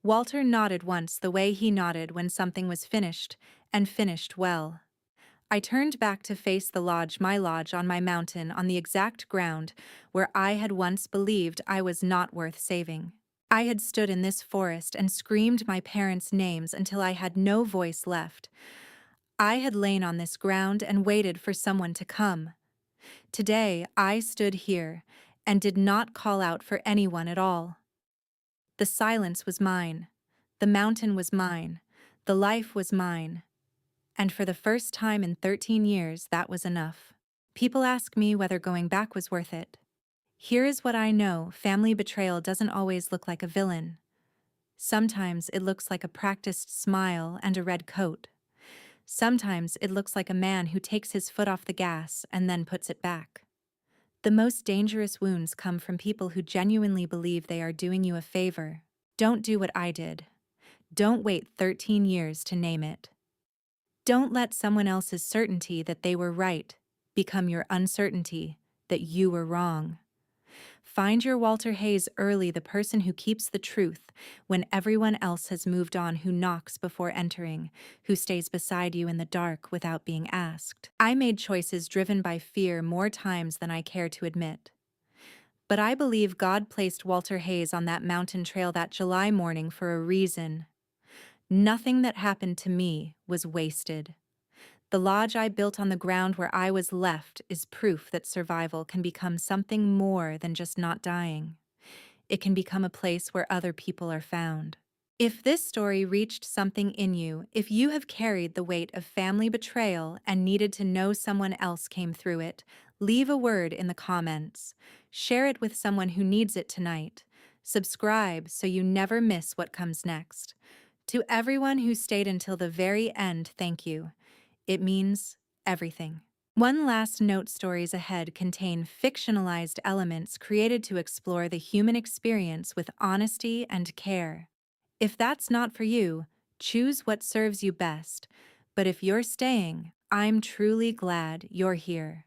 Walter nodded once the way he nodded when something was finished, and finished well. I turned back to face the lodge, my lodge on my mountain, on the exact ground where I had once believed I was not worth saving. I had stood in this forest and screamed my parents' names until I had no voice left. I had lain on this ground and waited for someone to come. Today, I stood here and did not call out for anyone at all. The silence was mine. The mountain was mine. The life was mine. And for the first time in 13 years, that was enough. People ask me whether going back was worth it. Here is what I know: family betrayal doesn't always look like a villain. Sometimes it looks like a practiced smile and a red coat. Sometimes it looks like a man who takes his foot off the gas and then puts it back. The most dangerous wounds come from people who genuinely believe they are doing you a favor. Don't do what I did. Don't wait 13 years to name it. Don't let someone else's certainty that they were right become your uncertainty that you were wrong. Find your Walter Hayes early, the person who keeps the truth when everyone else has moved on, who knocks before entering, who stays beside you in the dark without being asked. I made choices driven by fear more times than I care to admit. But I believe God placed Walter Hayes on that mountain trail that July morning for a reason. Nothing that happened to me was wasted. The lodge I built on the ground where I was left is proof that survival can become something more than just not dying. It can become a place where other people are found. If this story reached something in you, if you have carried the weight of family betrayal and needed to know someone else came through it, leave a word in the comments. Share it with someone who needs it tonight. Subscribe so you never miss what comes next. To everyone who stayed until the very end, thank you. It means everything. One Last Note stories ahead contain fictionalized elements created to explore the human experience with honesty and care. If that's not for you, choose what serves you best. But if you're staying, I'm truly glad you're here.